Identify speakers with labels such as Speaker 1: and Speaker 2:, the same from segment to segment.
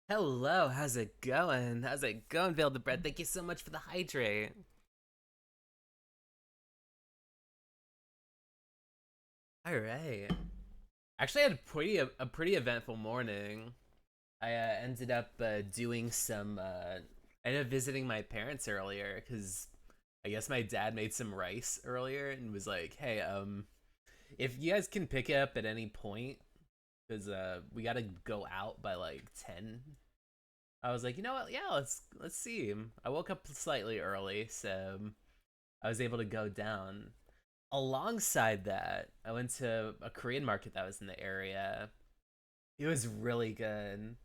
Speaker 1: Hello, how's it going? How's it going, Veil the Bread? Thank you so much for the hydrate. All right. Actually, I had a pretty eventful morning. I ended up doing some. I ended up visiting my parents earlier because I guess my dad made some rice earlier and was like, "Hey, if you guys can pick it up at any point, because we got to go out by like 10." I was like, you know what? Yeah, let's see. I woke up slightly early, so I was able to go down. Alongside that, I went to a Korean market that was in the area. It was really good.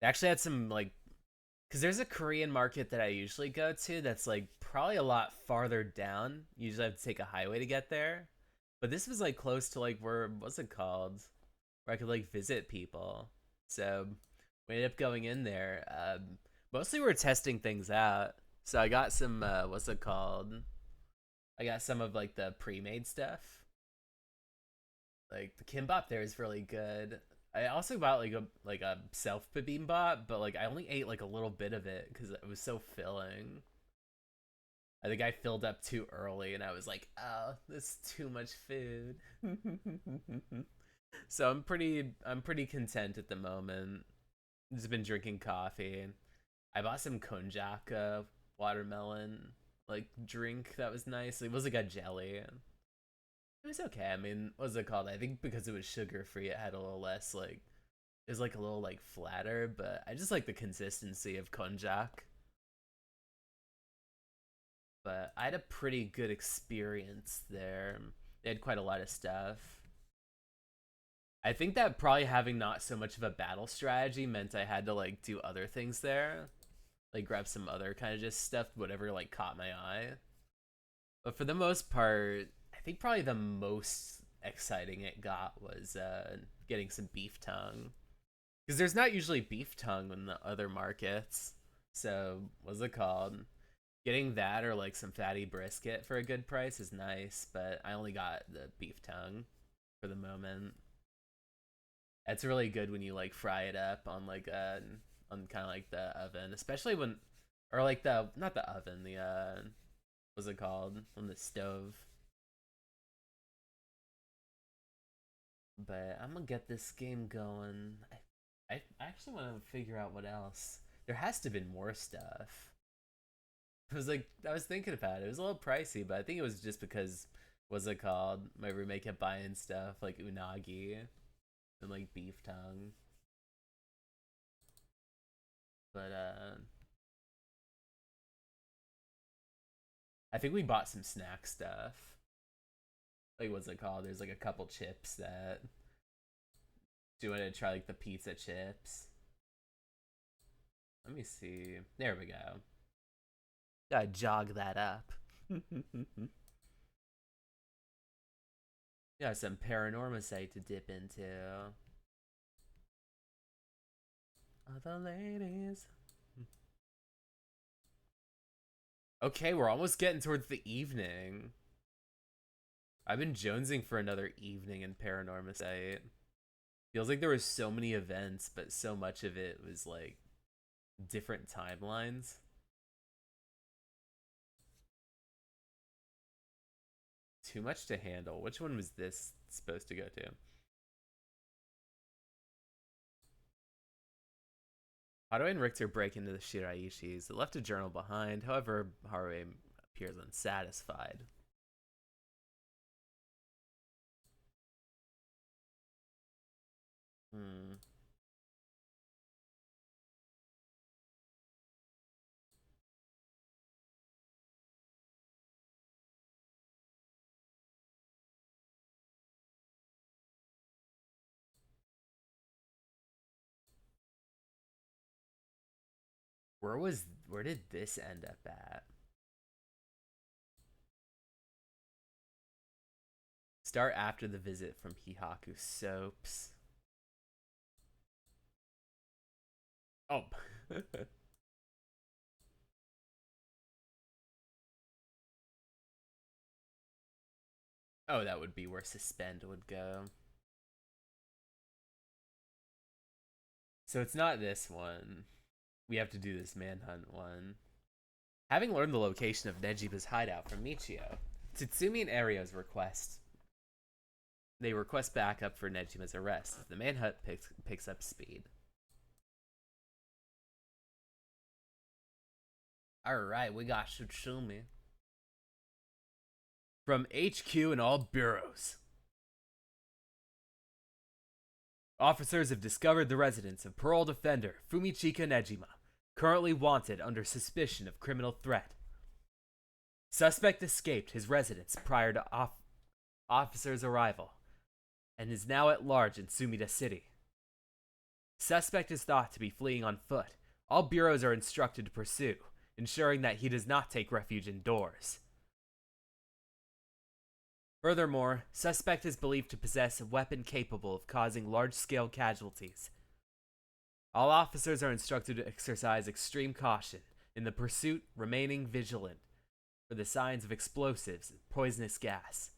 Speaker 1: They actually had some like because there's a Korean market that I usually go to that's like probably a lot farther down. You usually have to take a highway to get there. But this was like close to like what's it called? Where I could like visit people. So we ended up going in there. Mostly we are testing things out. So I got some what's it called? I got some of like the pre-made stuff. Like the kimbap there is really good. I also bought like a self bibimbap, but like I only ate like a little bit of it because it was so filling. I think I filled up too early, and I was like, "Oh, this is too much food." So I'm pretty content at the moment. Just been drinking coffee. I bought some konjac watermelon like drink that was nice. It was like a jelly. It was okay. I mean, what was it called? I think because it was sugar free, it had a little less like it was like a little like flatter, but I just like the consistency of konjac. But I had a pretty good experience there. They had quite a lot of stuff. I think that probably having not so much of a battle strategy meant I had to like do other things there, like grab some other kind of just stuff, whatever like caught my eye. But for the most part, I think probably the most exciting it got was getting some beef tongue because there's not usually beef tongue in the other markets. So what's it called? Getting that or like some fatty brisket for a good price is nice, but I only got the beef tongue for the moment. It's really good when you like fry it up on like on kind of like the oven, especially when or like the not the oven, the what's it called? On the stove. But I'm gonna get this game going. I actually want to figure out what else. There has to have been more stuff. It was like I was thinking about it. It was a little pricey, but I think it was just because what's it called? My roommate kept buying stuff like unagi and like beef tongue. But I think we bought some snack stuff. Like what's it called? There's like a couple chips that do you want to try like the pizza chips? Let me see. There we go. Gotta jog that up. Got some Paranormasight to dip into. Other ladies. Okay, we're almost getting towards the evening. I've been jonesing for another evening in Paranormasight. Feels like there was so many events, but so much of it was like different timelines. Too much to handle. Which one was this supposed to go to? Haruo and Richter break into the Shiraishis. They left a journal behind. However, Haruo appears unsatisfied. Hmm. Where did this end up at? Start after the visit from Hihaku Soaps. Oh. Oh, that would be where Suspend would go. So it's not this one. We have to do this manhunt one. Having learned the location of Nejima's hideout from Michio, Tatsumi and Ario's request. They request backup for Nejima's arrest. The manhunt picks up speed. Alright, we got Tatsumi. From HQ and all bureaus. Officers have discovered the residence of parole defender Fumichika Nejima, currently wanted under suspicion of criminal threat. Suspect escaped his residence prior to officers' arrival and is now at large in Sumida City. Suspect is thought to be fleeing on foot. All bureaus are instructed to pursue, ensuring that he does not take refuge indoors. Furthermore, suspect is believed to possess a weapon capable of causing large-scale casualties. All officers are instructed to exercise extreme caution in the pursuit, remaining vigilant for the signs of explosives and poisonous gas.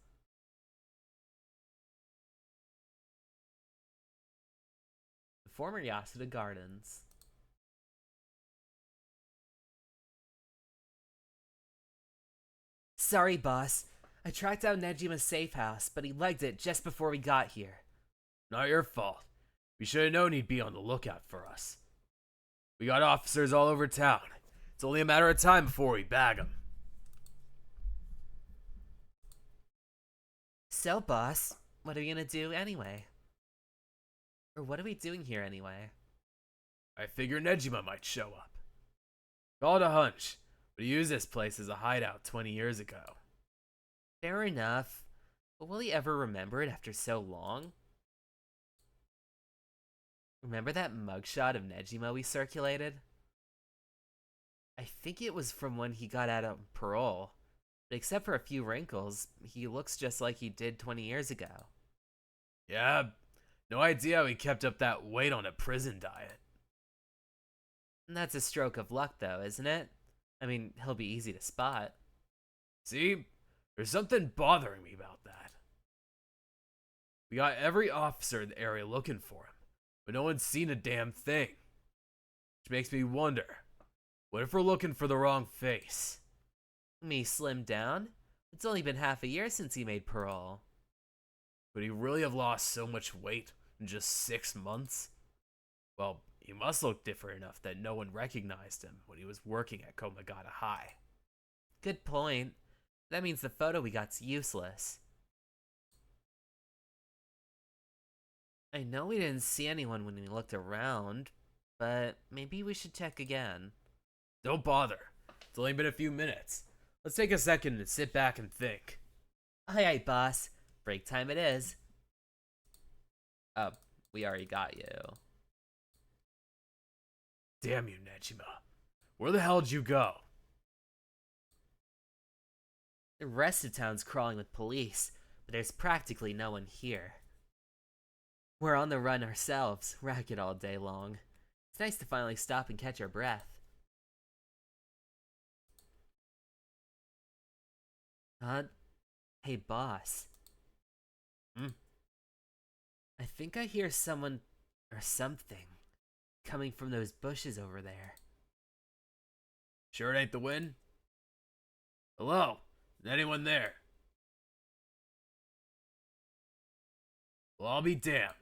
Speaker 1: The former Yasuda Gardens. Sorry, boss. I tracked down Nejima's safe house, but he legged it just before we got here. Not your fault. We should have known he'd be on the lookout for us. We got officers all over town. It's only a matter of time before we bag him. So, boss, what are we gonna do anyway? Or what are we doing here anyway? I figure Nejima might show up. Called a hunch, but he used this place as a hideout 20 years ago. Fair enough, but will he ever remember it after so long? Remember that mugshot of Nejima we circulated? I think it was from when he got out on parole, but except for a few wrinkles, he looks just like he did 20 years ago. Yeah, no idea how he kept up that weight on a prison diet. That's a stroke of luck though, isn't it? I mean, he'll be easy to spot. See? There's something bothering me about that. We got every officer in the area looking for him, but no one's seen a damn thing. Which makes me wonder, what if we're looking for the wrong face? Me slimmed down? It's only been half a year since he made parole. Could he really have lost so much weight in just 6 months? Well, he must look different enough that no one recognized him when he was working at Komagata High. Good point. That means the photo we got's useless. I know we didn't see anyone when we looked around, but maybe we should check again. Don't bother. It's only been a few minutes. Let's take a second and sit back and think. Aye aye, boss. Break time it is. Oh, we already got you. Damn you, Nejima. Where the hell did you go? The rest of town's crawling with police, but there's practically no one here. We're on the run ourselves, racket all day long. It's nice to finally stop and catch our breath. Hey boss. I think I hear someone, or something, coming from those bushes over there. Sure it ain't the wind? Hello? Is anyone there? Well, I'll be damned.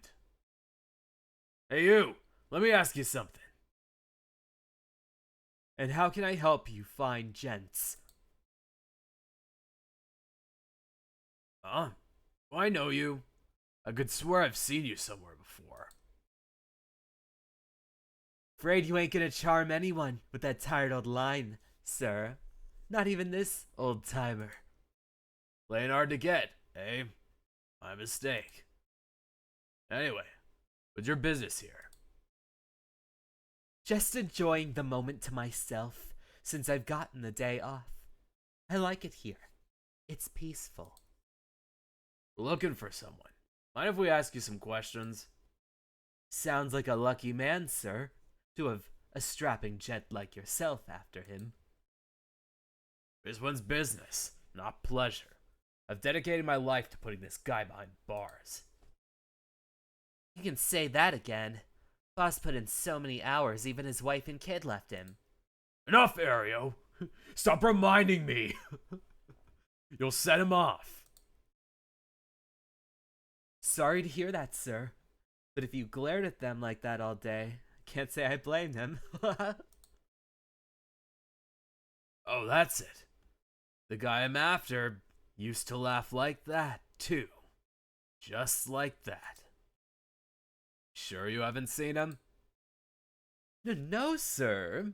Speaker 1: Hey you, let me ask you something. And how can I help you fine gents? Huh? Oh, I know you. I could swear I've seen you somewhere before. Afraid you ain't gonna charm anyone with that tired old line, sir. Not even this old-timer. Playing hard to get, eh? My mistake. Anyway, what's your business here? Just enjoying the moment to myself, since I've gotten the day off. I like it here. It's peaceful. We're looking for someone. Mind if we ask you some questions? Sounds like a lucky man, sir, to have a strapping gent like yourself after him. This one's business, not pleasure. I've dedicated my life to putting this guy behind bars. You can say that again. Boss put in so many hours, even his wife and kid left him.
Speaker 2: Enough, Ario. Stop reminding me. You'll set him off.
Speaker 1: Sorry to hear that, sir. But if you glared at them like that all day, I can't say I blame them.
Speaker 2: Oh, that's it. The guy I'm after used to laugh like that, too. Just like that. Sure you haven't seen him?
Speaker 1: No, sir.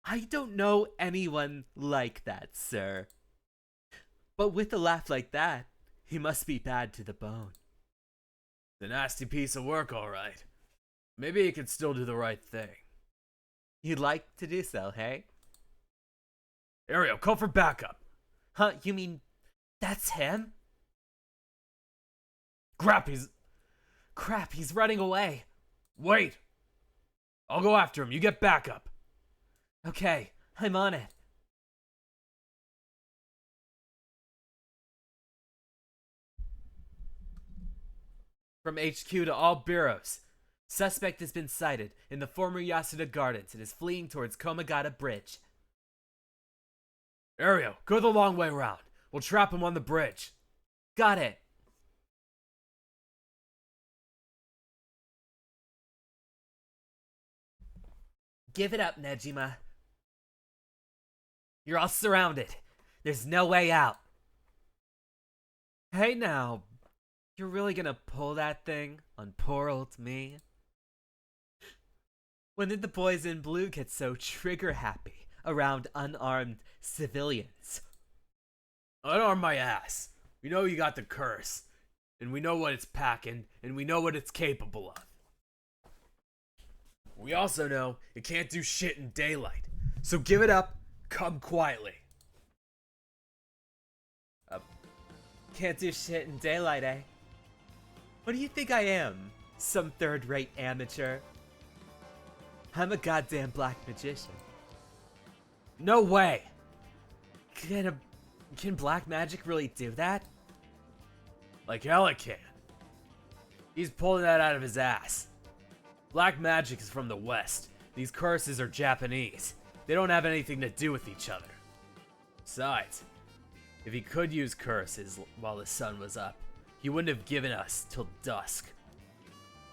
Speaker 1: I don't know anyone like that, sir. But with a laugh like that, he must be bad to the bone.
Speaker 2: It's a nasty piece of work, all right. Maybe he could still do the right thing.
Speaker 1: You'd like to do so, hey?
Speaker 2: Ario, call for backup.
Speaker 1: Huh, you mean that's him?
Speaker 2: Crap,
Speaker 1: he's running away.
Speaker 2: Wait! I'll go after him. You get backup.
Speaker 1: Okay, I'm on it. From HQ to all bureaus. Suspect has been sighted in the former Yasuda Gardens and is fleeing towards Komagata Bridge.
Speaker 2: Ario, go the long way around. We'll trap him on the bridge.
Speaker 1: Got it. Give it up, Nejima. You're all surrounded. There's no way out. Hey now, you're really gonna pull that thing on poor old me? When did the boys in blue get so trigger happy around unarmed civilians?
Speaker 2: Unarm my ass. We know you got the curse. And we know what it's packing, and we know what it's capable of. We also know it can't do shit in daylight. So give it up, come quietly.
Speaker 1: Can't do shit in daylight, eh? What do you think I am? Some third-rate amateur? I'm a goddamn black magician.
Speaker 2: No way!
Speaker 1: Can black magic really do that?
Speaker 2: Like hell it can. He's pulling that out of his ass. Black magic is from the West. These curses are Japanese. They don't have anything to do with each other. Besides, if he could use curses while the sun was up, he wouldn't have given us till dusk.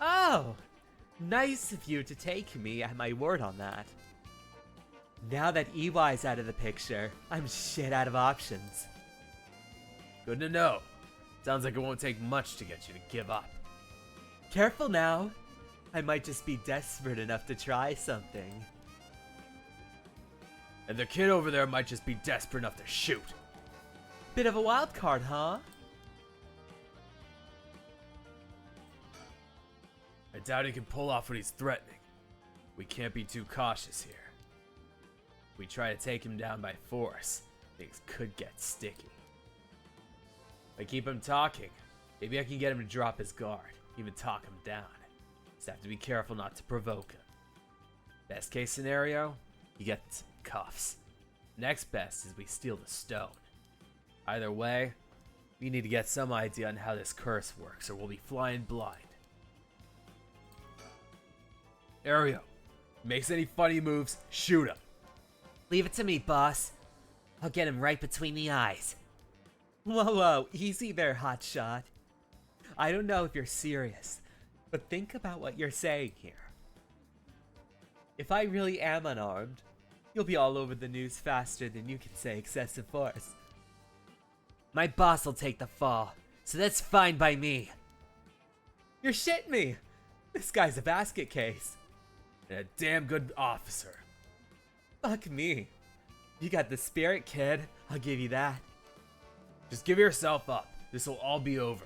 Speaker 1: Oh, nice of you to take me at my word on that. Now that EY's out of the picture, I'm shit out of options.
Speaker 2: Good to know. Sounds like it won't take much to get you to give up.
Speaker 1: Careful now. I might just be desperate enough to try something.
Speaker 2: And the kid over there might just be desperate enough to shoot.
Speaker 1: Bit of a wild card, huh?
Speaker 2: I doubt he can pull off what he's threatening. We can't be too cautious here. If we try to take him down by force, things could get sticky. If I keep him talking, maybe I can get him to drop his guard, even talk him down. Just have to be careful not to provoke him. Best case scenario, you get some cuffs. Next best is we steal the stone. Either way, we need to get some idea on how this curse works or we'll be flying blind. Ario, makes any funny moves, shoot him.
Speaker 1: Leave it to me, boss. I'll get him right between the eyes. Whoa, easy there, hotshot. I don't know if you're serious, but think about what you're saying here. If I really am unarmed, you'll be all over the news faster than you can say excessive force. My boss will take the fall, so that's fine by me. You're shitting me. This guy's a basket case.
Speaker 2: And a damn good officer.
Speaker 1: Fuck me. You got the spirit, kid. I'll give you that.
Speaker 2: Just give yourself up. This will all be over.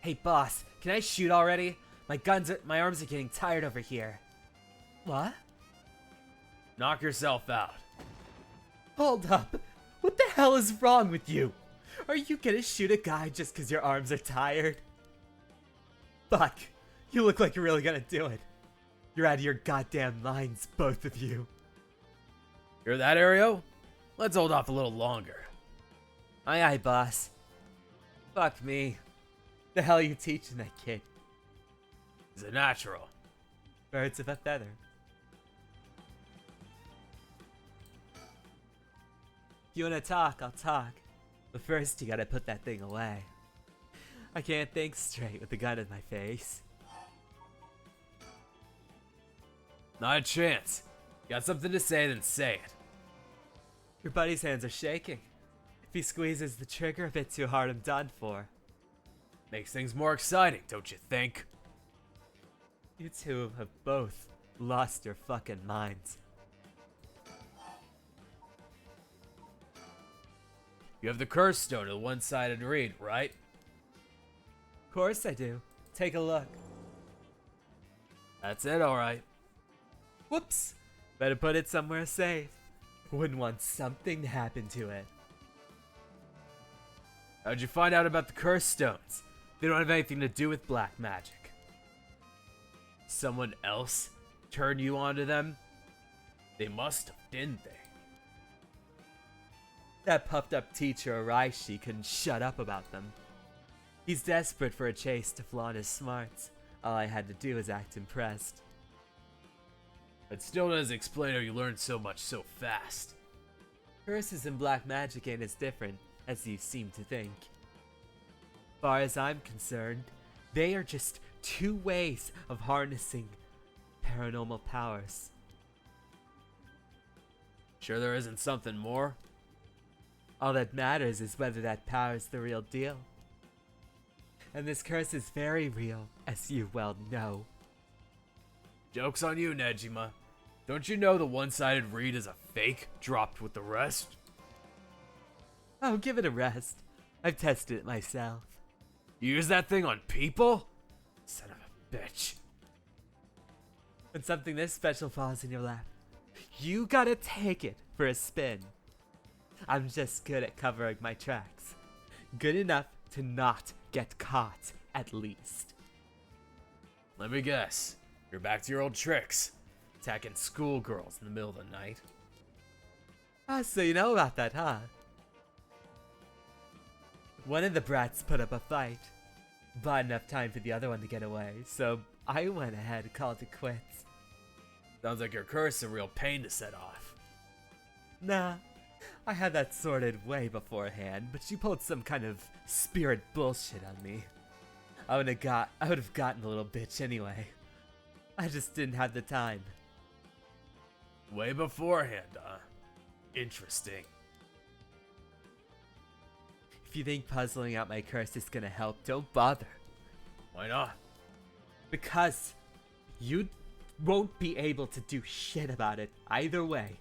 Speaker 1: Hey, boss, can I shoot already? My arms are getting tired over here. What?
Speaker 2: Knock yourself out.
Speaker 1: Hold up. What the hell is wrong with you? Are you gonna shoot a guy just because your arms are tired? Fuck. You look like you're really gonna do it. You're out of your goddamn minds, both of you.
Speaker 2: Hear that, Ario? Let's hold off a little longer.
Speaker 1: Aye, boss. Fuck me. The hell are you teaching that kid?
Speaker 2: He's a natural.
Speaker 3: Birds of a feather. If you wanna talk, I'll talk. But first, you gotta put that thing away. I can't think straight with a gun in my face.
Speaker 2: Not a chance. Got something to say, then say it.
Speaker 3: Your buddy's hands are shaking. If he squeezes the trigger a bit too hard, I'm done for.
Speaker 2: Makes things more exciting, don't you think?
Speaker 3: You two have both lost your fucking minds.
Speaker 2: You have the curse stone of the one-sided reed, right?
Speaker 3: Of course I do. Take a look.
Speaker 2: That's it, alright.
Speaker 3: Whoops! Better put it somewhere safe. Wouldn't want something to happen to it.
Speaker 2: How'd you find out about the curse stones? They don't have anything to do with black magic. Someone else turned you onto them? They must have, didn't they?
Speaker 3: That puffed up teacher Araishi couldn't shut up about them. He's desperate for a chase to flaunt his smarts. All I had to do was act impressed.
Speaker 2: That still doesn't explain how you learned so much so fast.
Speaker 3: Curses and black magic ain't as different as you seem to think. Far as I'm concerned, they are just two ways of harnessing paranormal powers.
Speaker 2: Sure there isn't something more?
Speaker 3: All that matters is whether that power is the real deal. And this curse is very real, as you well know.
Speaker 2: Joke's on you, Nejima. Don't you know the one-sided reed is a fake dropped with the rest?
Speaker 3: Oh, give it a rest. I've tested it myself.
Speaker 2: You use that thing on people? Son of a bitch.
Speaker 3: When something this special falls in your lap, you gotta take it for a spin. I'm just good at covering my tracks. Good enough to not get caught, at least.
Speaker 2: Let me guess. You're back to your old tricks. Attacking schoolgirls in the middle of the night.
Speaker 3: Ah, so you know about that, huh? One of the brats put up a fight. Bought enough time for the other one to get away, so I went ahead and called it quits.
Speaker 2: Sounds like your curse is a real pain to set off.
Speaker 3: Nah, I had that sorted way beforehand, but she pulled some kind of spirit bullshit on me. I would have gotten a little bitch anyway. I just didn't have the time.
Speaker 2: Way beforehand, huh? Interesting.
Speaker 3: If you think puzzling out my curse is gonna help, don't bother.
Speaker 2: Why not?
Speaker 3: Because you won't be able to do shit about it either way.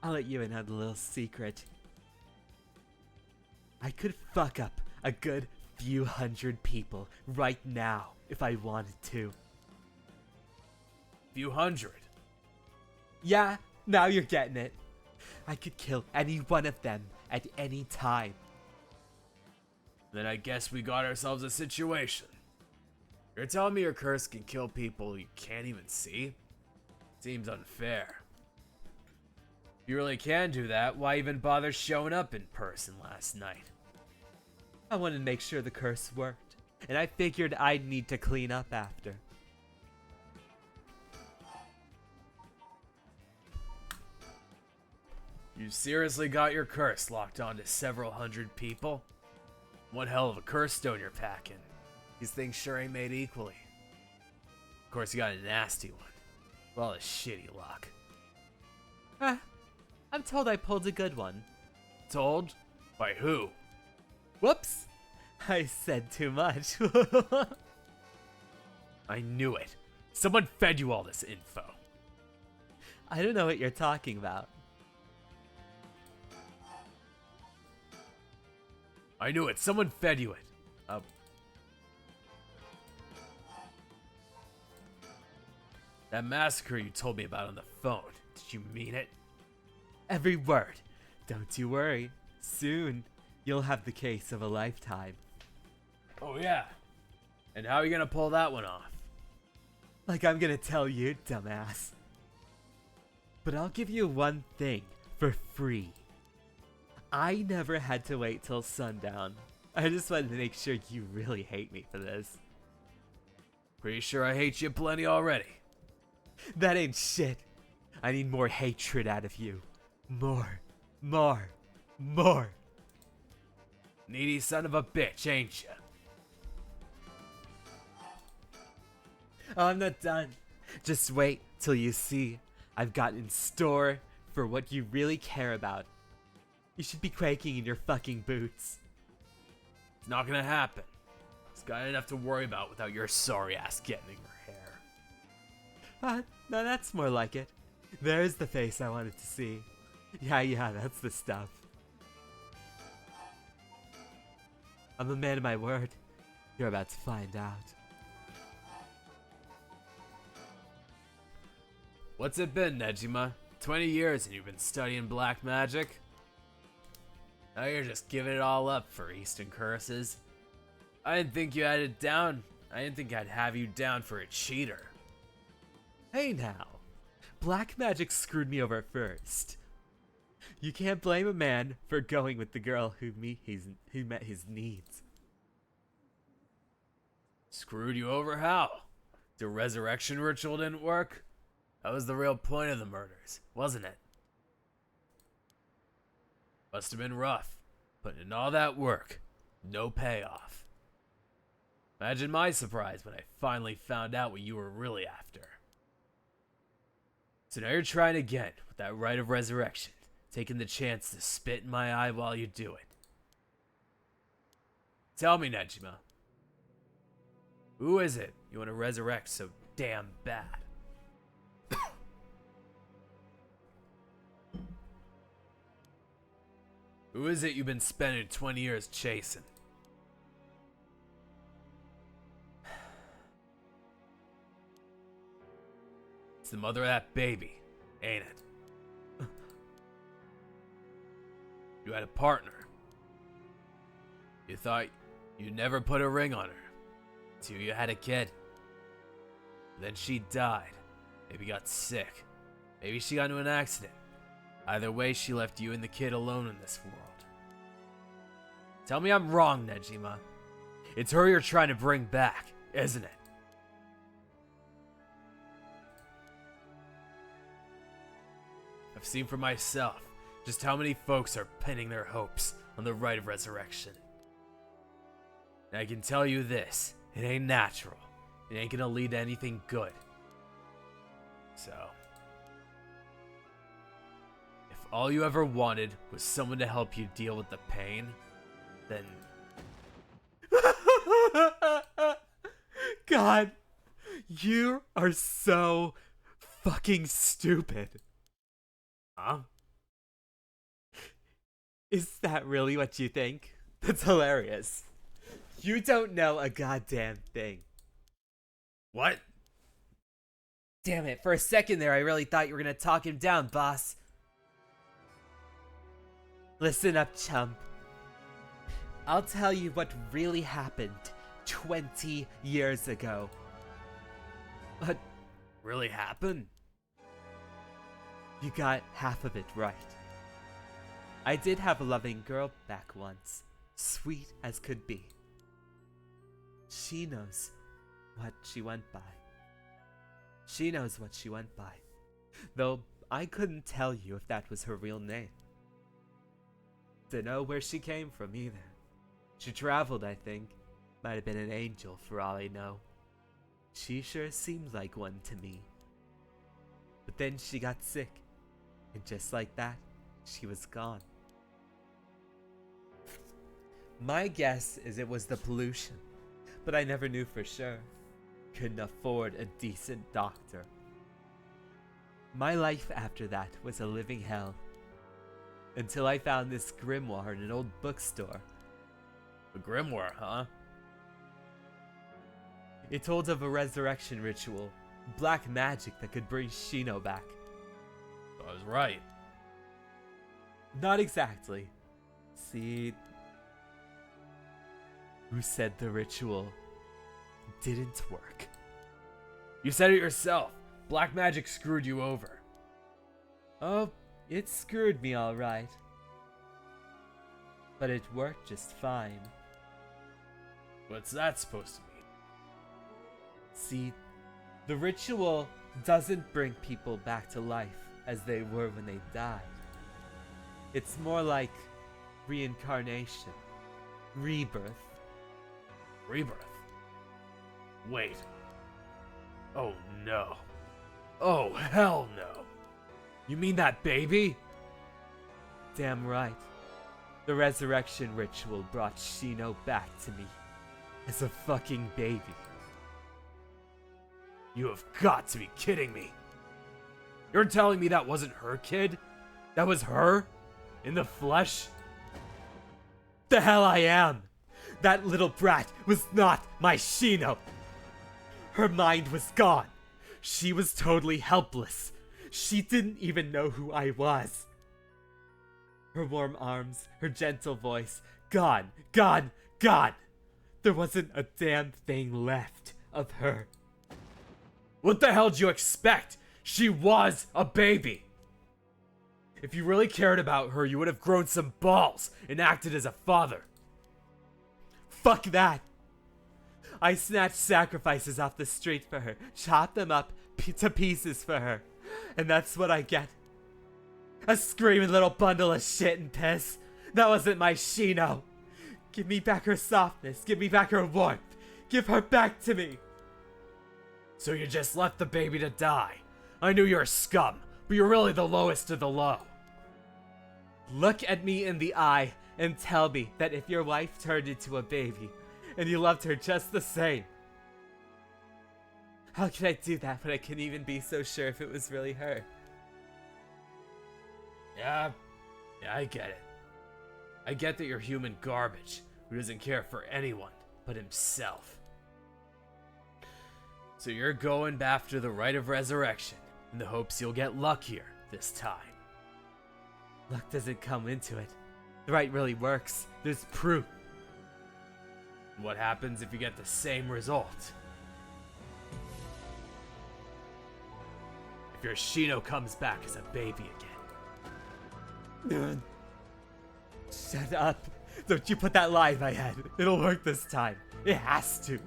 Speaker 3: I'll let you in on a little secret. I could fuck up a good few hundred people right now if I wanted to.
Speaker 2: Few hundred.
Speaker 3: Yeah, now you're getting it. I could kill any one of them at any time.
Speaker 2: Then I guess we got ourselves a situation. You're telling me your curse can kill people you can't even see? Seems unfair. If you really can do that, why even bother showing up in person last night?
Speaker 3: I wanted to make sure the curse worked, and I figured I'd need to clean up after.
Speaker 2: You seriously got your curse locked onto several hundred people? One hell of a curse stone you're packing. These things sure ain't made equally. Of course, you got a nasty one. Well, a shitty luck.
Speaker 3: I'm told I pulled a good one.
Speaker 2: Told? By who?
Speaker 3: Whoops! I said too much.
Speaker 2: I knew it. Someone fed you all this info.
Speaker 3: I don't know what you're talking about.
Speaker 2: I knew it. Someone fed you it. That massacre you told me about on the phone. Did you mean it?
Speaker 3: Every word. Don't you worry. Soon, you'll have the case of a lifetime.
Speaker 2: Oh, yeah. And how are you gonna pull that one off?
Speaker 3: Like I'm gonna tell you, dumbass. But I'll give you one thing for free. I never had to wait till sundown. I just wanted to make sure you really hate me for this.
Speaker 2: Pretty sure I hate you plenty already.
Speaker 3: That ain't shit. I need more hatred out of you. More. More. More.
Speaker 2: Needy son of a bitch, ain't you?
Speaker 3: Oh, I'm not done. Just wait till you see I've got in store for what you really care about. You should be quaking in your fucking boots.
Speaker 2: It's not gonna happen. It's got enough to worry about without your sorry ass getting in your hair.
Speaker 3: Now that's more like it. There's the face I wanted to see. Yeah, that's the stuff. I'm a man of my word. You're about to find out.
Speaker 2: What's it been, Nejima? 20 years and you've been studying black magic? Now you're just giving it all up for Eastern curses. I didn't think you had it down. I didn't think I'd have you down for a cheater.
Speaker 3: Hey now. Black magic screwed me over first. You can't blame a man for going with the girl who met his needs.
Speaker 2: Screwed you over how? The resurrection ritual didn't work? That was the real point of the murders, wasn't it? Must have been rough, putting in all that work, no payoff. Imagine my surprise when I finally found out what you were really after. So now you're trying again with that rite of resurrection, taking the chance to spit in my eye while you do it. Tell me, Nejima. Who is it you want to resurrect so damn bad? Who is it you've been spending 20 years chasing? It's the mother of that baby, ain't it? You had a partner. You thought you'd never put a ring on her till you had a kid. Then she died. Maybe got sick. Maybe she got into an accident. Either way, she left you and the kid alone in this world. Tell me I'm wrong, Nejima. It's her you're trying to bring back, isn't it? I've seen for myself just how many folks are pinning their hopes on the rite of resurrection. And I can tell you this, it ain't natural. It ain't gonna lead to anything good. So, if all you ever wanted was someone to help you deal with the pain, then...
Speaker 3: God, you are so fucking stupid.
Speaker 2: Huh?
Speaker 3: Is that really what you think? That's hilarious. You don't know a goddamn thing.
Speaker 2: What?
Speaker 3: Damn it, for a second there I really thought you were gonna talk him down, boss. Listen up, chump. I'll tell you what really happened 20 years ago. But
Speaker 2: Really happened?
Speaker 3: you got half of it right. I did have a loving girl back once, sweet as could be. She knows what she went by. She knows what she went by, though I couldn't tell you if that was her real name. Dunno where she came from either. She traveled, I think. Might have been an angel for all I know. She sure seemed like one to me. But then she got sick, and just like that, she was gone. My guess is it was the pollution, but I never knew for sure. Couldn't afford a decent doctor. My life after that was a living hell. Until I found this grimoire in an old bookstore.
Speaker 2: A grimoire, huh?
Speaker 3: It told of a resurrection ritual, black magic that could bring Shino back.
Speaker 2: I was right.
Speaker 3: Not exactly. See, who said the ritual didn't work?
Speaker 2: You said it yourself. Black magic screwed you over.
Speaker 3: Oh, it screwed me alright. But it worked just fine.
Speaker 2: What's that supposed to mean?
Speaker 3: See, the ritual doesn't bring people back to life as they were when they died. It's more like reincarnation, rebirth.
Speaker 2: Rebirth? Wait. Oh no. Oh hell no. You mean that baby?
Speaker 3: Damn right. The resurrection ritual brought Shino back to me as a fucking baby.
Speaker 2: You have got to be kidding me. You're telling me that wasn't her kid? That was her? In the flesh?
Speaker 3: The hell I am! That little brat was not my Shino! Her mind was gone. She was totally helpless. She didn't even know who I was. Her warm arms, her gentle voice, gone, gone, gone! There wasn't a damn thing left of her.
Speaker 2: What the hell did you expect? She was a baby. If you really cared about her, you would have grown some balls and acted as a father.
Speaker 3: Fuck that! I snatched sacrifices off the street for her, chopped them up to pieces for her, and that's what I get. A screaming little bundle of shit and piss. That wasn't my Shino. Give me back her softness, give me back her warmth, give her back to me.
Speaker 2: So you just left the baby to die. I knew you're a scum, but you're really the lowest of the low.
Speaker 3: Look at me in the eye and tell me that if your wife turned into a baby and you loved her just the same. How can I do that when I couldn't even be so sure if it was really her?
Speaker 2: Yeah, I get it. I get that you're human garbage who doesn't care for anyone but himself. So you're going after the rite of resurrection in the hopes you'll get luckier this time.
Speaker 3: Luck doesn't come into it. The rite really works. There's proof.
Speaker 2: What happens if you get the same result? If your Shino comes back as a baby again.
Speaker 3: Shut up. Don't you put that lie in my head. It'll work this time. It has to.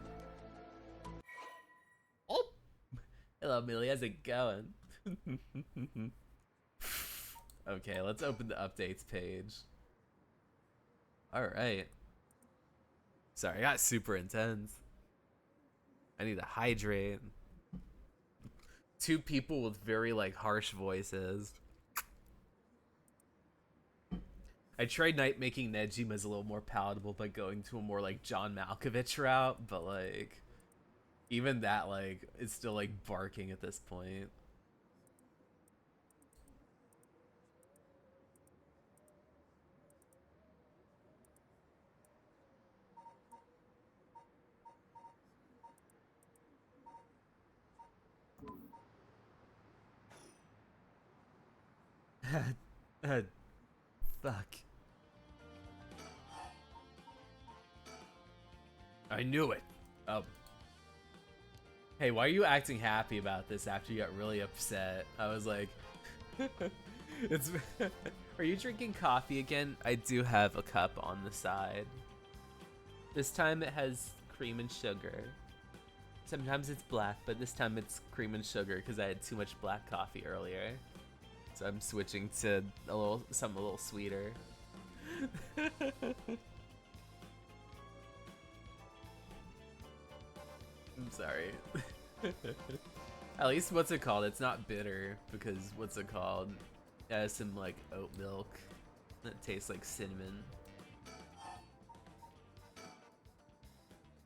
Speaker 1: Oh, hello, Millie. How's it going? Okay, let's open the updates page. All right. Sorry, I got super intense. I need to hydrate. Two people with very like harsh voices. I tried making Nejima's a little more palatable by going to a more like John Malkovich route, but like even that like is still like barking at this point.
Speaker 3: Fuck.
Speaker 2: I knew it.
Speaker 1: Oh. Hey, why are you acting happy about this after you got really upset? I was like, it's. Are you drinking coffee again? I do have a cup on the side. This time it has cream and sugar. Sometimes it's black, but this time it's cream and sugar because I had too much black coffee earlier. So I'm switching to something a little sweeter. I'm sorry. At least what's it called? It's not bitter because what's it called? It has some like oat milk that tastes like cinnamon.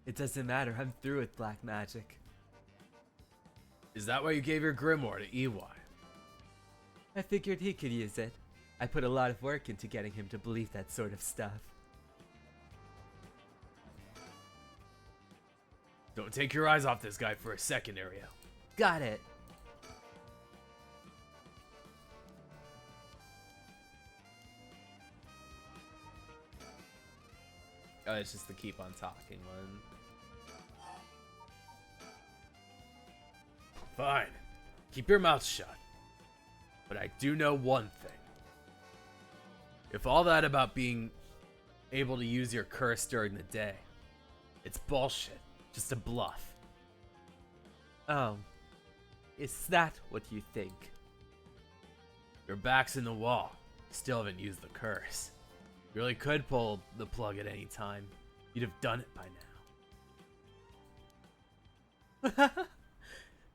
Speaker 3: It doesn't matter. I'm through with black magic.
Speaker 2: Is that why you gave your grimoire to EY?
Speaker 3: I figured he could use it. I put a lot of work into getting him to believe that sort of stuff.
Speaker 2: Don't take your eyes off this guy for a second, Ariel.
Speaker 3: Got it.
Speaker 1: Oh, it's just the keep on talking one.
Speaker 2: Fine. Keep your mouth shut. But I do know one thing. If all that about being able to use your curse during the day, it's bullshit. Just a bluff.
Speaker 3: Oh, is that what you think?
Speaker 2: Your back's in the wall. Still haven't used the curse. You really could pull the plug at any time. You'd have done it by now.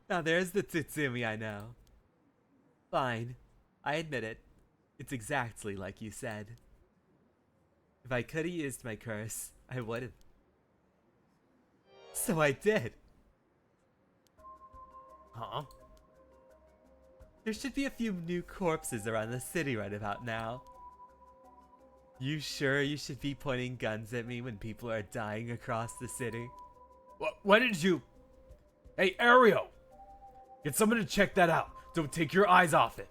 Speaker 3: Now there's the Tsutsumi I know. Fine, I admit it. It's exactly like you said. If I could have used my curse, I would have. So I did.
Speaker 2: Huh?
Speaker 3: There should be a few new corpses around the city right about now. You sure you should be pointing guns at me when people are dying across the city?
Speaker 2: When did you... Hey, Ariel! Get someone to check that out. Don't take your eyes off it.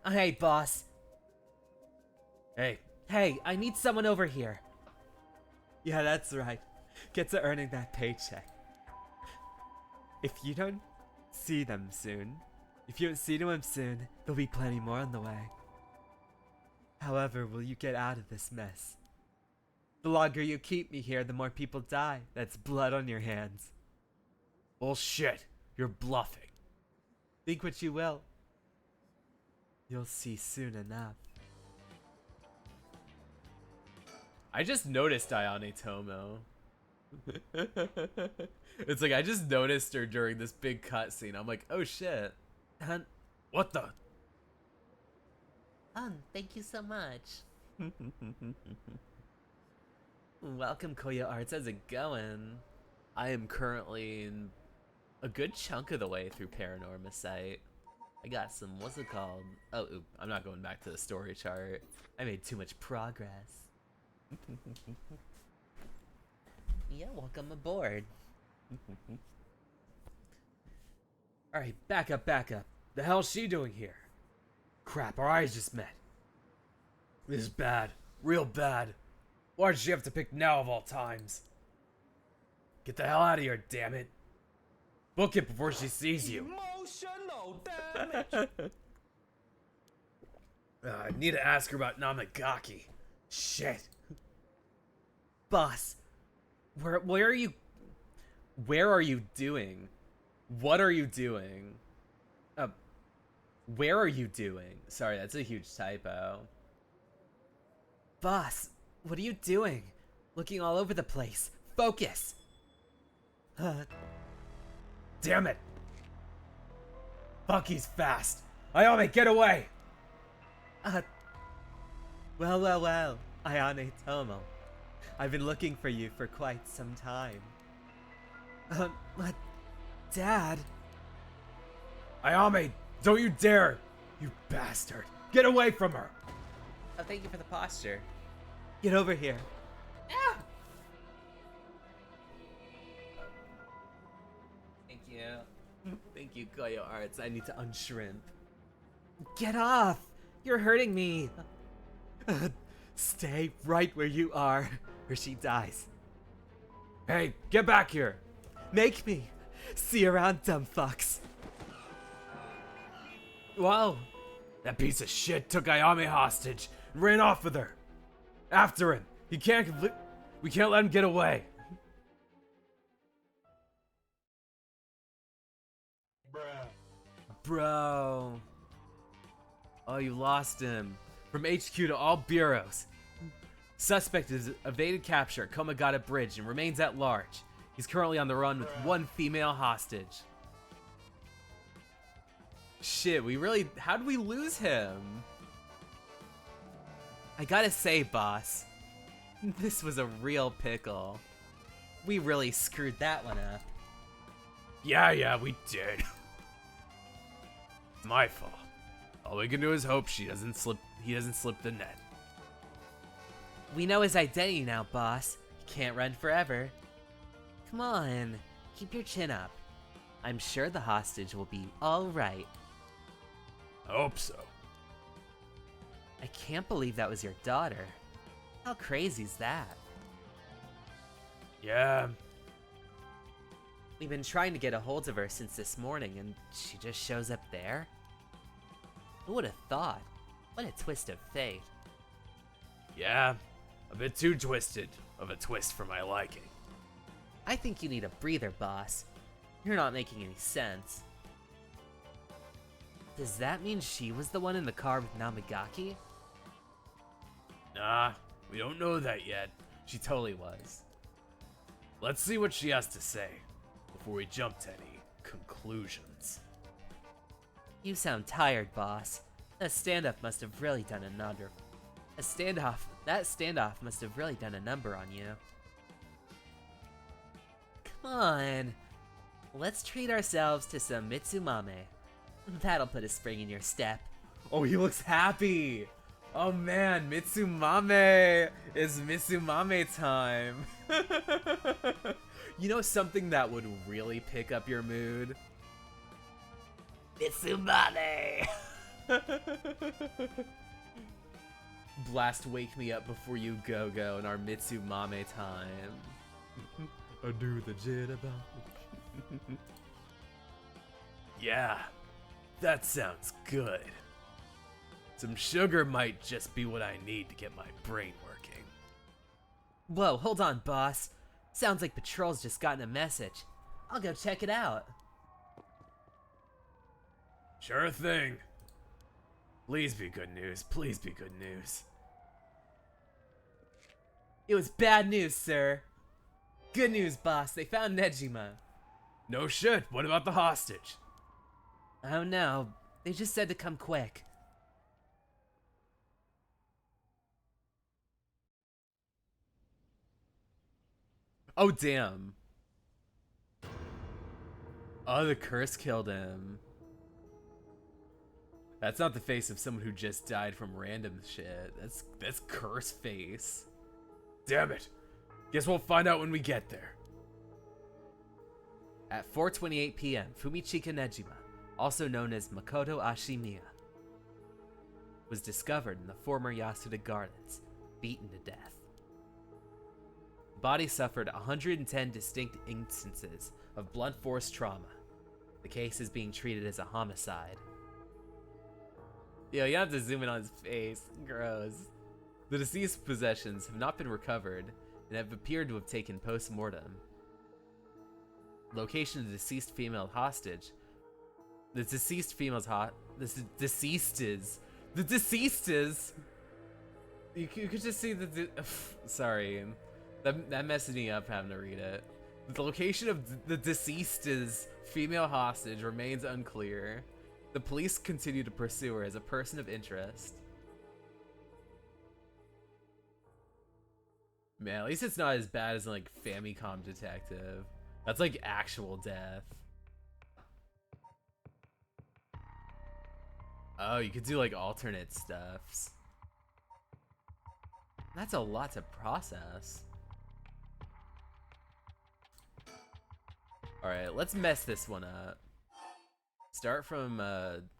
Speaker 3: Hey, boss.
Speaker 2: Hey,
Speaker 3: Hey, I need someone over here. Yeah, that's right. Get to earning that paycheck. If you don't see them soon, there'll be plenty more on the way. However, will you get out of this mess? The longer you keep me here, the more people die. That's blood on your hands.
Speaker 2: bullshit. You're bluffing.
Speaker 3: Think what you will. You'll see soon enough.
Speaker 1: I just noticed Ayane Tomo. It's like I just noticed her during this big cutscene. I'm like, oh shit.
Speaker 2: What the?
Speaker 3: Thank you so much. Welcome, Koya Arts. How's it going?
Speaker 1: I am currently in a good chunk of the way through Paranormasight. I got some, what's it called? Oh, oop, I'm not going back to the story chart. I made too much progress. Yeah, welcome aboard.
Speaker 2: Alright, back up. The hell's she doing here? Crap, our eyes just met. This is bad. Real bad. Why did she have to pick now of all times? Get the hell out of here, damn it. Book it before she sees you.
Speaker 4: Emotional damage.
Speaker 2: I need to ask her about Namagaki. Shit.
Speaker 1: Boss, where are you? Where are you doing? What are you doing? Where are you doing? Sorry, that's a huge typo. Boss, what are you doing? Looking all over the place. Focus.
Speaker 2: Damn it. Fuck, he's fast. Ayame, get away.
Speaker 3: Well, Ayane Tomo. I've been looking for you for quite some time. Dad?
Speaker 2: Ayame, don't you dare. You bastard. Get away from her.
Speaker 1: Oh, thank you for the posture.
Speaker 3: Get over here.
Speaker 1: Thank you. Thank you, Koyo Arts. I need to unshrimp.
Speaker 3: Get off! You're hurting me! Stay right where you are, or she dies.
Speaker 2: Hey, get back here.
Speaker 3: Make me! See you around, dumb fucks.
Speaker 2: Whoa. That piece of shit took Ayame hostage and ran off with her. After him. We can't let him get away.
Speaker 1: Bro. Oh, you lost him. From HQ to all bureaus. Suspect is evaded capture, Komagata Bridge, and remains at large. He's currently on the run with one female hostage. Shit, how'd we lose him? I gotta say, boss, this was a real pickle. We really screwed that one up.
Speaker 2: Yeah, we did. It's my fault. All we can do is hope he doesn't slip the net.
Speaker 3: We know his identity now, boss. He can't run forever. Come on, keep your chin up. I'm sure the hostage will be alright.
Speaker 2: I hope so.
Speaker 3: I can't believe that was your daughter. How crazy's that?
Speaker 2: Yeah.
Speaker 3: We've been trying to get a hold of her since this morning, and she just shows up there? Who would have thought? What a twist of fate.
Speaker 2: Yeah. A bit too twisted of a twist for my liking.
Speaker 3: I think you need a breather, boss. You're not making any sense. Does that mean she was the one in the car with Namigaki?
Speaker 2: Nah, we don't know that yet.
Speaker 1: She totally was.
Speaker 2: Let's see what she has to say before we jump to any conclusions.
Speaker 3: You sound tired, boss. That standoff must have really done a number. That standoff must have really done a number on you. Come on. Let's treat ourselves to some Mitsumame. That'll put a spring in your step.
Speaker 1: Oh, he looks happy. Oh man, Mitsumame! It's Mitsumame time. You know something that would really pick up your mood?
Speaker 3: Mitsumame!
Speaker 1: Blast Wake Me Up Before You Go Go in our Mitsumame time.
Speaker 2: I do the jitterbug. Yeah, that sounds good. Some sugar might just be what I need to get my brain working.
Speaker 3: Whoa, hold on, boss. Sounds like Patrol's just gotten a message. I'll go check it out.
Speaker 2: Sure thing. Please be good news. Please be good news.
Speaker 3: It was bad news, sir. Good news, boss. They found Nejima.
Speaker 2: No shit. What about the hostage?
Speaker 3: Oh no. They just said to come quick.
Speaker 1: Oh damn. Oh, the curse killed him. That's not the face of someone who just died from random shit. That's curse face.
Speaker 2: Damn it. Guess we'll find out when we get there.
Speaker 3: At 4:28 p.m., Fumichika Nejima, also known as Makoto Ashimiya, was discovered in the former Yasuda Gardens, beaten to death. The body suffered 110 distinct instances of blunt force trauma. The case is being treated as a homicide.
Speaker 1: Yo, you have to zoom in on his face. Gross. The deceased possessions have not been recovered and have appeared to have taken post-mortem. Location of the deceased female hostage. The deceased female's The deceased is. You could just see sorry, that messed me up having to read it. The location of the deceased female hostage remains unclear. The police continue to pursue her as a person of interest. Man, at least it's not as bad as like Famicom Detective. That's like actual death. Oh, you could do like alternate stuffs. That's a lot to process. Alright, let's mess this one up. Start from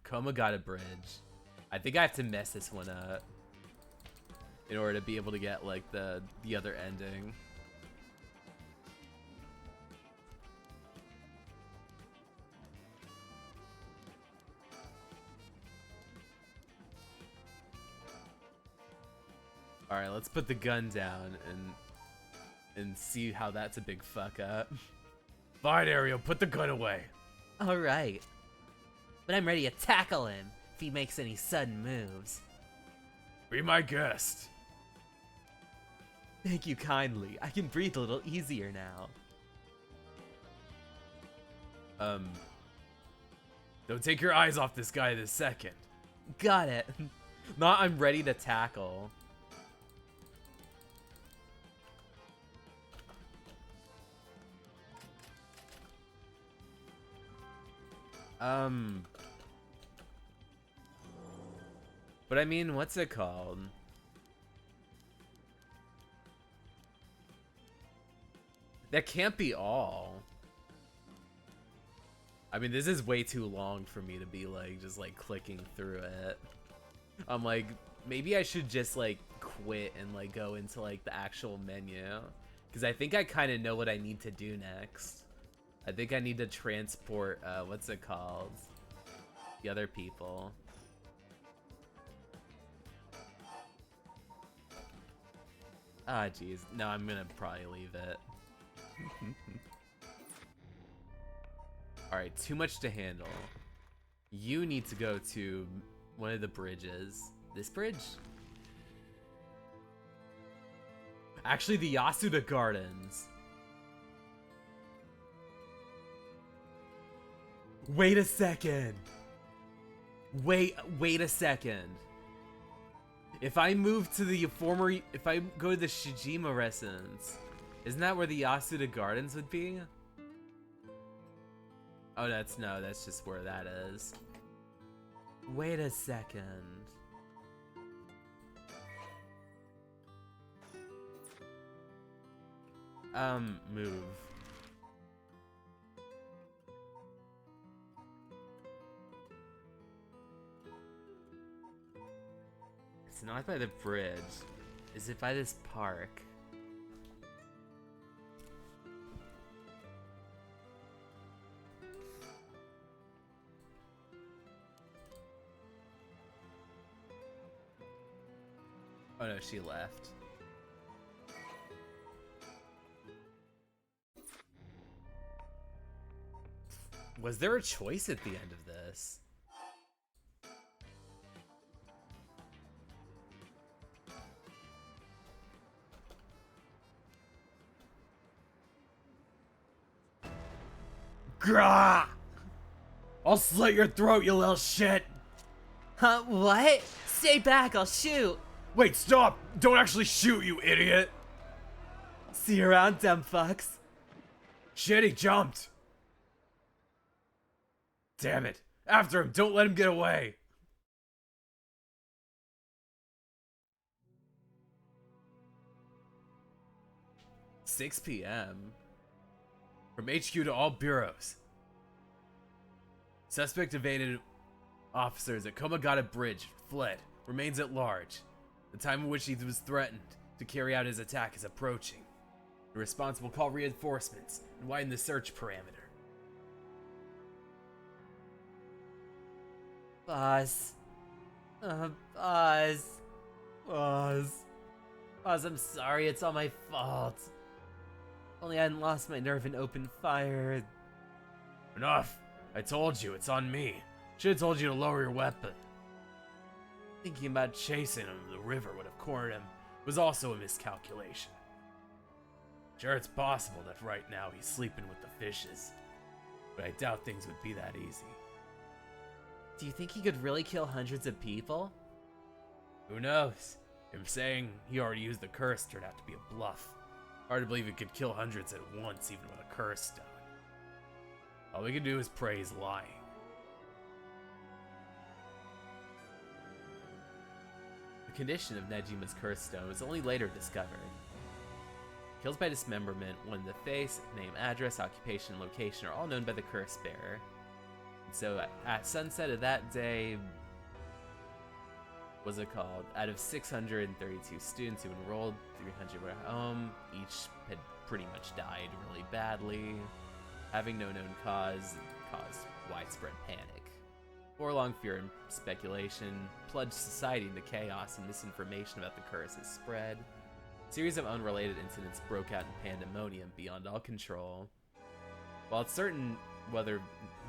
Speaker 1: Komagata Bridge. I think I have to mess this one up in order to be able to get like the other ending. Alright, let's put the gun down and see how that's a big fuck up.
Speaker 2: Fine, Ariel, put the gun away.
Speaker 3: Alright. But I'm ready to tackle him if he makes any sudden moves.
Speaker 2: Be my guest.
Speaker 3: Thank you kindly. I can breathe a little easier now.
Speaker 2: Don't take your eyes off this guy this second.
Speaker 3: Got it.
Speaker 1: Not I'm ready to tackle. But I mean, what's it called? That can't be all. I mean, this is way too long for me to be like, just like clicking through it. I'm like, maybe I should just like quit and like go into like the actual menu. Because I think I kind of know what I need to do next. I think I need to transport, what's it called? The other people. Ah, jeez. No, I'm gonna probably leave it. Alright, too much to handle. You need to go to one of the bridges. This bridge? Actually, the Yasuda Gardens. Wait a second. Wait a second. If I move to the if I go to the Shijima residence, isn't that where the Yasuda Gardens would be? Oh, that's just where that is. Wait a second. Move. It's not by the bridge. Is it by this park? Oh no, she left. Was there a choice at the end of this? Grah! I'll slit your throat, you little shit!
Speaker 3: Huh? What? Stay back, I'll shoot!
Speaker 2: Wait, stop! Don't actually shoot, you idiot!
Speaker 3: See you around, dumb fucks.
Speaker 2: Shit, he jumped! Damn it. After him, don't let him get away!
Speaker 1: $6 p.m.
Speaker 2: From HQ to all bureaus. Suspect evaded officers at Komagata Bridge, fled, remains at large. The time in which he was threatened to carry out his attack is approaching. The responsible call reinforcements and widen the search parameter.
Speaker 3: Boss. Boss. Boss. Boss, I'm sorry, it's all my fault. Only I hadn't lost my nerve in open fire.
Speaker 2: Enough! I told you, it's on me. Should've told you to lower your weapon. Thinking about chasing him in the river would have cornered him was also a miscalculation. Sure, it's possible that right now he's sleeping with the fishes, but I doubt things would be that easy.
Speaker 3: Do you think he could really kill hundreds of people?
Speaker 2: Who knows? Him saying he already used the curse turned out to be a bluff. Hard to believe he could kill hundreds at once, even with a curse stone. All we can do is pray he's lying.
Speaker 1: The condition of Nejima's curse stone was only later discovered. Kills by dismemberment when the face, name, address, occupation, and location are all known by the curse bearer. And so at sunset of that day, what's it called? Out of 632 students who enrolled, 300 were home. Each had pretty much died really badly. Having no known cause caused widespread panic. For long fear and speculation plunged society into chaos, and misinformation about the curse has spread. A series of unrelated incidents broke out in pandemonium beyond all control. While it's certain whether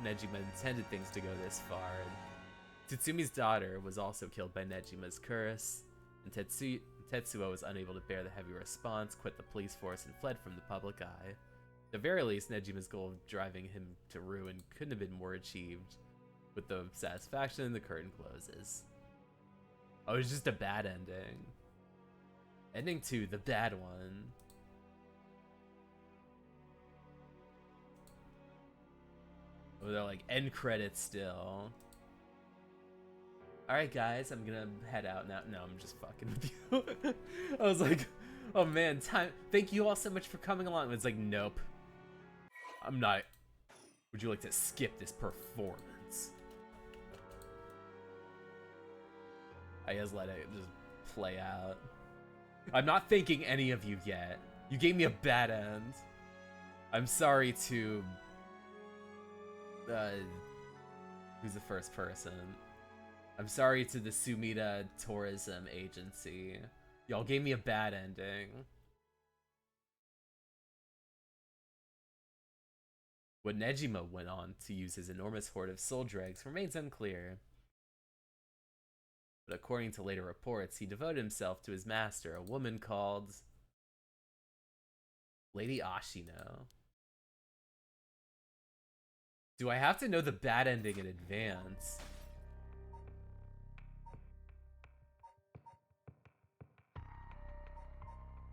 Speaker 1: Nejima intended things to go this far, Tatsumi's daughter was also killed by Nejima's curse, and Tetsuo was unable to bear the heavy response, quit the police force, and fled from the public eye. At the very least, Nejima's goal of driving him to ruin couldn't have been more achieved. With the satisfaction, the curtain closes. Oh, it's just a bad ending. Ending 2, the bad one. Oh, they're like end credits still. Alright guys, I'm gonna head out now. No, I'm just fucking with you. I was like, oh man, time. Thank you all so much for coming along. It's like, nope. I'm not. Would you like to skip this performance? I just let it just play out. I'm not thanking any of you yet. You gave me a bad end. I'm sorry to... who's the first person? I'm sorry to the Sumida Tourism Agency. Y'all gave me a bad ending. What Nejima went on to use his enormous hoard of soul dregs remains unclear. But according to later reports, he devoted himself to his master, a woman called Lady Ashino. Do I have to know the bad ending in advance?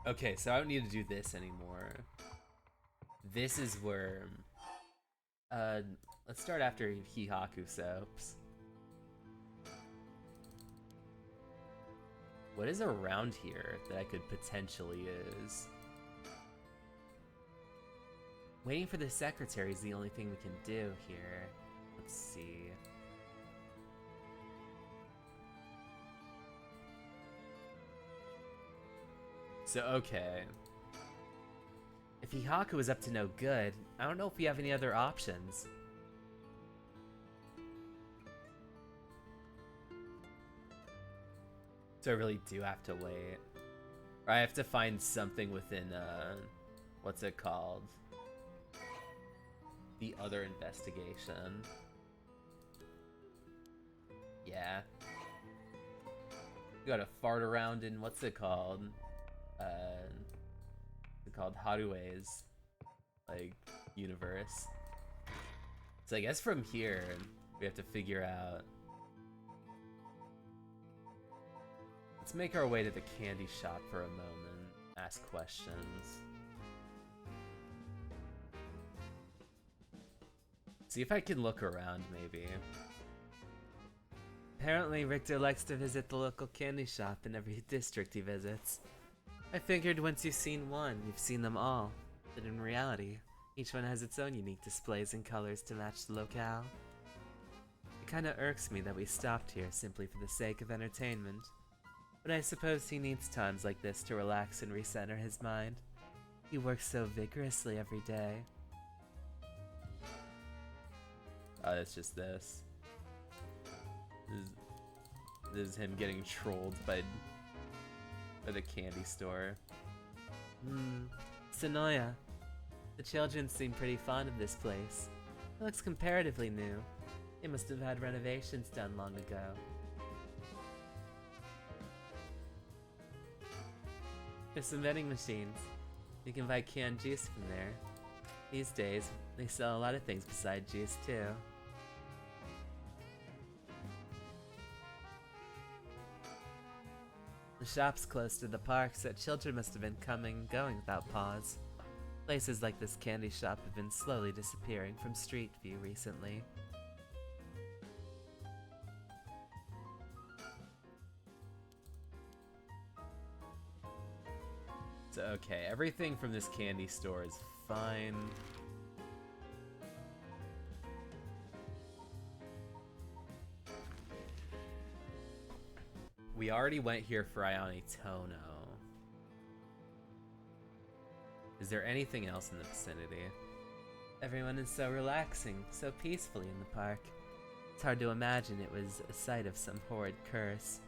Speaker 1: Okay, so I don't need to do this anymore. This is where... let's start after Hihaku soaps. What is around here that I could potentially use? Waiting for the secretary is the only thing we can do here. Let's see. So, okay. If Hihaku is up to no good, I don't know if we have any other options. So I really do have to wait. Or I have to find something within, what's it called? The other investigation. Yeah. You gotta fart around in, what's it called? It's called Harue's, like, universe. So I guess from here, we have to figure out... Let's make our way to the candy shop for a moment, ask questions. See if I can look around, maybe.
Speaker 3: Apparently, Richter likes to visit the local candy shop in every district he visits. I figured once you've seen one, you've seen them all. But in reality, each one has its own unique displays and colors to match the locale. It kinda irks me that we stopped here simply for the sake of entertainment. But I suppose he needs times like this to relax and recenter his mind. He works so vigorously every day.
Speaker 1: Oh, it's just this. This is him getting trolled by the candy store.
Speaker 3: Sonoya. The children seem pretty fond of this place. It looks comparatively new. They must have had renovations done long ago. There's some vending machines. You can buy canned juice from there. These days, they sell a lot of things besides juice too. The shop's close to the park, so children must have been coming and going without pause. Places like this candy shop have been slowly disappearing from Street View recently.
Speaker 1: So, okay, everything from this candy store is fine. We already went here for Ayane Tono. Is there anything else in the vicinity?
Speaker 3: Everyone is so relaxing, so peacefully in the park. It's hard to imagine it was a site of some horrid curse.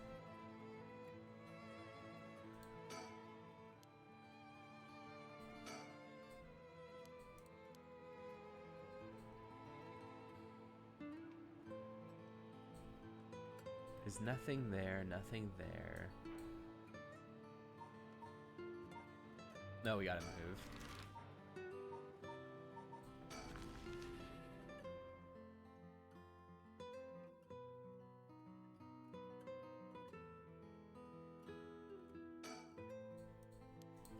Speaker 1: There's nothing there, nothing there. No, we gotta move.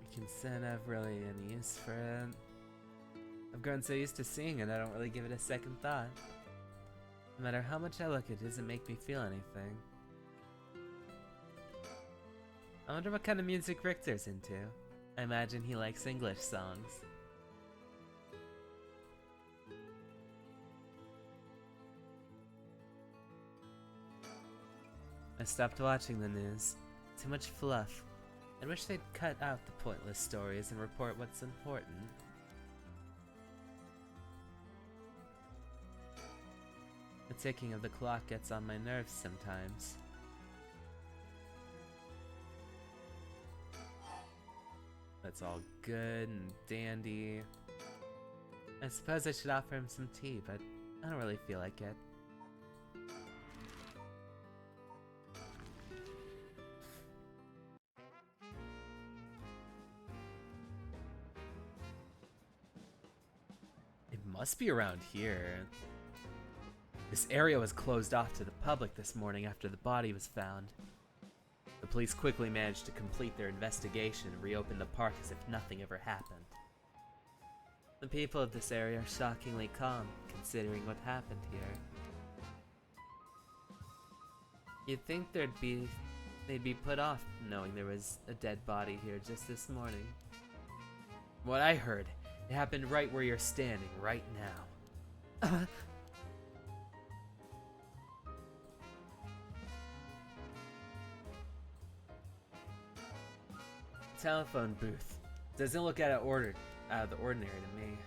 Speaker 3: I can't have really any use for it. I've grown so used to seeing it, I don't really give it a second thought. No matter how much I look, it doesn't make me feel anything. I wonder what kind of music Richter's into. I imagine he likes English songs. I stopped watching the news. Too much fluff. I wish they'd cut out the pointless stories and report what's important. The ticking of the clock gets on my nerves sometimes.
Speaker 1: That's all good and dandy.
Speaker 3: I suppose I should offer him some tea, but I don't really feel like it.
Speaker 2: It must be around here. This area was closed off to the public this morning after the body was found. The police quickly managed to complete their investigation and reopen the park as if nothing ever happened.
Speaker 3: The people of this area are shockingly calm, considering what happened here. You'd think they'd be put off knowing there was a dead body here just this morning.
Speaker 2: What I heard, it happened right where you're standing right now. Telephone booth. Doesn't look out of the ordinary to me.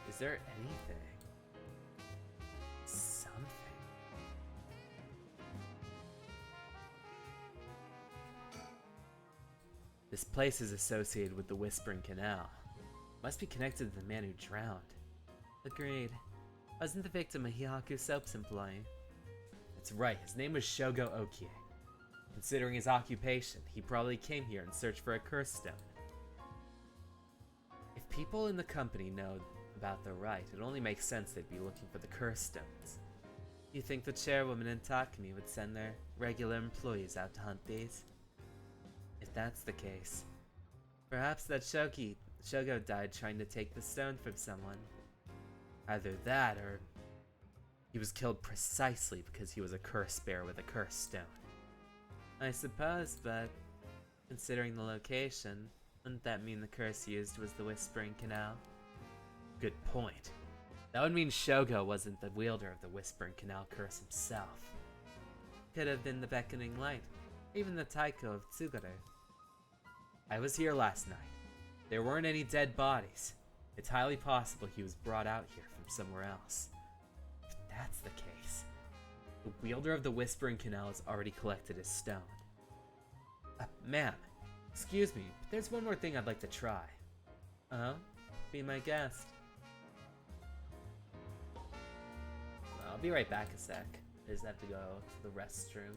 Speaker 2: Is there anything? Something. This place is associated with the Whispering Canal. Must be connected to the man who drowned.
Speaker 3: Agreed. Wasn't the victim a Hihaku Soaps employee?
Speaker 2: That's right, his name was Shogo Okie. Considering his occupation, he probably came here in search for a curse stone. If people in the company know about the right, it only makes sense they'd be looking for the curse stones.
Speaker 3: You think the chairwoman in Takumi would send their regular employees out to hunt these? If that's the case, perhaps that Shogo died trying to take the stone from someone.
Speaker 2: Either that, or he was killed precisely because he was a curse bearer with a curse stone.
Speaker 3: I suppose, but considering the location, wouldn't that mean the curse used was the Whispering Canal?
Speaker 2: Good point. That would mean Shogo wasn't the wielder of the Whispering Canal curse himself.
Speaker 3: Could have been the Beckoning Light, even the Taiko of Tsugare.
Speaker 2: I was here last night. There weren't any dead bodies. It's highly possible he was brought out here from somewhere else. If that's the case, the wielder of the Whispering Canal has already collected his stone. Ma'am, excuse me, but there's one more thing I'd like to try.
Speaker 3: Uh-huh. Be my guest.
Speaker 2: I'll be right back a sec. I just have to go to the restroom.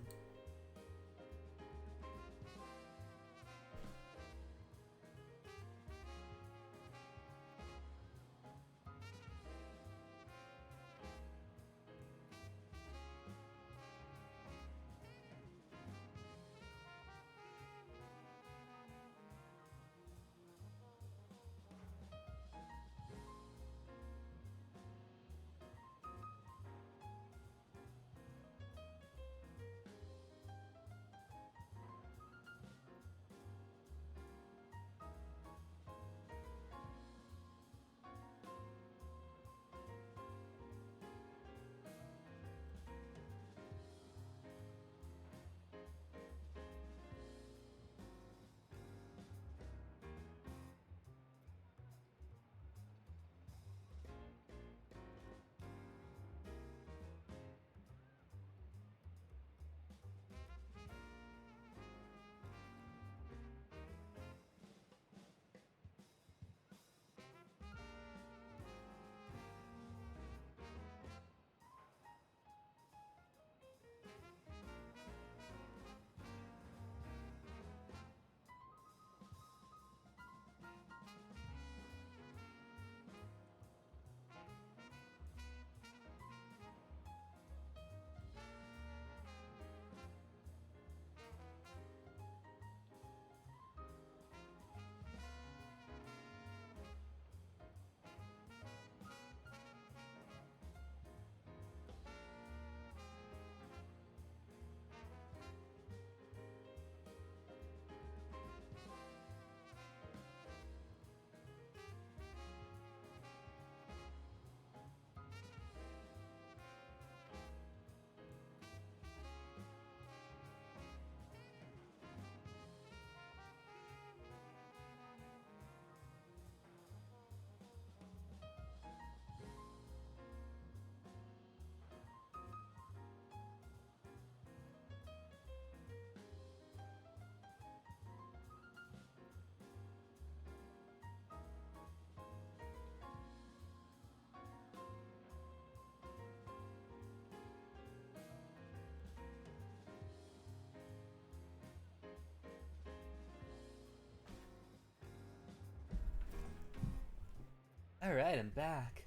Speaker 1: Alright, I'm back.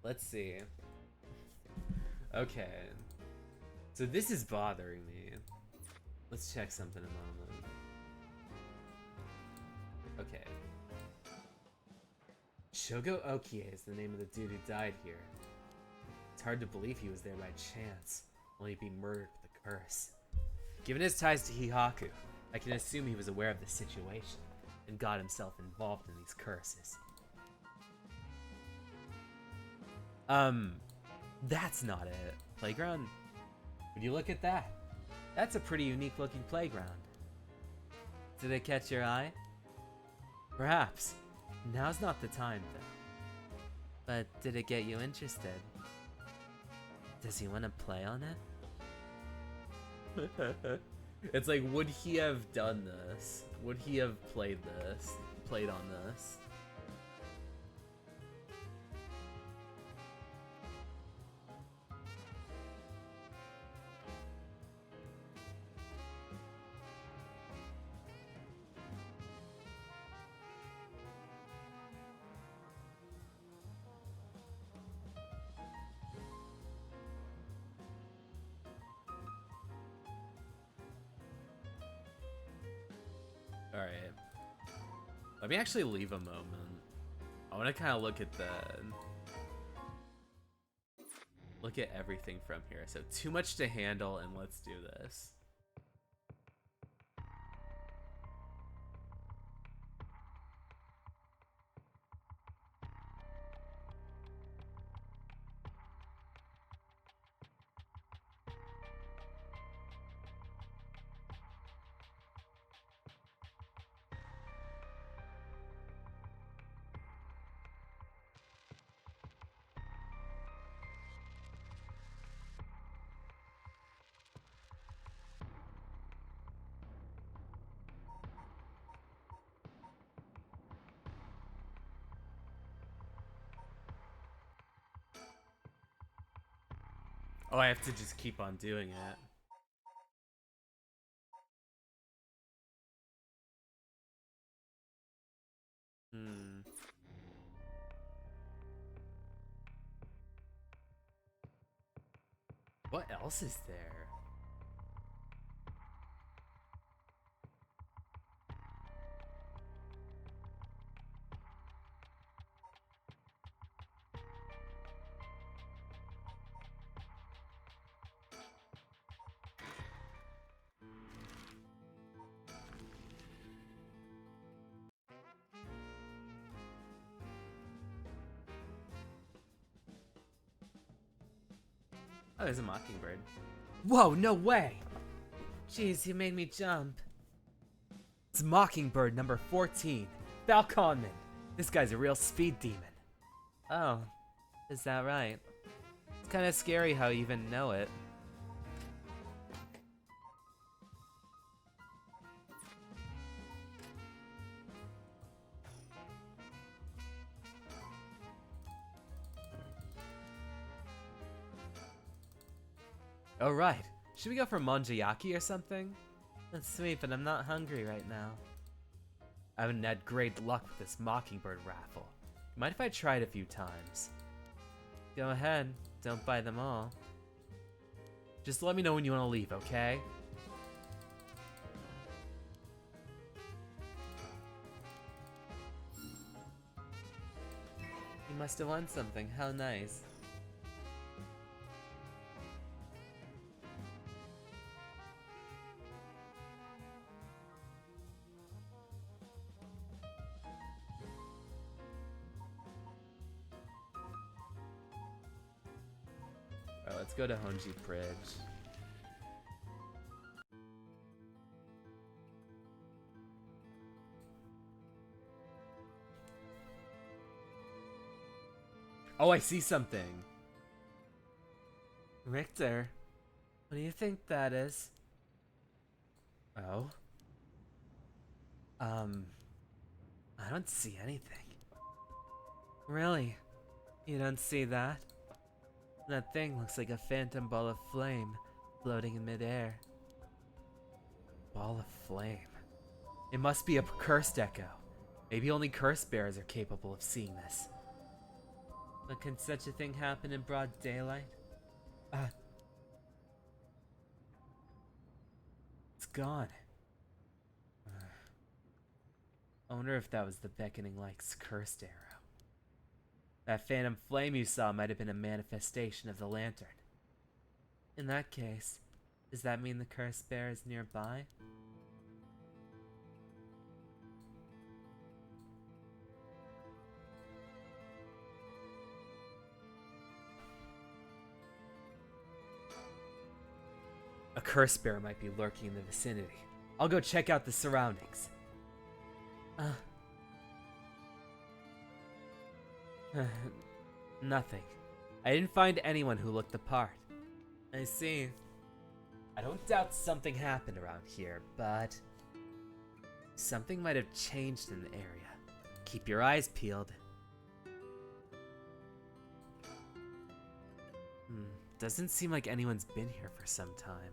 Speaker 1: Let's see. Okay. So this is bothering me. Let's check something a moment. Okay. Shogo Okie is the name of the dude who died here. It's hard to believe he was there by chance, only to be murdered with a curse. Given his ties to Hihaku, I can assume he was aware of the situation and got himself involved in these curses. That's not it. Playground? Would you look at that? That's a pretty unique looking playground.
Speaker 3: Did it catch your eye?
Speaker 1: Perhaps. Now's not the time, though.
Speaker 3: But did it get you interested? Does he want to play on it?
Speaker 1: It's like, would he have done this? Would he have played on this? Alright. Let me actually leave a moment. I want to kind of look at everything from here. So too much to handle, and let's do this. Oh, I have to just keep on doing it. What else is there? Oh, there's a mockingbird. Whoa, no way!
Speaker 3: Jeez, you made me jump.
Speaker 1: It's Mockingbird number 14, Falconman. This guy's a real speed demon.
Speaker 3: Oh, is that right? It's kind of scary how you even know it.
Speaker 1: Oh right, should we go for manjayaki or something?
Speaker 3: That's sweet, but I'm not hungry right now.
Speaker 1: I haven't had great luck with this Mockingbird raffle. Mind if I try it a few times?
Speaker 3: Go ahead, don't buy them all.
Speaker 1: Just let me know when you want to leave, okay?
Speaker 3: You must have won something, how nice.
Speaker 1: Alright, let's go to Honji Bridge. Oh, I see something.
Speaker 3: Richter, what do you think that is?
Speaker 1: Oh? I don't see anything.
Speaker 3: Really? You don't see that? That thing looks like a phantom ball of flame floating in midair.
Speaker 1: Ball of flame. It must be a cursed echo. Maybe only curse bearers are capable of seeing this.
Speaker 3: But can such a thing happen in broad daylight? It's gone. I wonder if that was the Beckoning Light's cursed arrow. That phantom flame you saw might have been a manifestation of the lantern. In that case, does that mean the cursed bear is nearby? A cursed bear might be lurking in the vicinity. I'll go check out the surroundings. Nothing. I didn't find anyone who looked the part. I see. I don't doubt something happened around here, but something might have changed in the area. Keep your eyes peeled. Doesn't seem like anyone's been here for some time.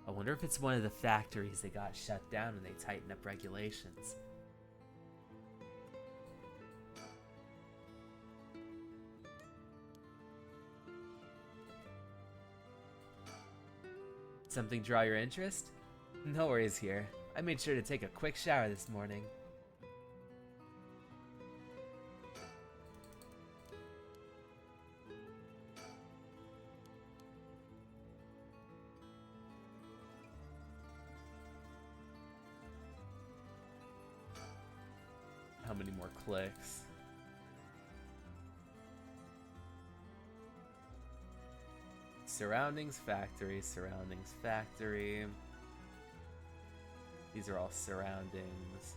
Speaker 3: I wonder if it's one of the factories that got shut down when they tightened up regulations. Something draw your interest? No worries here. I made sure to take a quick shower this morning.
Speaker 1: How many more clicks? Surroundings, factory, surroundings, factory. These are all surroundings.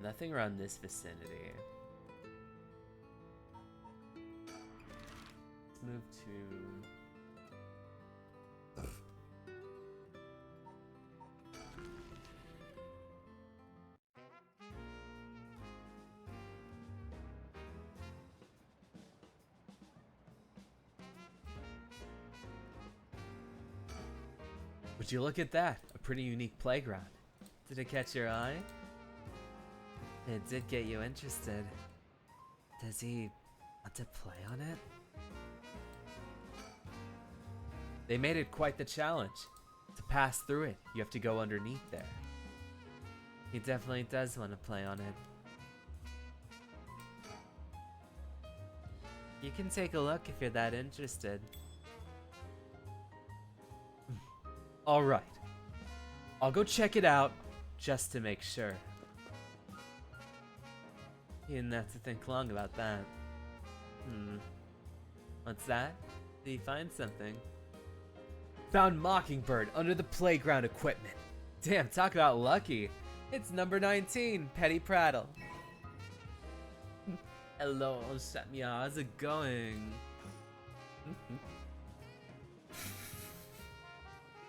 Speaker 1: Nothing around this vicinity. Let's move to... Would you look at that? A pretty unique playground. Did it catch your eye? It did get you interested. Does he want to play on it? They made it quite the challenge. To pass through it, you have to go underneath there. He definitely does want to play on it. You can take a look if you're that interested. Alright. I'll go check it out, just to make sure. You didn't have to think long about that. What's that? Did you find something? Found Mockingbird under the playground equipment. Damn, talk about lucky. It's number 19, Petty Prattle. Hello, Shamia, how's it going?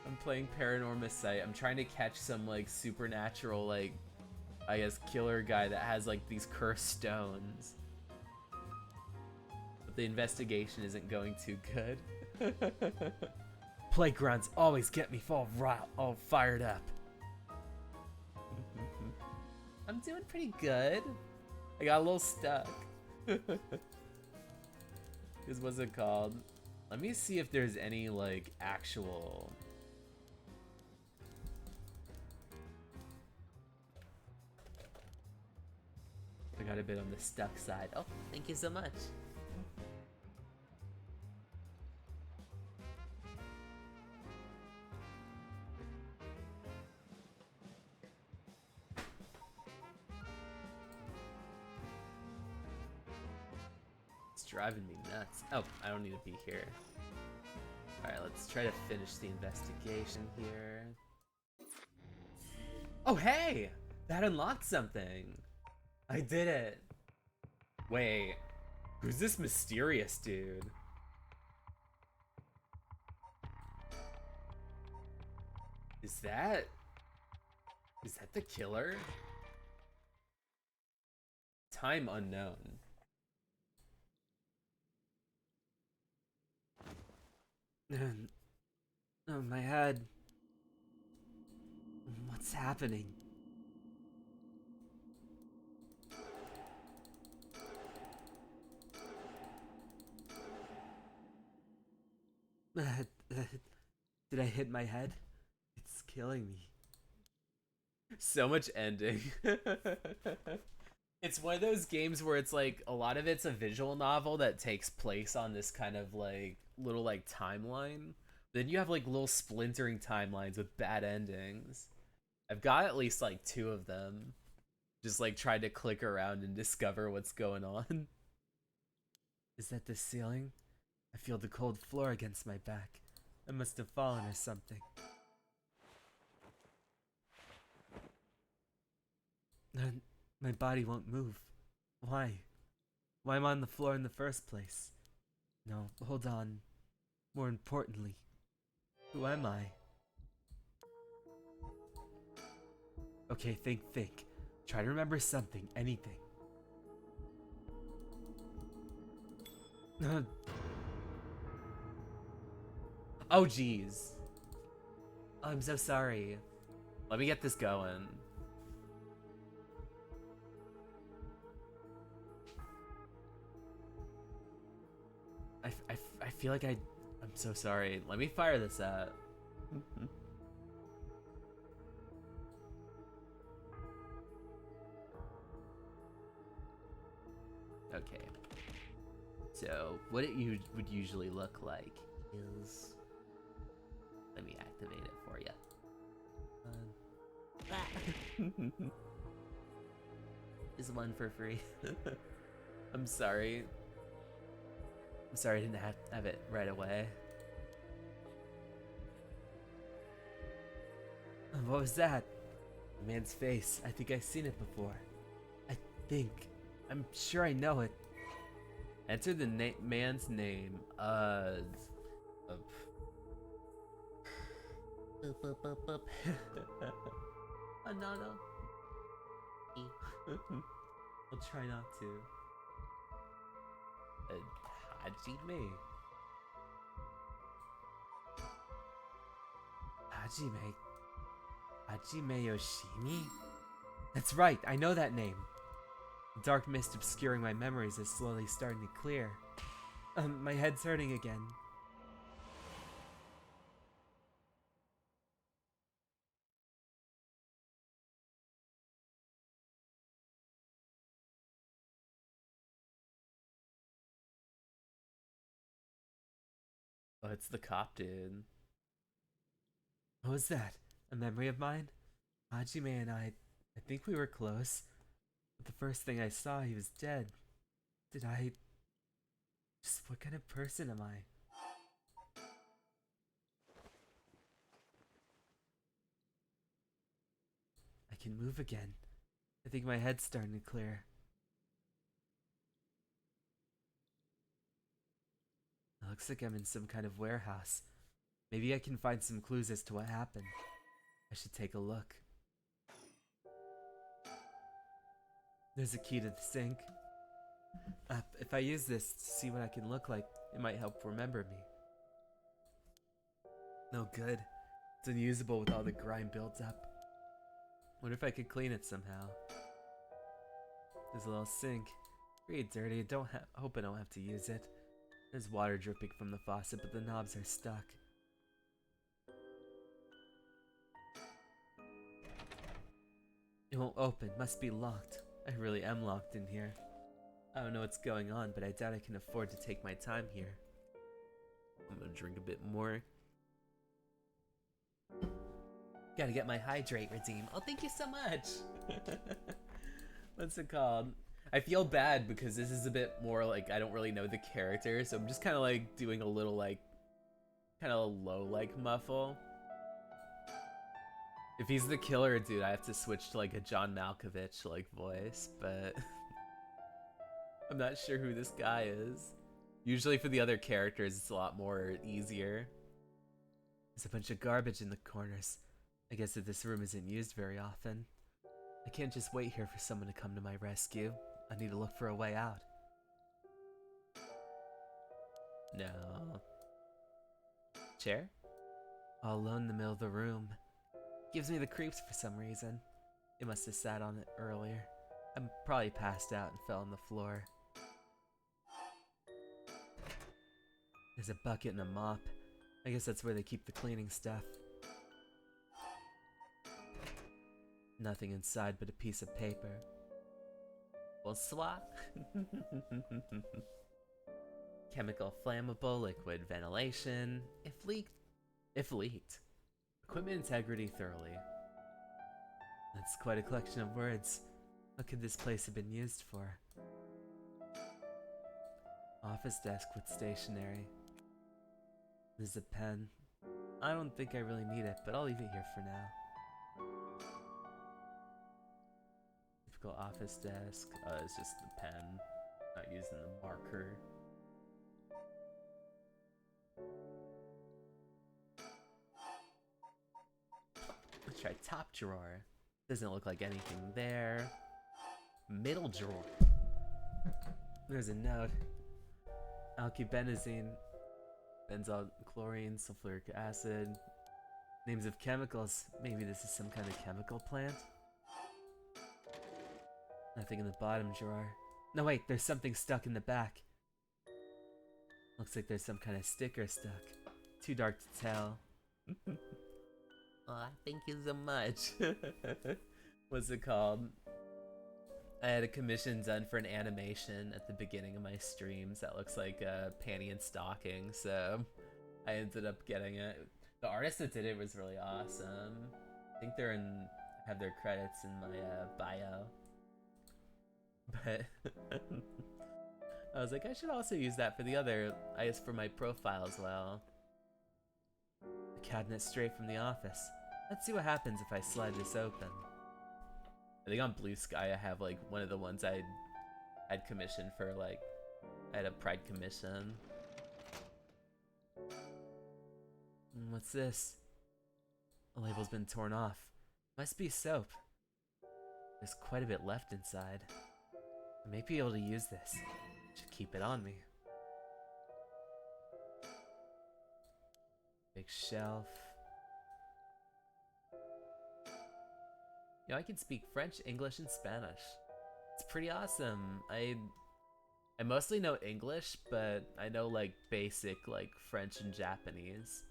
Speaker 1: I'm playing Paranormasight. I'm trying to catch some like supernatural, like, I guess, killer guy that has like these cursed stones. But the investigation isn't going too good. Playgrounds always get me all fired up. I'm doing pretty good. I got a little stuck. What's it called? Let me see if there's any like actual... I got a bit on the stuck side. Oh, thank you so much. It's driving me nuts. Oh, I don't need to be here. Alright, let's try to finish the investigation here. Oh, hey! That unlocked something. I did it. Wait, who's this mysterious dude? Is that the killer? Time unknown.
Speaker 3: Oh, my head. What's happening? Did I hit my head? It's killing me.
Speaker 1: So much ending. It's one of those games where it's like a lot of it's a visual novel that takes place on this kind of like little like timeline. Then you have like little splintering timelines with bad endings. I've got at least like 2 of them. Just like tried to click around and discover what's going on.
Speaker 3: Is that the ceiling? I feel the cold floor against my back. I must have fallen or something. My body won't move. Why? Why am I on the floor in the first place? No, hold on. More importantly, who am I? Okay, think. Try to remember something, anything.
Speaker 1: Oh jeez.
Speaker 3: I'm so sorry.
Speaker 1: Let me get this going. I feel like I'm so sorry. Let me fire this up. Okay. So what it would usually look like is, let me activate it for you. Is 1 for free. I'm sorry. I'm sorry I didn't have it right away.
Speaker 3: What was that? A man's face. I think I've seen it before. I'm sure I know it.
Speaker 1: Enter the man's name.
Speaker 3: Another. I'll try not to.
Speaker 1: Hajime.
Speaker 3: Hajime Yoshimi? That's right, I know that name. The dark mist obscuring my memories is slowly starting to clear. My head's hurting again.
Speaker 1: Oh, it's the cop dude.
Speaker 3: What was that? A memory of mine? Hajime and I think we were close. But the first thing I saw, he was dead. What kind of person am I? I can move again. I think my head's starting to clear. It looks like I'm in some kind of warehouse. Maybe I can find some clues as to what happened. I should take a look. There's a key to the sink. If I use this to see what I can look like, it might help remember me. No good. It's unusable with all the grime built up. Wonder if I could clean it somehow. There's a little sink. Pretty dirty. Hope I don't have to use it. There's water dripping from the faucet, but the knobs are stuck. It won't open. Must be locked. I really am locked in here. I don't know what's going on, but I doubt I can afford to take my time here. I'm gonna drink a bit more.
Speaker 1: Gotta get my hydrate redeem. Oh, thank you so much. What's it called? I feel bad because this is a bit more like I don't really know the character, so I'm just kind of like doing a little like kind of low like muffle. If he's the killer dude, I have to switch to like a John Malkovich like voice, but I'm not sure who this guy is. Usually for the other characters, it's a lot more easier.
Speaker 3: There's a bunch of garbage in the corners. I guess that this room isn't used very often. I can't just wait here for someone to come to my rescue. I need to look for a way out.
Speaker 1: No. Chair?
Speaker 3: All alone in the middle of the room. Gives me the creeps for some reason. It must have sat on it earlier. I'm probably passed out and fell on the floor. There's a bucket and a mop. I guess that's where they keep the cleaning stuff. Nothing inside but a piece of paper. Bonsoir. Chemical flammable, liquid ventilation. If leaked. Equipment integrity thoroughly. That's quite a collection of words. What could this place have been used for? Office desk with stationery. There's a pen. I don't think I really need it, but I'll leave it here for now. Typical office desk. It's just the pen. Not using the marker. Let's try top drawer. Doesn't look like anything there. Middle drawer. There's a note. Alkybenzene, benzoyl chlorine, sulfuric acid. Names of chemicals. Maybe this is some kind of chemical plant? Nothing in the bottom drawer. No wait, there's something stuck in the back. Looks like there's some kind of sticker stuck. Too dark to tell. Oh, thank you so much. What's it called? I had a commission done for an animation at the beginning of my streams that looks like a panty and stocking, so I ended up getting it. The artist that did it was really awesome. I think have their credits in my bio. But I was like, I should also use that for the other, I guess for my profile as well. A cabinet straight from the office. Let's see what happens if I slide this open. I think on Blue Sky I have like one of the ones I had commissioned for, like, I had a Pride commission. What's this? The label's been torn off. Must be soap. There's quite a bit left inside. I may be able to use this. Should keep it on me. Big shelf. You know, I can speak French, English, and Spanish. It's pretty awesome. I mostly know English, but I know like basic like French and Japanese.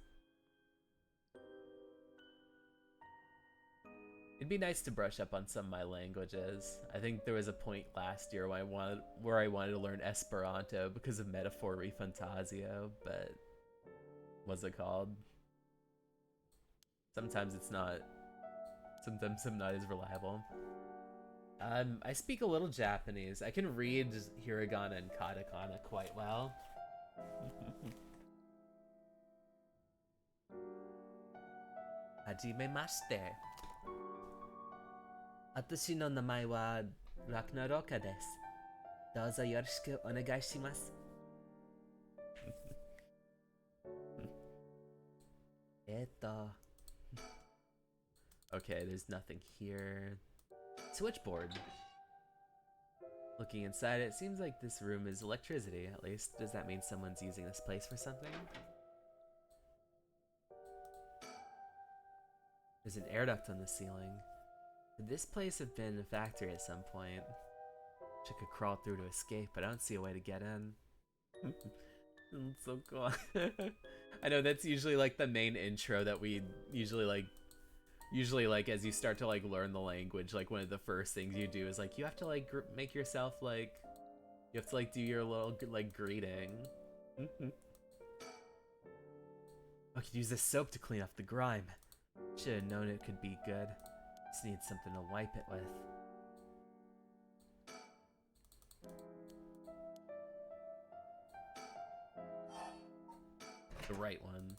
Speaker 3: It'd be nice to brush up on some of my languages. I think there was a point last year where I wanted to learn Esperanto because of Metaphor Refantasio, but what's it called? Sometimes it's not. Sometimes I'm not as reliable. I speak a little Japanese. I can read hiragana and katakana quite well. Hajimemashite. Watashi no namae wa Ragnaroka desu. Douzo yoroshiku onegai shimasu. Okay, there's nothing here. Switchboard. Looking inside, it seems like this room is electricity, at least. Does that mean someone's using this place for something? There's an air duct on the ceiling. Could this place have been a factory at some point? Wish I could crawl through to escape, but I don't see a way to get in. It's so cool. I know that's usually like the main intro that we usually like as you start to like learn the language, like one of the first things you do is like you have to like make yourself like you have to like do your little like greeting. I could use this soap to clean off the grime. Should have known it could be good. Just need something to wipe it with. The right one.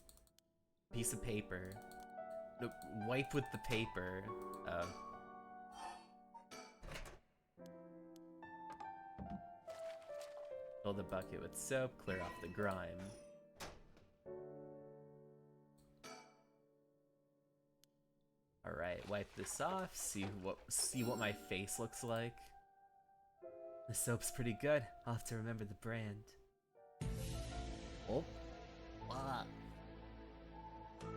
Speaker 3: Piece of paper. No, wipe with the paper. Fill the bucket with soap, clear off the grime. Alright, wipe this off, see what my face looks like. The soap's pretty good. I'll have to remember the brand. Oh. Wow.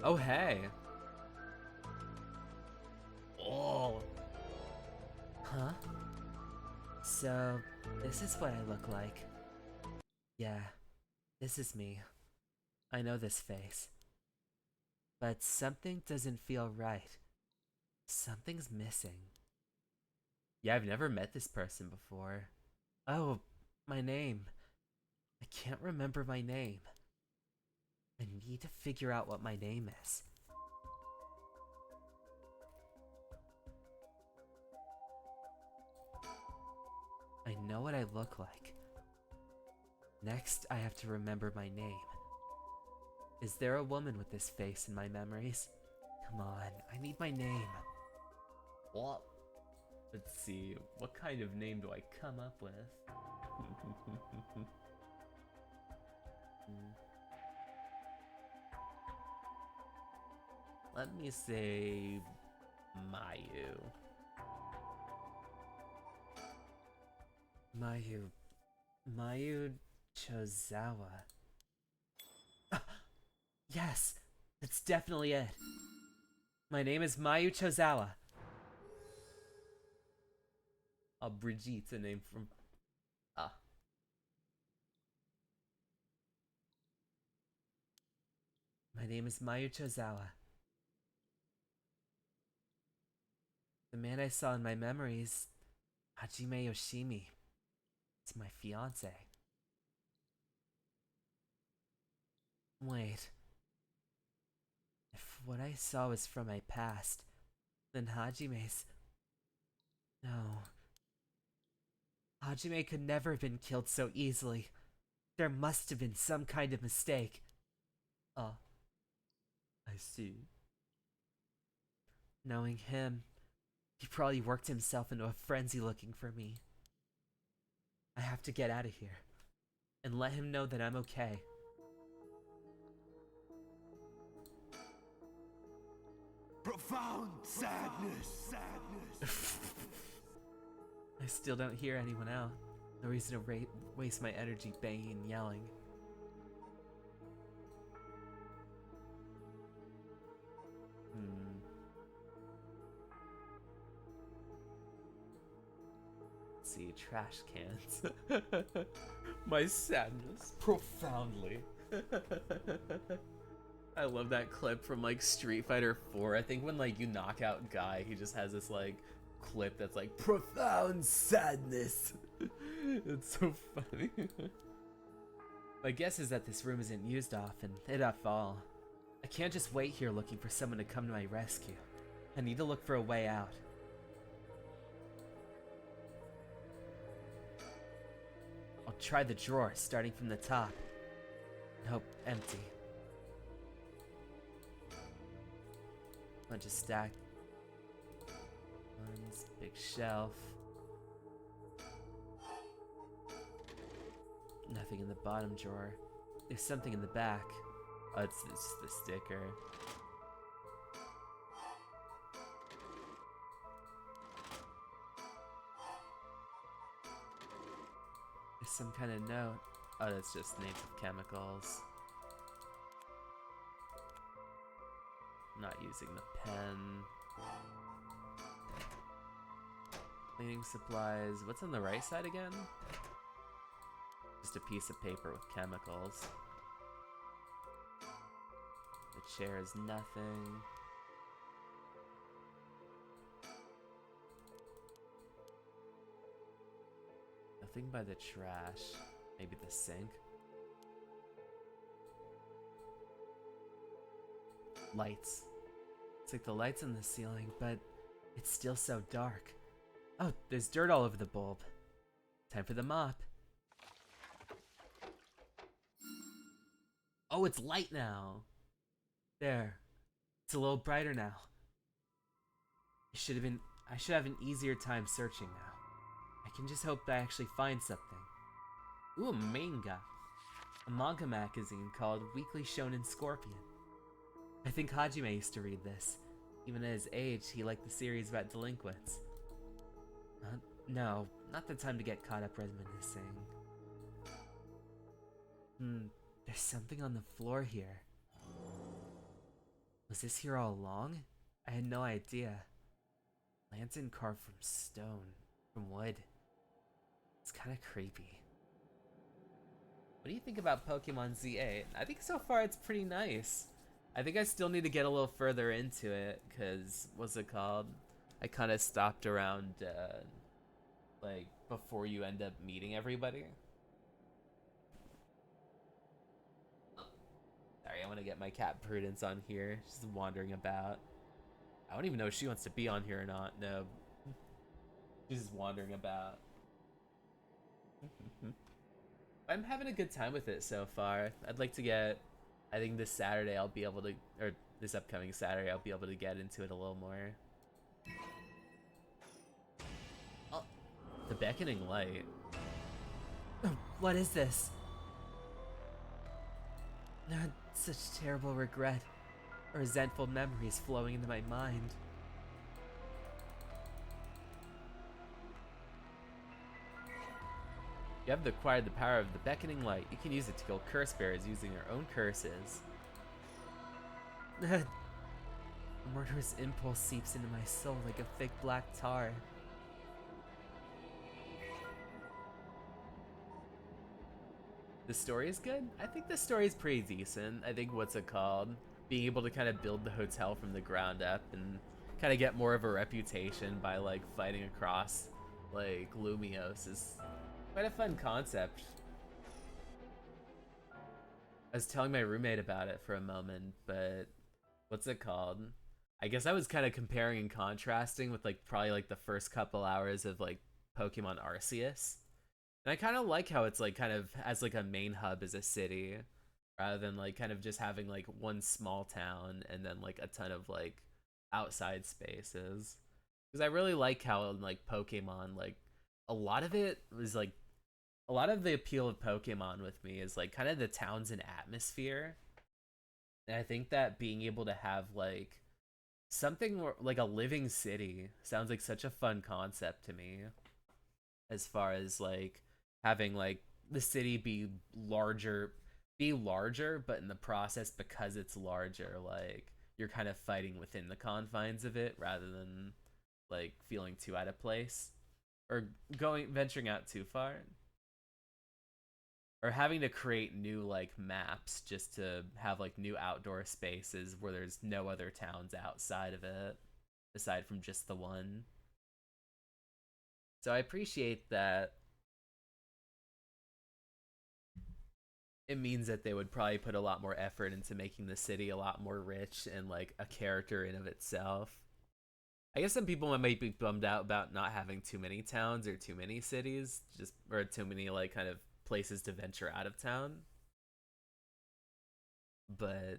Speaker 3: Oh hey. Oh. Huh? So, this is what I look like. Yeah, this is me. I know this face. But something doesn't feel right. Something's missing. Yeah, I've never met this person before. Oh, my name. I can't remember my name. I need to figure out what my name is. I know what I look like. Next, I have to remember my name. Is there a woman with this face in my memories? Come on, I need my name.
Speaker 1: What? Let's see. What kind of name do I come up with? Let me say Mayu.
Speaker 3: Mayu Chozawa. Yes, that's definitely it. My name is Mayu Chozawa.
Speaker 1: Oh, Brigitte's a name from... Ah.
Speaker 3: My name is Mayu Chozawa. The man I saw in my memories, Hajime Yoshimi. It's my fiance. Wait. If what I saw was from my past, then Hajime's... No. Hajime could never have been killed so easily. There must have been some kind of mistake.
Speaker 1: Ah. I see.
Speaker 3: Knowing him, he probably worked himself into a frenzy looking for me. I have to get out of here and let him know that I'm okay.
Speaker 4: Profound sadness.
Speaker 3: I still don't hear anyone out. No reason to waste my energy banging and yelling.
Speaker 1: Let's see, trash cans. My sadness profoundly. I love that clip from like Street Fighter 4. I think when like you knock out Guy, he just has this like clip that's like profound sadness. It's so funny.
Speaker 3: My guess is that this room isn't used often, if all. I can't just wait here looking for someone to come to my rescue. I need to look for a way out. I'll try the drawer, starting from the top. Nope, empty. Bunch of stacked ones, big shelf. Nothing in the bottom drawer. There's something in the back.
Speaker 1: Oh, it's just the sticker.
Speaker 3: There's some kind of note.
Speaker 1: Oh, that's just names of chemicals. Not using the pen. Cleaning supplies. What's on the right side again? Just a piece of paper with chemicals. The chair is nothing. Nothing by the trash. Maybe the sink.
Speaker 3: Lights. It's like the lights on the ceiling, but it's still so dark. Oh, there's dirt all over the bulb. Time for the mop. Oh, it's light now. There. It's a little brighter now. I should have an easier time searching now. I can just hope that I actually find something. Ooh, a manga. A manga magazine called Weekly Shonen Scorpion. I think Hajime used to read this. Even at his age, he liked the series about delinquents. No, not the time to get caught up reminiscing. There's something on the floor here. Was this here all along? I had no idea. Lantern carved from stone, from wood. It's kind of creepy.
Speaker 1: What do you think about Pokemon Z8? I think so far it's pretty nice. I think I still need to get a little further into it, because, what's it called? I kind of stopped around, like, before you end up meeting everybody. Sorry, I want to get my cat Prudence on here. She's wandering about. I don't even know if she wants to be on here or not. No. She's just wandering about. I'm having a good time with it so far. I'd like to get... I think this Saturday I'll be able to... Or this upcoming Saturday I'll be able to get into it a little more. Oh, the beckoning light.
Speaker 3: What is this? Such terrible regret. Resentful memories flowing into my mind.
Speaker 1: You have acquired the power of the beckoning light. You can use it to kill curse bearers using your own curses.
Speaker 3: A murderous impulse seeps into my soul like a thick black tar.
Speaker 1: The story is good? I think the story is pretty decent. I think what's it called? Being able to kind of build the hotel from the ground up and kind of get more of a reputation by like fighting across like Lumios is quite a fun concept. I was telling my roommate about it for a moment, but what's it called? I guess I was kind of comparing and contrasting with like probably like the first couple hours of like Pokemon Arceus. And I kind of like how it's like kind of as like a main hub as a city rather than like kind of just having like one small town and then like a ton of like outside spaces. Because I really like how in like Pokemon, like a lot of it was like a lot of the appeal of Pokemon with me is like kind of the towns and atmosphere. And I think that being able to have like something like a living city sounds like such a fun concept to me, as far as like having like the city be larger, but in the process, because it's larger, like you're kind of fighting within the confines of it rather than like feeling too out of place or venturing out too far, or having to create new like maps just to have like new outdoor spaces where there's no other towns outside of it aside from just the one. So I appreciate that. It means that they would probably put a lot more effort into making the city a lot more rich and like a character in of itself. I guess some people might be bummed out about not having too many towns or too many cities, just or too many like kind of places to venture out of town. But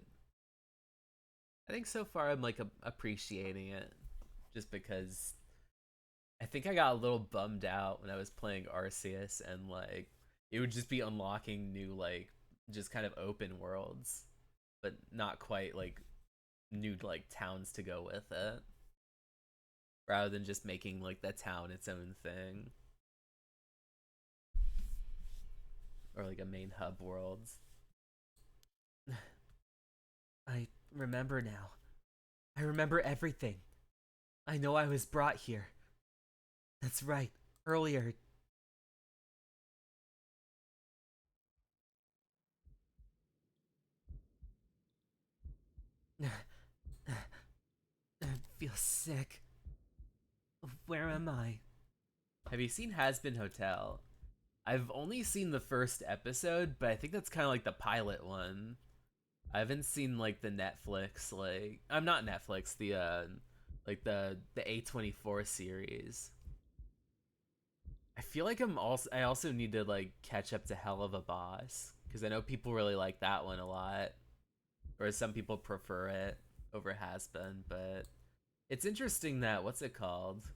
Speaker 1: I think so far I'm like appreciating it, just because I think I got a little bummed out when I was playing Arceus and like it would just be unlocking new like just kind of open worlds, but not quite like new like towns to go with it, rather than just making like the town its own thing, or like a main hub worlds.
Speaker 3: I remember now. I remember everything. I know I was brought here. That's right. Earlier. I feel sick. Where am I?
Speaker 1: Have you seen Has Been Hotel? I've only seen the first episode, but I think that's kind of like the pilot one. I haven't seen like the Netflix, like I'm not Netflix, the like the A24 series. I feel like I also need to like catch up to Hell of a Boss, because I know people really like that one a lot, or some people prefer it over Has Been. But it's interesting that what's it called?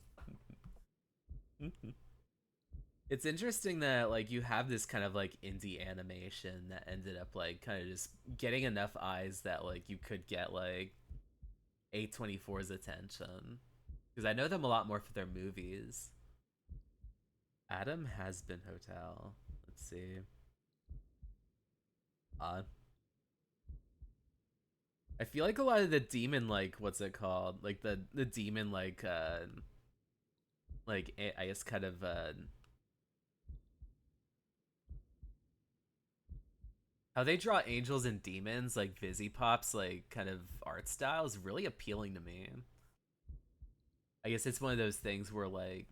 Speaker 1: It's interesting that like you have this kind of like indie animation that ended up like kind of just getting enough eyes that like you could get like A24's attention, because I know them a lot more for their movies. Adam Has Been Hotel. Let's see. I feel like a lot of the demon like what's it called? Like the demon like I guess kind of How they draw angels and demons, like Pop's like kind of art style, is really appealing to me. I guess it's one of those things where like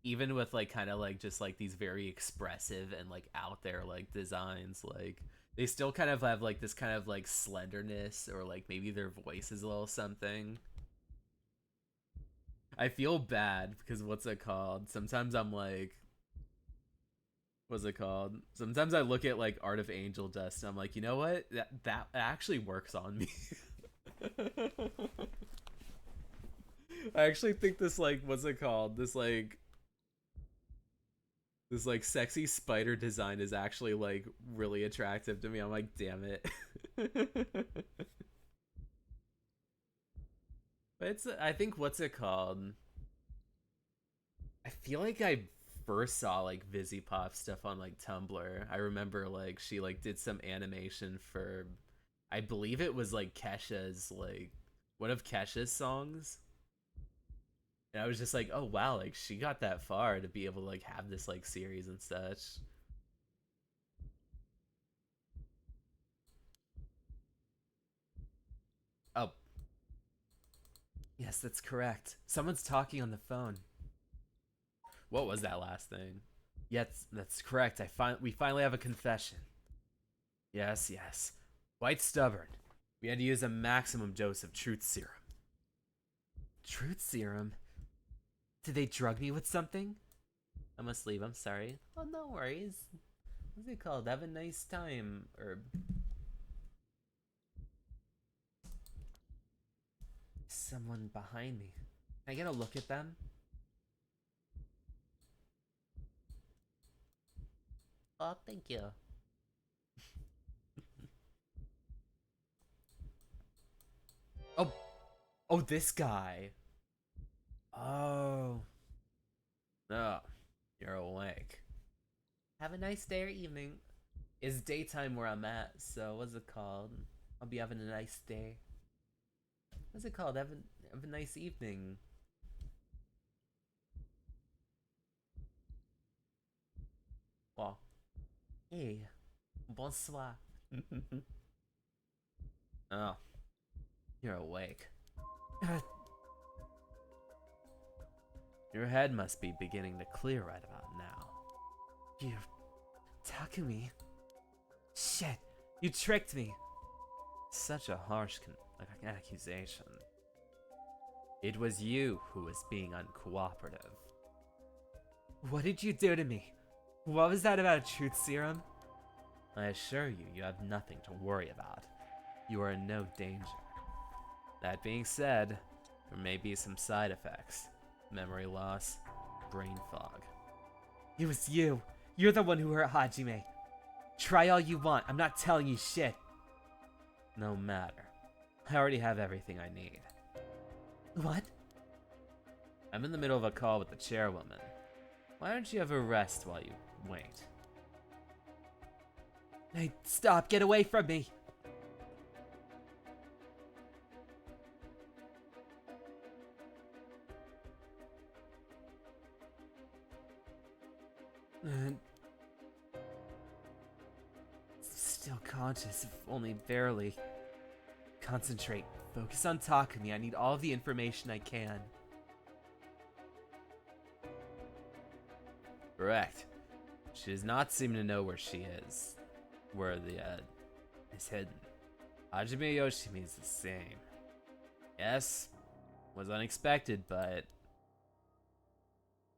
Speaker 1: even with like kind of like just like these very expressive and like out there like designs, like they still kind of have like this kind of like slenderness, or like maybe their voice is a little something. I feel bad because what's it called? Sometimes I'm like, what's it called? Sometimes I look at like Art of Angel Dust and I'm like, you know what? That actually works on me. I actually think this like, what's it called? This like sexy spider design is actually like really attractive to me. I'm like, damn it. But it's, I think, what's it called? I feel like I first saw like Pop stuff on like Tumblr. I remember like she like did some animation for, I believe it was like Kesha's like one of Kesha's songs. And I was just like, oh wow, like she got that far to be able to like have this like series and such. Oh, yes, that's correct. Someone's talking on the phone. What was that last thing? Yes, that's correct. We finally have a confession. Yes, yes. Quite stubborn. We had to use a maximum dose of truth serum. Truth serum? Did they drug me with something? I must leave, I'm sorry. Oh, no worries. What's it called? Have a nice time, herb. Someone behind me. Can I get a look at them? Oh, thank you. Oh, oh, this guy. Oh. Oh, you're awake. Have a nice day or evening. It's daytime where I'm at, so what's it called? I'll be having a nice day. What's it called? Have a nice evening. Well, hey, bonsoir. Oh, you're awake. Your head must be beginning to clear right about now. You, Takumi. Shit, you tricked me. Such a harsh accusation. It was you who was being uncooperative. What did you do to me? What was that about a truth serum? I assure you, you have nothing to worry about. You are in no danger. That being said, there may be some side effects. Memory loss, brain fog. It was you. You're the one who hurt Hajime. Try all you want. I'm not telling you shit. No matter. I already have everything I need. What? I'm in the middle of a call with the chairwoman. Why don't you have a rest while you wait? Hey, stop! Get away from me! Still conscious, if only barely. Concentrate. Focus on Takumi. I need all of the information I can. Correct. She does not seem to know where she is. Where the, is hidden. Hajime Yoshimi is the same. Yes, was unexpected, but...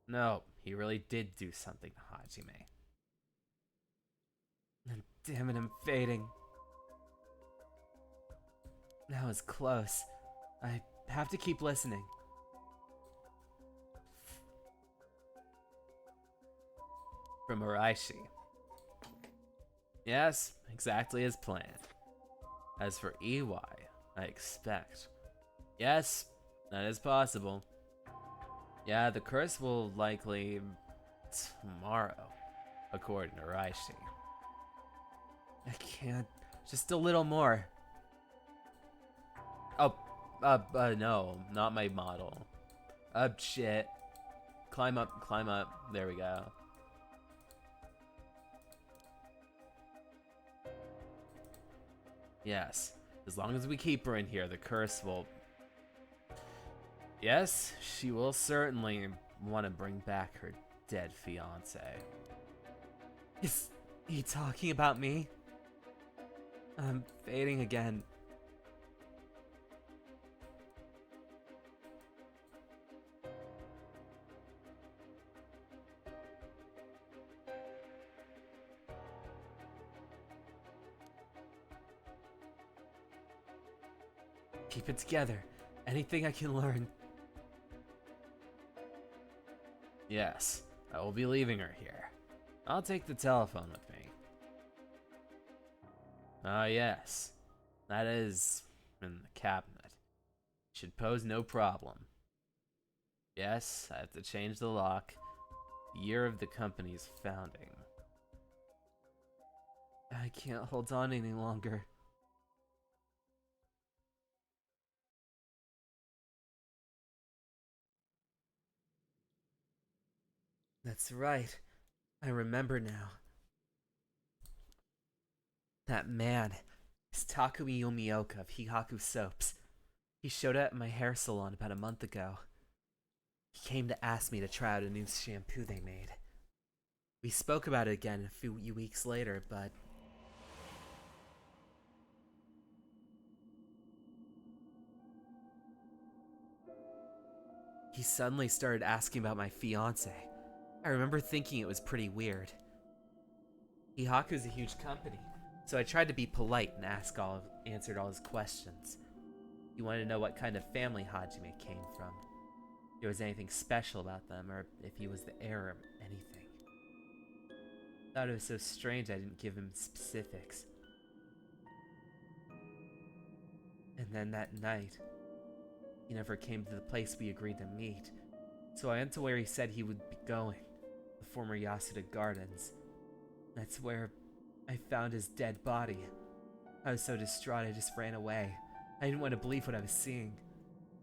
Speaker 1: No, he really did do something to Hajime. Damn it, I'm fading. That was close. I have to keep listening. From Araishi. Yes, exactly as planned. As for EY, I expect. Yes, that is possible. Yeah, the curse will likely tomorrow, according to Araishi. I can't. Just a little more. Oh, no, not my model. Shit. Climb up, climb up. There we go.
Speaker 2: Yes, as long as we keep her in here, the curse will... Yes, she will certainly want to bring back her dead fiancé.
Speaker 3: Is he talking about me? I'm fading again. Keep it together. Anything I can learn.
Speaker 2: Yes, I will be leaving her here. I'll take the telephone with me. Ah, yes. That is in the cabinet. Should pose no problem. Yes, I have to change the lock. Year of the company's founding.
Speaker 3: I can't hold on any longer. That's right. I remember now. That man is Takumi Yomioka of Hihaku Soaps. He showed up at my hair salon about a month ago. He came to ask me to try out a new shampoo they made. We spoke about it again a few weeks later, but... he suddenly started asking about my fiancé. I remember thinking it was pretty weird. Hihaku's a huge company, so I tried to be polite and answered all his questions. He wanted to know what kind of family Hajime came from, if there was anything special about them, or if he was the heir or anything. Thought it was so strange I didn't give him specifics. And then that night, he never came to the place we agreed to meet, so I went to where he said he would be going, the former Yasuda Gardens. That's where I found his dead body. I was so distraught I just ran away. I didn't want to believe what I was seeing.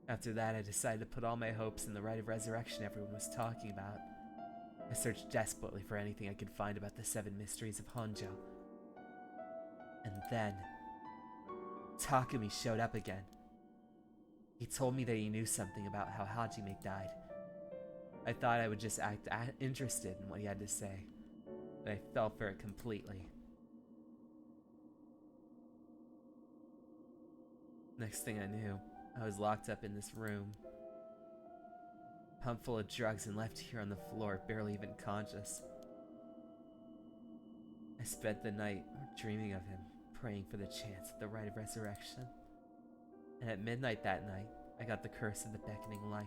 Speaker 3: After that, I decided to put all my hopes in the rite of resurrection everyone was talking about. I searched desperately for anything I could find about the 7 mysteries of Honjo. And then, Takumi showed up again. He told me that he knew something about how Hajime died. I thought I would just act interested in what he had to say, but I fell for it completely. Next thing I knew, I was locked up in this room, pumped full of drugs and left here on the floor, barely even conscious. I spent the night dreaming of him, praying for the chance at the rite of resurrection. And at midnight that night, I got the curse of the beckoning light.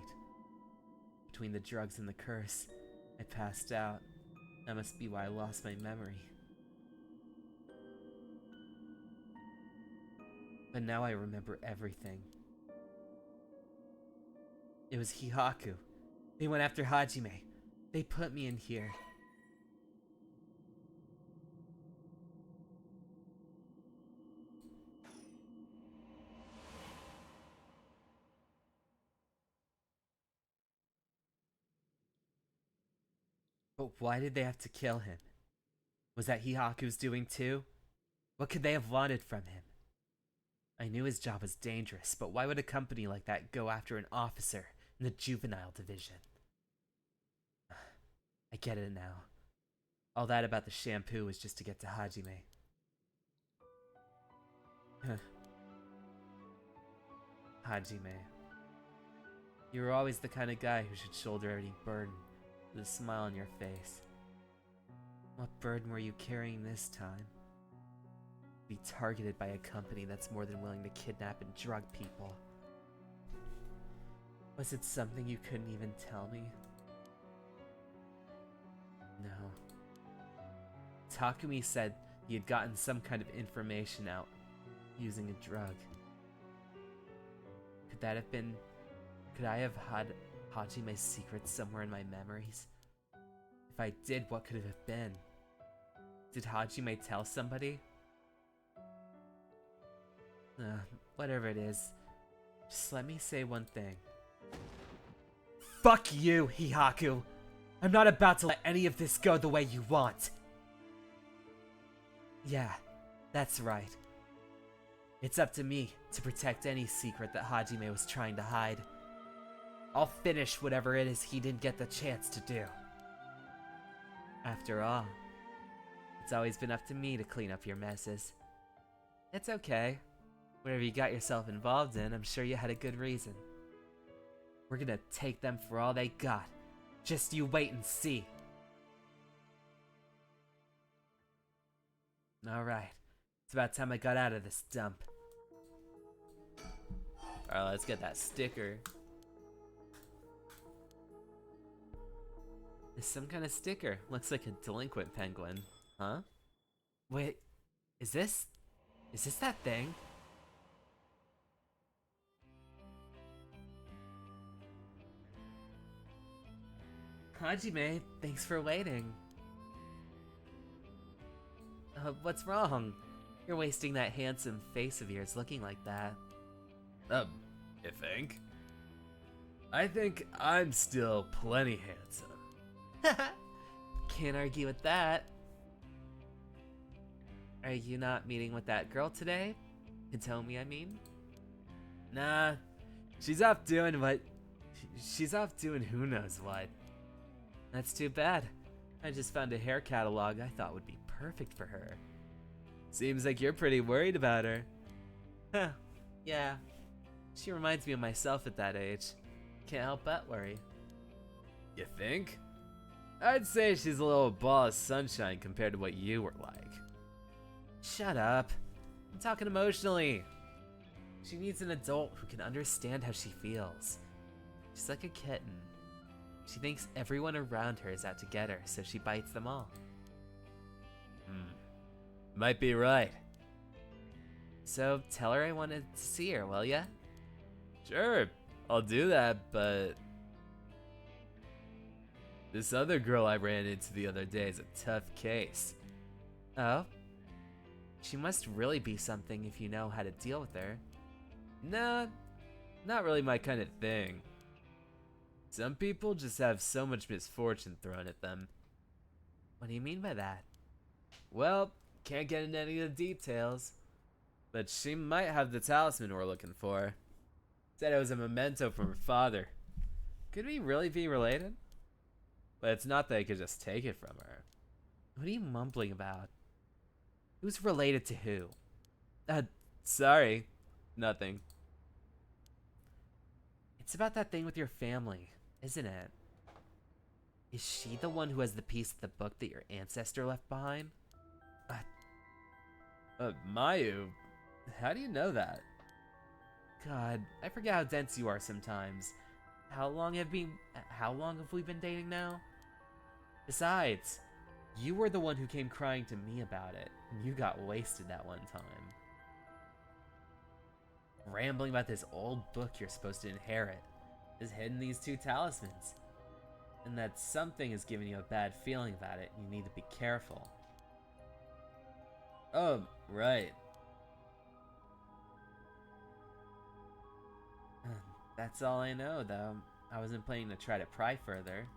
Speaker 3: Between the drugs and the curse, I passed out. That must be why I lost my memory. But now I remember everything. It was Hihaku. They went after Hajime. They put me in here. But why did they have to kill him? Was that Hihaku's doing too? What could they have wanted from him? I knew his job was dangerous, but why would a company like that go after an officer in the juvenile division? I get it now. All that about the shampoo was just to get to Hajime. Hajime. You were always the kind of guy who should shoulder any burden with a smile on your face. What burden were you carrying this time? Be targeted by a company that's more than willing to kidnap and drug people. Was it something you couldn't even tell me? No. Takumi said he had gotten some kind of information out using a drug. Could that have been... Could I have had Hajime's secrets somewhere in my memories? If I did, what could it have been? Did Hajime tell somebody? Whatever it is, just let me say one thing. Fuck you, Hihaku! I'm not about to let any of this go the way you want. Yeah, that's right. It's up to me to protect any secret that Hajime was trying to hide. I'll finish whatever it is he didn't get the chance to do. After all, it's always been up to me to clean up your messes. It's okay. Whatever you got yourself involved in, I'm sure you had a good reason. We're gonna take them for all they got. Just you wait and see. Alright, it's about time I got out of this dump.
Speaker 1: Alright, let's get that sticker.
Speaker 3: There's some kind of sticker. Looks like a delinquent penguin. Huh? Wait, is this that thing? Hajime, thanks for waiting. What's wrong? You're wasting that handsome face of yours looking like that.
Speaker 2: You think? I think I'm still plenty handsome.
Speaker 3: Can't argue with that. Are you not meeting with that girl today? Hitomi, I mean?
Speaker 2: Nah, she's off doing who knows what.
Speaker 3: That's too bad. I just found a hair catalog I thought would be perfect for her.
Speaker 2: Seems like you're pretty worried about her.
Speaker 3: Huh, yeah. She reminds me of myself at that age. Can't help but worry.
Speaker 2: You think? I'd say she's a little ball of sunshine compared to what you were like.
Speaker 3: Shut up. I'm talking emotionally. She needs an adult who can understand how she feels. She's like a kitten. She thinks everyone around her is out to get her, so she bites them all.
Speaker 2: Might be right.
Speaker 3: So tell her I wanted to see her, will ya?
Speaker 2: Sure, I'll do that, but this other girl I ran into the other day is a tough case.
Speaker 3: Oh? She must really be something if you know how to deal with her.
Speaker 2: Nah, not really my kind of thing. Some people just have so much misfortune thrown at them.
Speaker 3: What do you mean by that?
Speaker 2: Well, can't get into any of the details, but she might have the talisman we're looking for. Said it was a memento from her father. Could we really be related? But it's not that I could just take it from her.
Speaker 3: What are you mumbling about? Who's related to who?
Speaker 2: Sorry. Nothing.
Speaker 3: It's about that thing with your family, isn't it? Is she the one who has the piece of the book that your ancestor left behind?
Speaker 2: Mayu, how do you know that?
Speaker 3: God, I forget how dense you are sometimes. How long have we been dating now? Besides, you were the one who came crying to me about it, and you got wasted that one time. Rambling about this old book you're supposed to inherit is hidden these two talismans. And that something is giving you a bad feeling about it, and you need to be careful.
Speaker 2: Oh, right.
Speaker 3: That's all I know, though. I wasn't planning to try to pry further.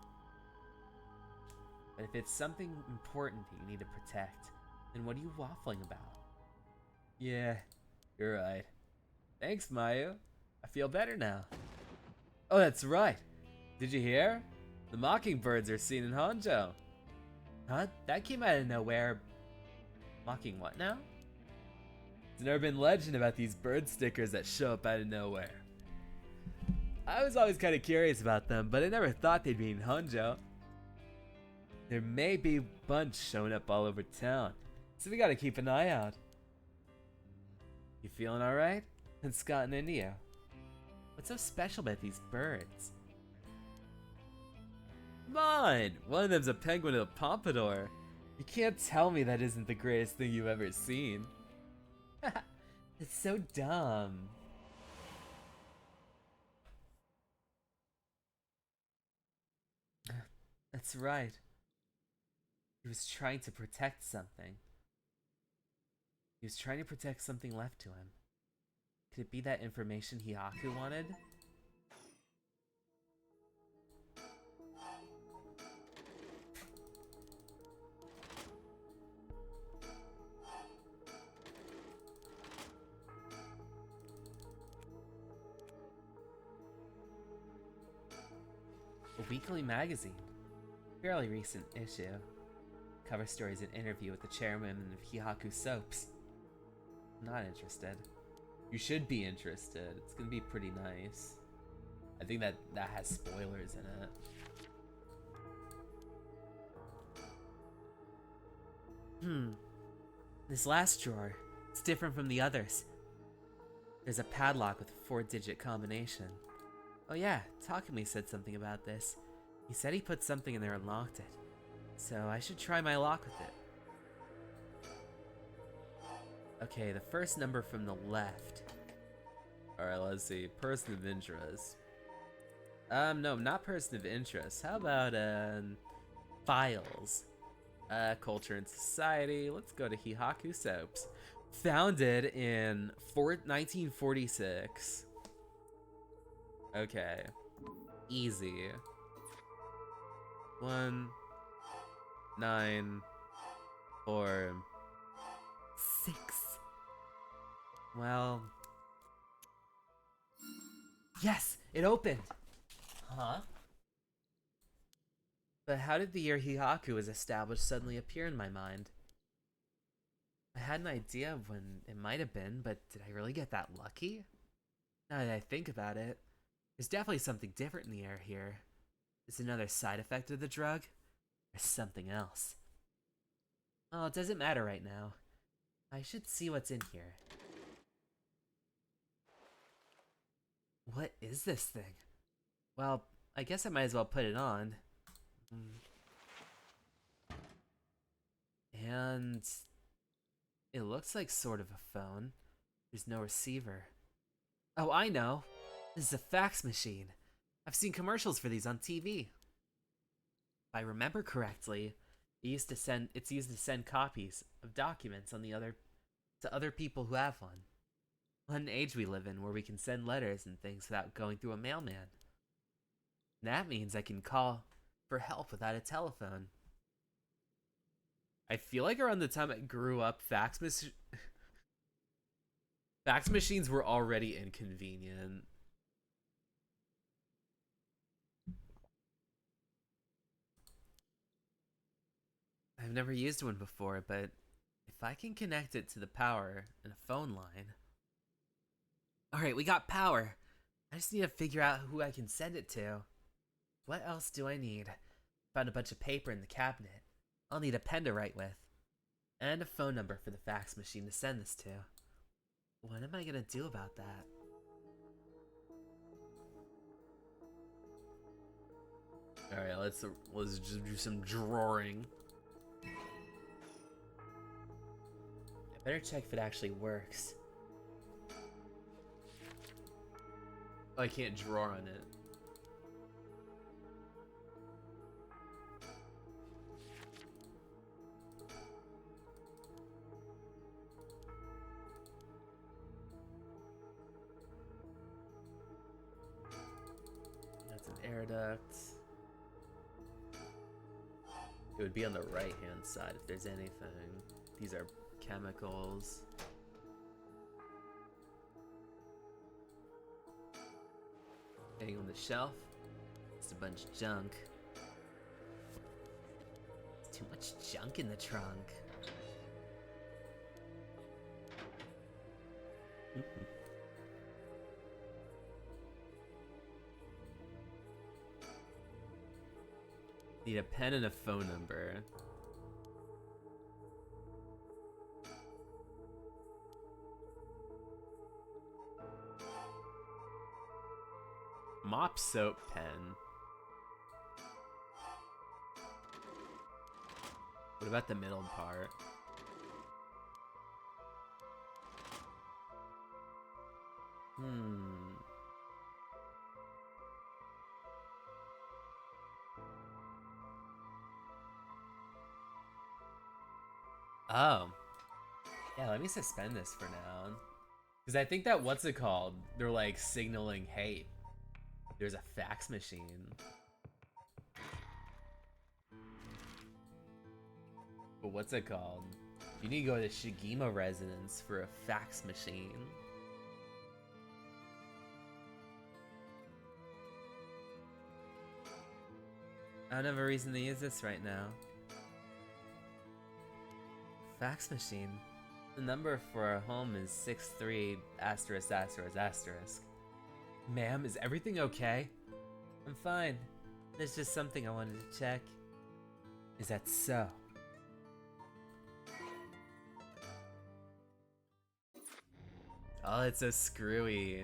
Speaker 3: But if it's something important that you need to protect, then what are you waffling about?
Speaker 2: Yeah, you're right. Thanks, Mayu. I feel better now. Oh, that's right. Did you hear? The mockingbirds are seen in Honjo.
Speaker 3: Huh? That came out of nowhere. Mocking what now?
Speaker 2: There's an urban legend about these bird stickers that show up out of nowhere. I was always kind of curious about them, but I never thought they'd be in Honjo. There may be a bunch showing up all over town, so we gotta keep an eye out. You feeling alright?
Speaker 3: And Scott and India. What's so special about these birds?
Speaker 2: Come on! One of them's a penguin with a pompadour. You can't tell me that isn't the greatest thing you've ever seen.
Speaker 3: It's so dumb. That's right. He was trying to protect something. He was trying to protect something left to him. Could it be that information Hihaku wanted? A weekly magazine. Fairly recent issue. Cover story is an interview with the chairman of Hihaku Soaps. Not interested.
Speaker 1: You should be interested. It's gonna be pretty nice. I think that has spoilers in it.
Speaker 3: This last drawer, it's different from the others. There's a padlock with a 4-digit combination. Oh yeah, Takumi said something about this. He said he put something in there and locked it. So I should try my lock with it. Okay, the first number from the left.
Speaker 1: Alright, let's see. Person of interest.
Speaker 3: No, not person of interest. How about, files? Culture and society. Let's go to Hihaku Soaps. Founded in 1946. Okay. Easy. 1, 9, 4, 6. Well. Yes! It opened!
Speaker 1: Huh?
Speaker 3: But how did the year Hihaku was established suddenly appear in my mind? I had an idea of when it might have been, but did I really get that lucky? Now that I think about it, there's definitely something different in the air here. Is it another side effect of the drug? Or something else? Oh, it doesn't matter right now. I should see what's in here. What is this thing? Well, I guess I might as well put it on. And it looks like sort of a phone. There's no receiver. Oh, I know. This is a fax machine. I've seen commercials for these on TV. If I remember correctly, it's used to send copies of documents to other people who have one. What an age we live in where we can send letters and things without going through a mailman. And that means I can call for help without a telephone. I feel like around the time I grew up, fax machines were already inconvenient. I've never used one before, but if I can connect it to the power and a phone line. Alright, we got power. I just need to figure out who I can send it to. What else do I need? Found a bunch of paper in the cabinet. I'll need a pen to write with. And a phone number for the fax machine to send this to. What am I gonna do about that?
Speaker 1: Alright, let's just do some drawing.
Speaker 3: I better check if it actually works.
Speaker 1: I can't draw on it.
Speaker 3: That's an air duct.
Speaker 1: It would be on the right hand side if there's anything. These are chemicals. Hanging on the shelf. Just a bunch of junk.
Speaker 3: There's too much junk in the trunk.
Speaker 1: Need a pen and a phone number. Mop soap pen. What about the middle part? Oh. Yeah, let me suspend this for now. Because I think that, what's it called? They're like signaling, hey, there's a fax machine. But what's it called? You need to go to Shigima residence for a fax machine.
Speaker 3: I don't have a reason to use this right now. Fax machine. The number for our home is 63 asterisk asterisk asterisk.
Speaker 1: Ma'am, is everything okay?
Speaker 3: I'm fine. There's just something I wanted to check.
Speaker 1: Is that so? Oh, it's so screwy.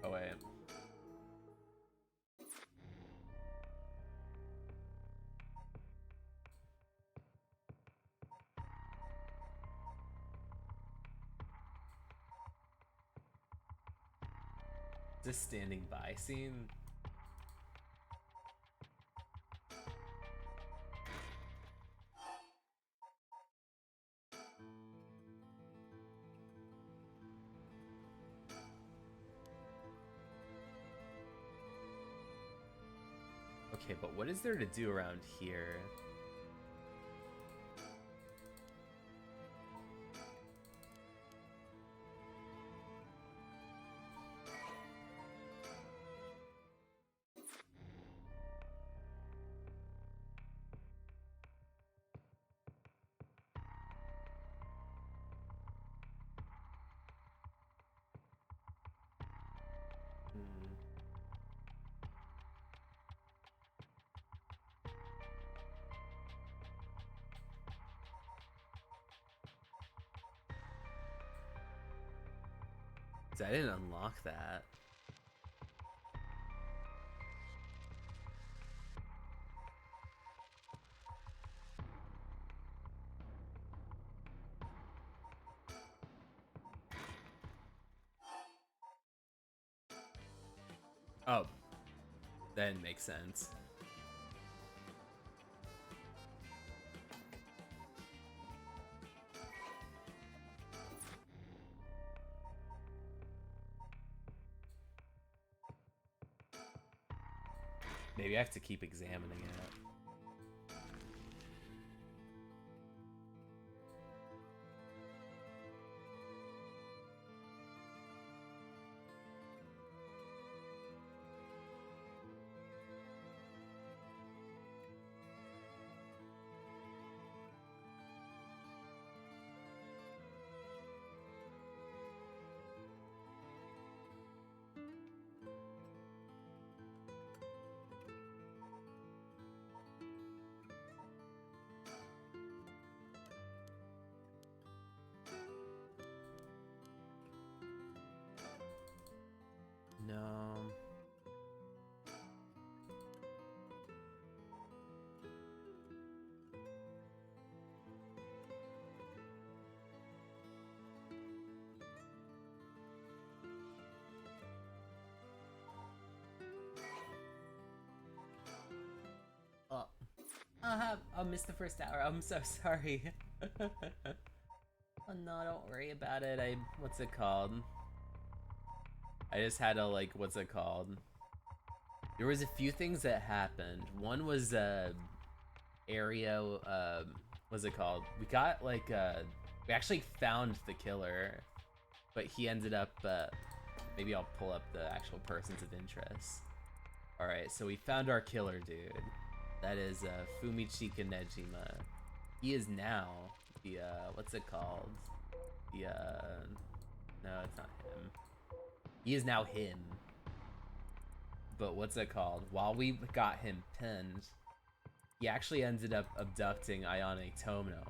Speaker 1: Oh wait. This standing by scene? Okay, but what is there to do around here? Hmm. I didn't unlock that. Oh, that didn't make sense. Maybe I have to keep examining it. No. Oh, I missed the first hour. I'm so sorry. Oh no, don't worry about it. What's it called? I just had to like, what's it called? There was a few things that happened. One was area, what's it called? We got like we actually found the killer, but he ended up maybe I'll pull up the actual persons of interest. All right, so we found our killer dude. That is Fumichika Nejima. He is now the what's it called? The no, it's not him. He is now him. But what's it called? While we got him pinned, he actually ended up abducting Ayame Tono.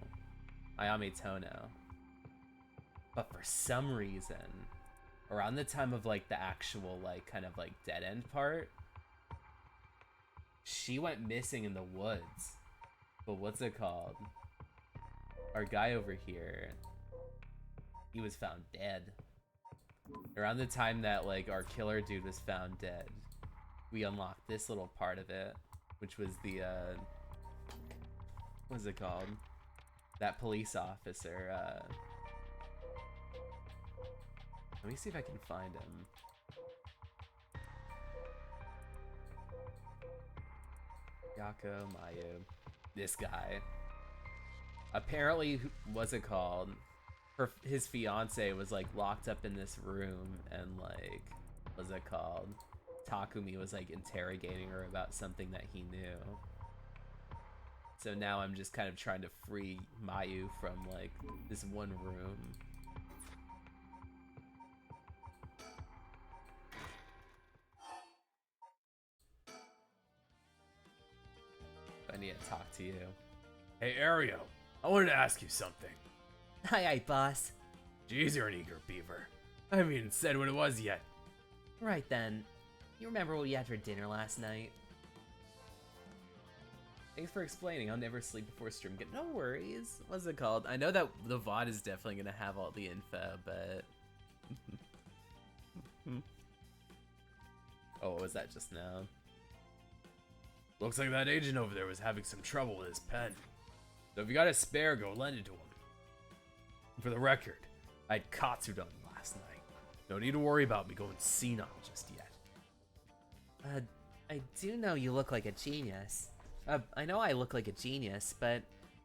Speaker 1: But for some reason, around the time of like the actual like kind of like dead end part, she went missing in the woods. But what's it called? Our guy over here, he was found dead. Around the time that like our killer dude was found dead, we unlocked this little part of it, which was the what's it called? that police officer. Let me see if I can find him. Yako Mayu. This guy. Apparently, what's it called? His fiance was like locked up in this room and like, what's it called? Takumi was like interrogating her about something that he knew. So now I'm just kind of trying to free Mayu from like this one room. I need to talk to you.
Speaker 2: Hey, Ario, I wanted to ask you something.
Speaker 3: Aye, boss.
Speaker 2: Jeez, you're an eager beaver. I haven't even said what it was yet.
Speaker 3: Right then. You remember what we had for dinner last night?
Speaker 1: Thanks for explaining. I'll never sleep before stream. Get no worries. What's it called? I know that the VOD is definitely gonna have all the info, but oh, what was that just now?
Speaker 2: Looks like that agent over there was having some trouble with his pen. So if you got a spare, go lend it to him. For the record, I had Katsudon last night. No need to worry about me going senile just yet.
Speaker 3: I do know you look like a genius. I know I look like a genius, but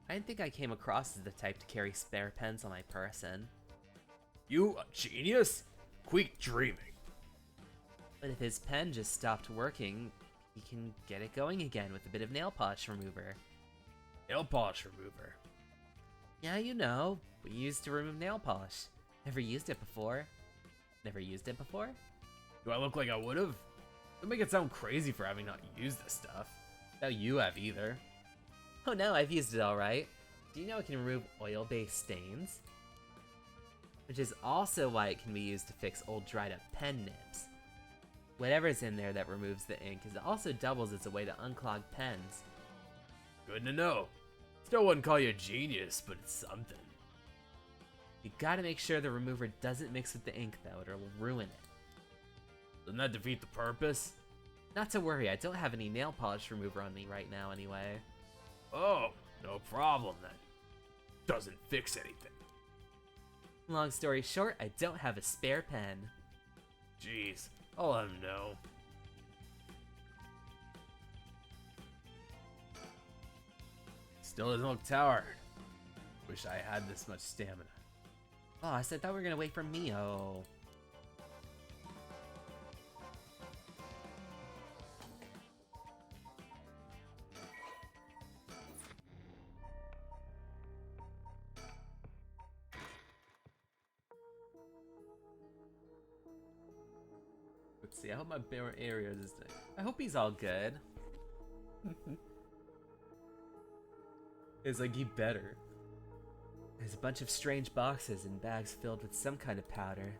Speaker 3: I didn't think I came across as the type to carry spare pens on my person.
Speaker 2: You a genius? Quit dreaming.
Speaker 3: But if his pen just stopped working, he can get it going again with a bit of nail polish remover.
Speaker 2: Nail polish remover.
Speaker 3: Yeah, you know, we used to remove nail polish. Never used it before. Never used it before?
Speaker 2: Do I look like I would've? Don't make it sound crazy for having not used this stuff.
Speaker 1: No, you have either.
Speaker 3: Oh no, I've used it alright. Do you know it can remove oil-based stains? Which is also why it can be used to fix old dried up pen nibs. Whatever's in there that removes the ink is also doubles as a way to unclog pens.
Speaker 2: Good to know. Still wouldn't call you a genius, but it's something.
Speaker 3: You gotta make sure the remover doesn't mix with the ink though, it'll ruin it.
Speaker 2: Doesn't that defeat the purpose?
Speaker 3: Not to worry, I don't have any nail polish remover on me right now anyway.
Speaker 2: Oh, no problem then. Doesn't fix anything.
Speaker 3: Long story short, I don't have a spare pen.
Speaker 2: Jeez, I'll let him know. Still doesn't look tired. Wish I had this much stamina.
Speaker 3: Boss, I thought we were gonna wait for Mio.
Speaker 1: Let's see. I hope my bear area is. I hope he's all good. It's like he better.
Speaker 3: There's a bunch of strange boxes and bags filled with some kind of powder.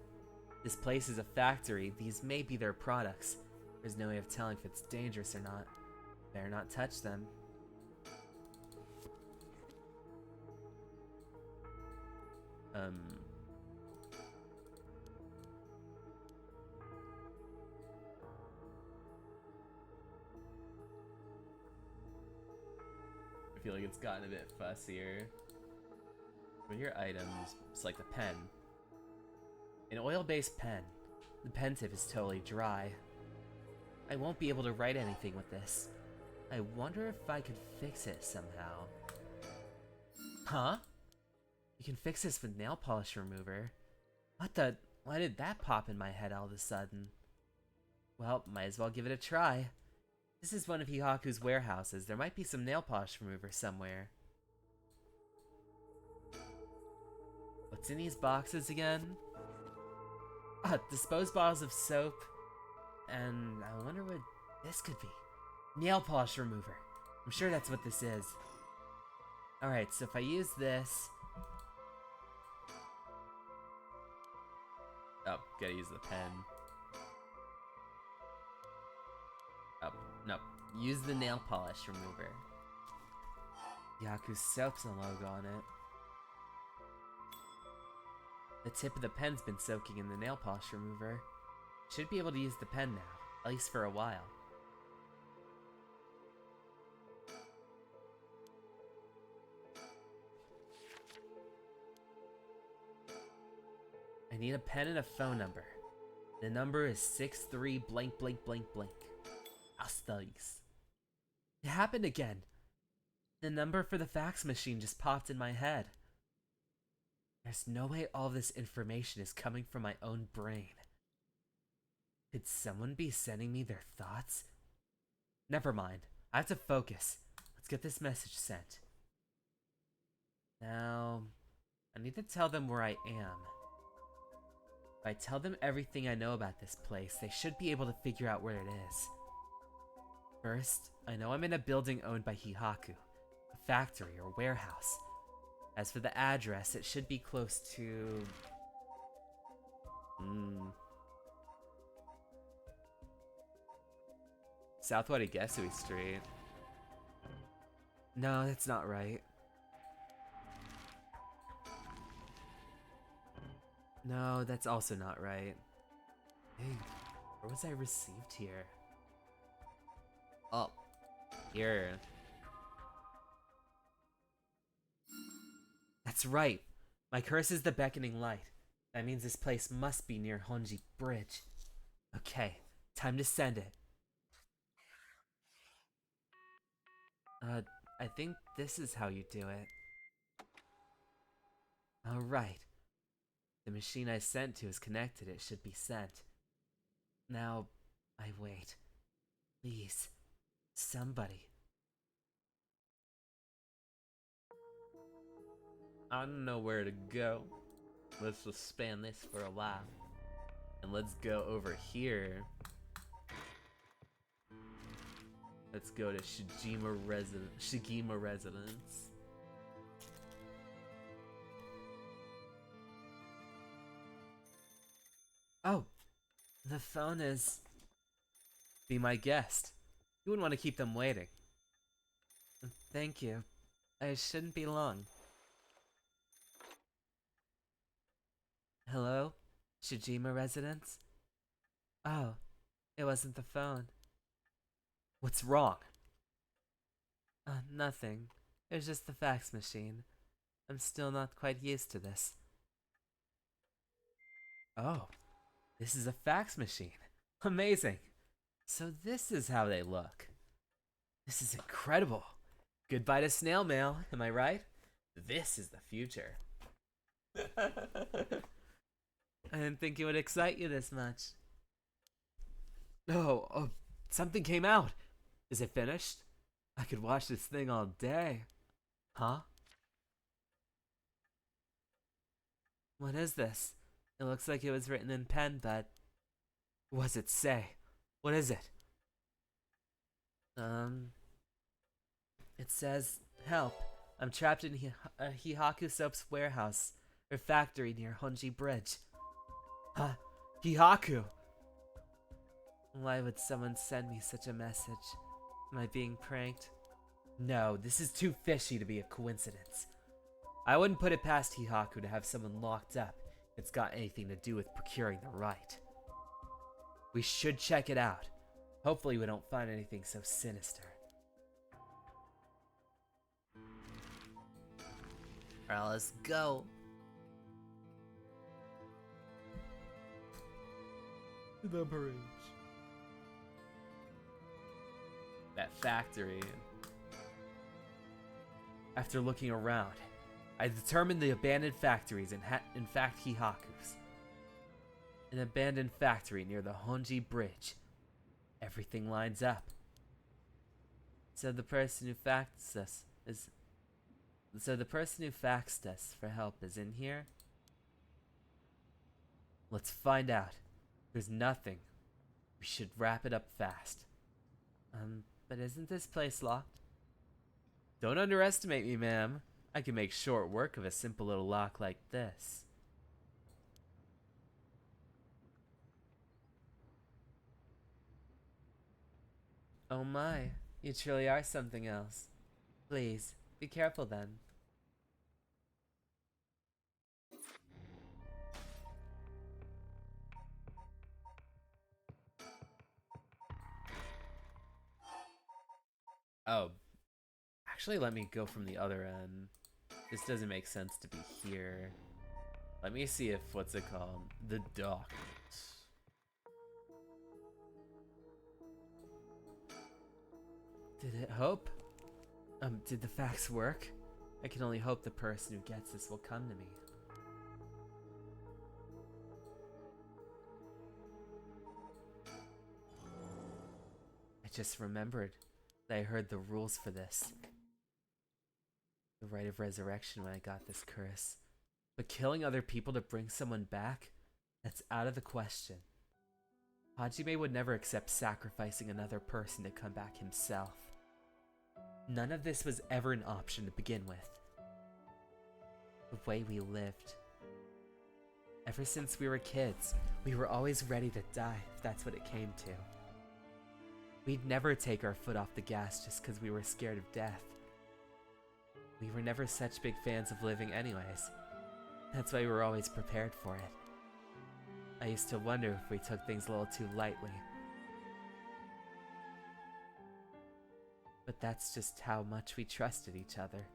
Speaker 3: This place is a factory. These may be their products. There's no way of telling if it's dangerous or not. Better not touch them.
Speaker 1: I feel like it's gotten a bit fussier. With your items, select a pen.
Speaker 3: An oil-based pen. The pen tip is totally dry. I won't be able to write anything with this. I wonder if I could fix it somehow. Huh? You can fix this with nail polish remover. What the? Why did that pop in my head all of a sudden? Well, might as well give it a try. This is one of Hihaku's warehouses. There might be some nail polish remover somewhere. What's in these boxes again? Disposed bottles of soap. And I wonder what this could be. Nail polish remover. I'm sure that's what this is. Alright, so if I use this...
Speaker 1: Oh, gotta use the pen. Oh, no. Use the nail polish remover.
Speaker 3: Yaku's soap's a logo on it. The tip of the pen's been soaking in the nail polish remover. Should be able to use the pen now, at least for a while.
Speaker 1: need a pen and a phone number. The number is 63 blank blank blank blank. Astags. It happened again. The number for the fax machine just popped in my head. There's no way all this information is coming from my own brain. Could someone be sending me their thoughts? Never mind. I have to focus. Let's get this message sent. Now, I need to tell them where I am. If I tell them everything I know about this place, they should be able to figure out where it is. First, I know I'm in a building owned by Hihaku, a factory or warehouse. As for the address, it should be close to... South Warigesui Street. No, that's not right. No, that's also not right. Hey, where was I received here? Oh, here. That's right. My curse is the beckoning light. That means this place must be near Honji Bridge. Okay, time to send it. I think this is how you do it. Alright. The machine I sent to is connected. It should be sent. Now, I wait. Please, somebody. I don't know where to go. Let's just span this for a while. And let's go over here. Let's go to Shigima Residence. Oh, the phone is... Be my guest. You wouldn't want to keep them waiting. Thank you. I shouldn't be long. Hello? Shijima Residence? Oh, it wasn't the phone. What's wrong? Nothing. It was just the fax machine. I'm still not quite used to this. Oh, this is a fax machine. Amazing. So this is how they look. This is incredible. Goodbye to snail mail, am I right? This is the future. I didn't think it would excite you this much. Oh, something came out. Is it finished? I could watch this thing all day. Huh? What is this? It looks like it was written in pen, but... What does it say? What is it? It says, help. I'm trapped in Hihaku Soap's warehouse, or factory near Honji Bridge. Huh? Hihaku! Why would someone send me such a message? Am I being pranked? No, this is too fishy to be a coincidence. I wouldn't put it past Hihaku to have someone locked up if it's got anything to do with procuring the right. We should check it out. Hopefully we don't find anything so sinister. Alright, let's go. The bridge. That factory. After looking around, I determined the abandoned factory is in fact Hihaku's. An abandoned factory near the Honji Bridge. Everything lines up. So the person who faxed us for help is in here? Let's find out. If there's nothing, we should wrap it up fast. But isn't this place locked? Don't underestimate me, ma'am. I can make short work of a simple little lock like this. Oh my, you truly are something else. Please, be careful then. Oh, actually let me go from the other end. This doesn't make sense to be here. Let me see if, what's it called? The docket.
Speaker 3: Did it hope? Did the facts work? I can only hope the person who gets this will come to me. I just remembered that I heard the rules for this. The right of resurrection when I got this curse. But killing other people to bring someone back? That's out of the question. Hajime would never accept sacrificing another person to come back himself. None of this was ever an option to begin with. The way we lived. Ever since we were kids, we were always ready to die if that's what it came to. We'd never take our foot off the gas just because we were scared of death. We were never such big fans of living anyways. That's why we were always prepared for it. I used to wonder if we took things a little too lightly. But that's just how much we trusted each other.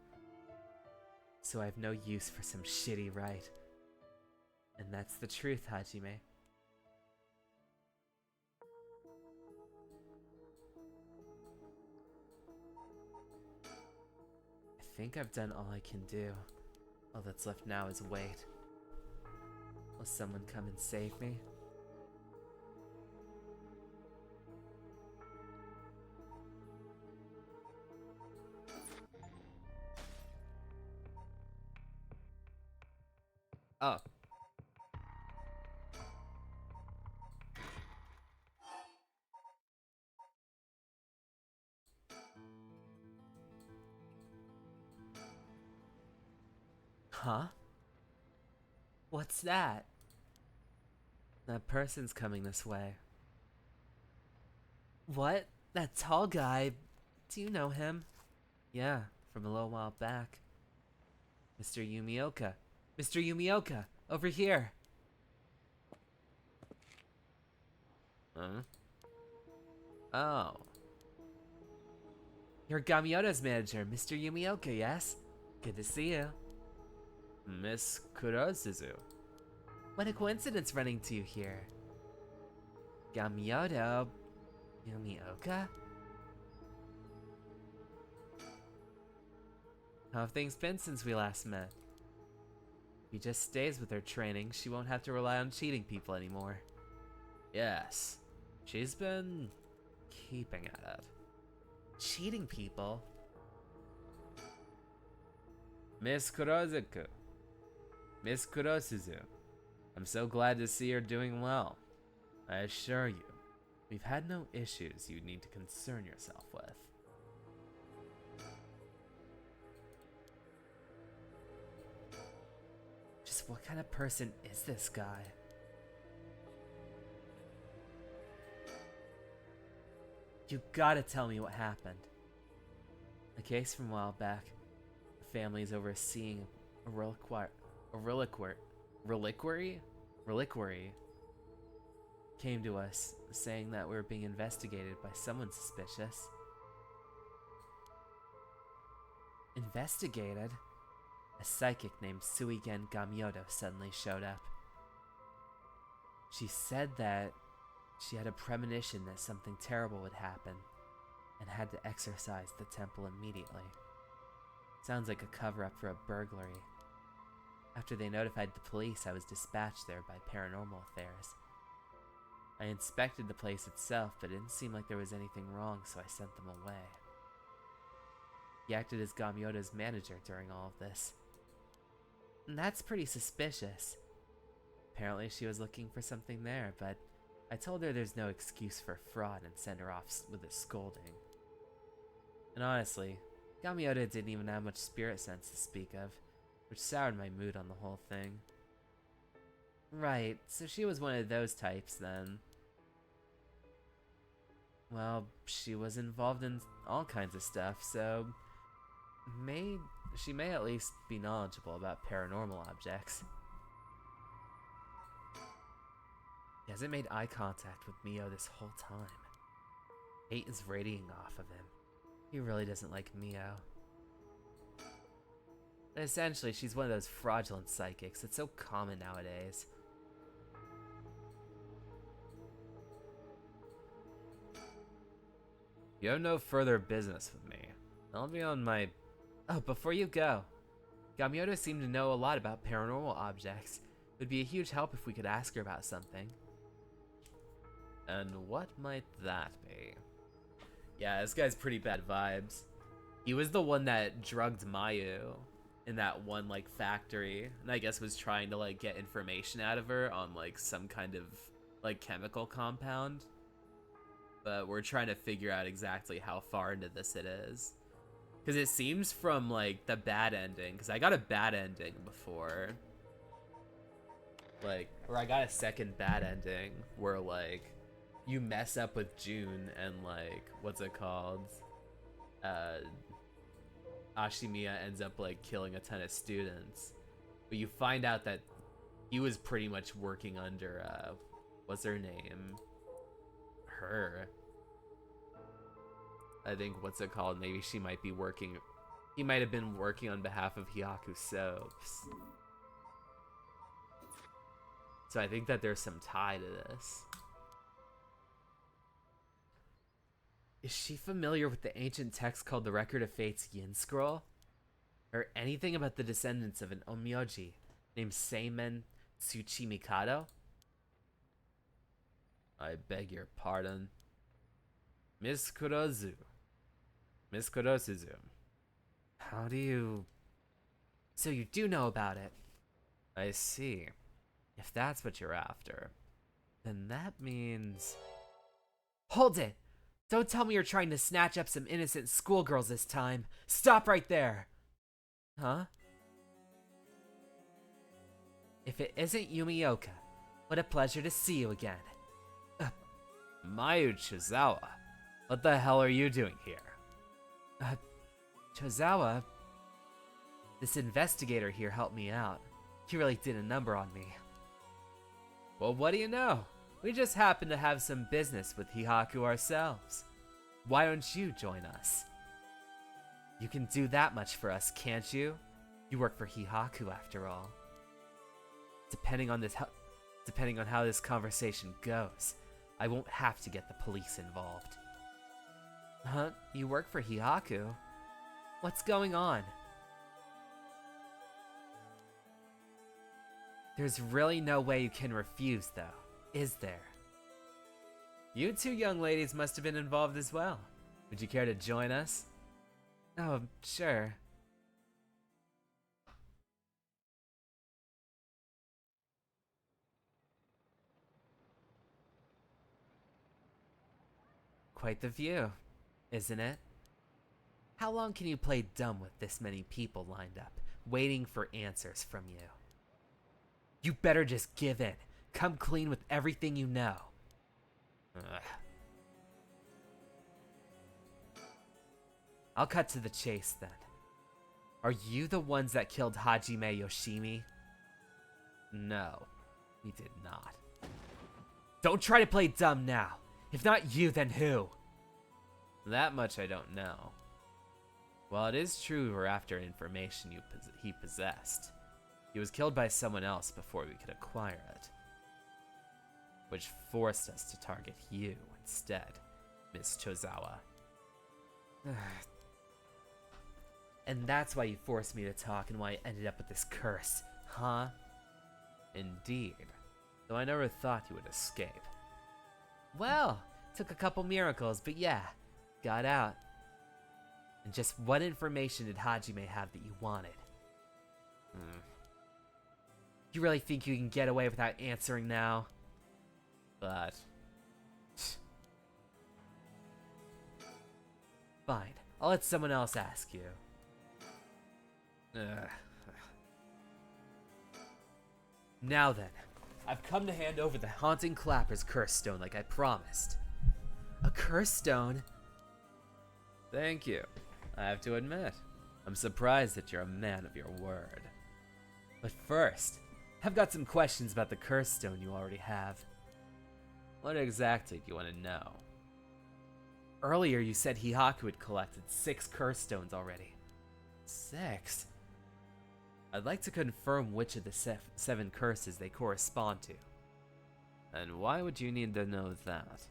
Speaker 3: So I have no use for some shitty right. And that's the truth, Hajime. I think I've done all I can do. All that's left now is wait. Will someone come and save me?
Speaker 1: Oh.
Speaker 3: Huh? What's that? That person's coming this way. What? That tall guy? Do you know him? Yeah, from a little while back. Mr. Yumioka. Mr. Yumioka, over here.
Speaker 1: Huh? Oh.
Speaker 3: You're Gamiota's manager, Mr. Yumioka, yes? Good to see you.
Speaker 1: Miss Kurosuzu.
Speaker 3: What a coincidence running to you here. Gamiota... Yumioka? How have things been since we last met? If he just stays with her training, she won't have to rely on cheating people anymore.
Speaker 1: Yes. She's been keeping at it.
Speaker 3: Cheating people?
Speaker 1: Miss Kurosuzu. Miss Kurosuzu. I'm so glad to see you're doing well. I assure you, we've had no issues you need to concern yourself with.
Speaker 3: Just what kind of person is this guy? You gotta tell me what happened. A case from a while back. The family's overseeing a reliquary came to us saying that we were being investigated by someone suspicious. Investigated? A psychic named Suigen Gamyoto suddenly showed up. She said that she had a premonition that something terrible would happen and had to exorcise the temple immediately. Sounds like a cover-up for a burglary. After they notified the police, I was dispatched there by Paranormal Affairs. I inspected the place itself, but it didn't seem like there was anything wrong, so I sent them away. He acted as Gamyota's manager during all of this. And that's pretty suspicious. Apparently she was looking for something there, but I told her there's no excuse for fraud and sent her off with a scolding. And honestly, Gamyota didn't even have much spirit sense to speak of, which soured my mood on the whole thing. Right, so she was one of those types then. Well, she was involved in all kinds of stuff, so she may at least be knowledgeable about paranormal objects. He hasn't made eye contact with Mio this whole time. Hate is radiating off of him. He really doesn't like Mio. But essentially, she's one of those fraudulent psychics that's so common nowadays.
Speaker 2: You have no further business with me. I'll be on my...
Speaker 3: Oh, before you go, Gamyoto seemed to know a lot about paranormal objects. It would be a huge help if we could ask her about something.
Speaker 2: And what might that be?
Speaker 1: Yeah, this guy's pretty bad vibes. He was the one that drugged Mayu in that one, like, factory, and I guess was trying to, like, get information out of her on, like, some kind of, like, chemical compound. But we're trying to figure out exactly how far into this it is. Because it seems from, like, the bad ending, because I got a bad ending before. Like, or I got a second bad ending where, like, you mess up with June and, like, what's it called? Ashimiya ends up, like, killing a ton of students. But you find out that he was pretty much working under, what's her name? Her. I think, what's it called? Maybe she might be working... He might have been working on behalf of Hyaku Soaps. So I think that there's some tie to this.
Speaker 3: Is she familiar with the ancient text called the Record of Fate's Yin Scroll? Or anything about the descendants of an Onmyoji named Seimen Tsuchimikado?
Speaker 2: I beg your pardon. Miss Kurozu. Miss Kurosuzu.
Speaker 3: How do you... So you do know about it.
Speaker 2: I see. If that's what you're after, then that means...
Speaker 3: Hold it! Don't tell me you're trying to snatch up some innocent schoolgirls this time. Stop right there! Huh? If it isn't Yumioka, what a pleasure to see you again.
Speaker 2: Mayu Chizawa, what the hell are you doing here?
Speaker 3: Chozawa, this investigator here helped me out. He really did a number on me.
Speaker 2: Well, what do you know? We just happen to have some business with Hihaku ourselves. Why don't you join us?
Speaker 3: You can do that much for us, can't you? You work for Hihaku after all. Depending on how this conversation goes, I won't have to get the police involved. Huh? You work for Hihaku? What's going on? There's really no way you can refuse, though, is there?
Speaker 2: You two young ladies must have been involved as well. Would you care to join us?
Speaker 3: Oh, sure. Quite the view, isn't it? How long can you play dumb with this many people lined up, waiting for answers from you? You better just give in. Come clean with everything you know.
Speaker 2: Ugh.
Speaker 3: I'll cut to the chase then. Are you the ones that killed Hajime Yoshimi?
Speaker 2: No, we did not.
Speaker 3: Don't try to play dumb now. If not you, then who?
Speaker 2: That much I don't know. While it is true we're after information he possessed, he was killed by someone else before we could acquire it. Which forced us to target you instead, Miss Chozawa.
Speaker 3: And that's why you forced me to talk and why I ended up with this curse, huh?
Speaker 2: Indeed. Though I never thought you would escape.
Speaker 3: Well, took a couple miracles, but yeah, got out. And just what information did Hajime have that you wanted? You really think you can get away without answering now?
Speaker 2: But...
Speaker 3: Fine, I'll let someone else ask you. Now then, I've come to hand over the Haunting Clapper's curse stone like I promised. A curse stone?
Speaker 2: Thank you. I have to admit, I'm surprised that you're a man of your word.
Speaker 3: But first, I've got some questions about the curse stone you already have.
Speaker 2: What exactly do you want to know?
Speaker 3: Earlier you said Hihaku had collected 6 curse stones already.
Speaker 2: 6?
Speaker 3: I'd like to confirm which of the seven curses they correspond to.
Speaker 2: And why would you need to know that?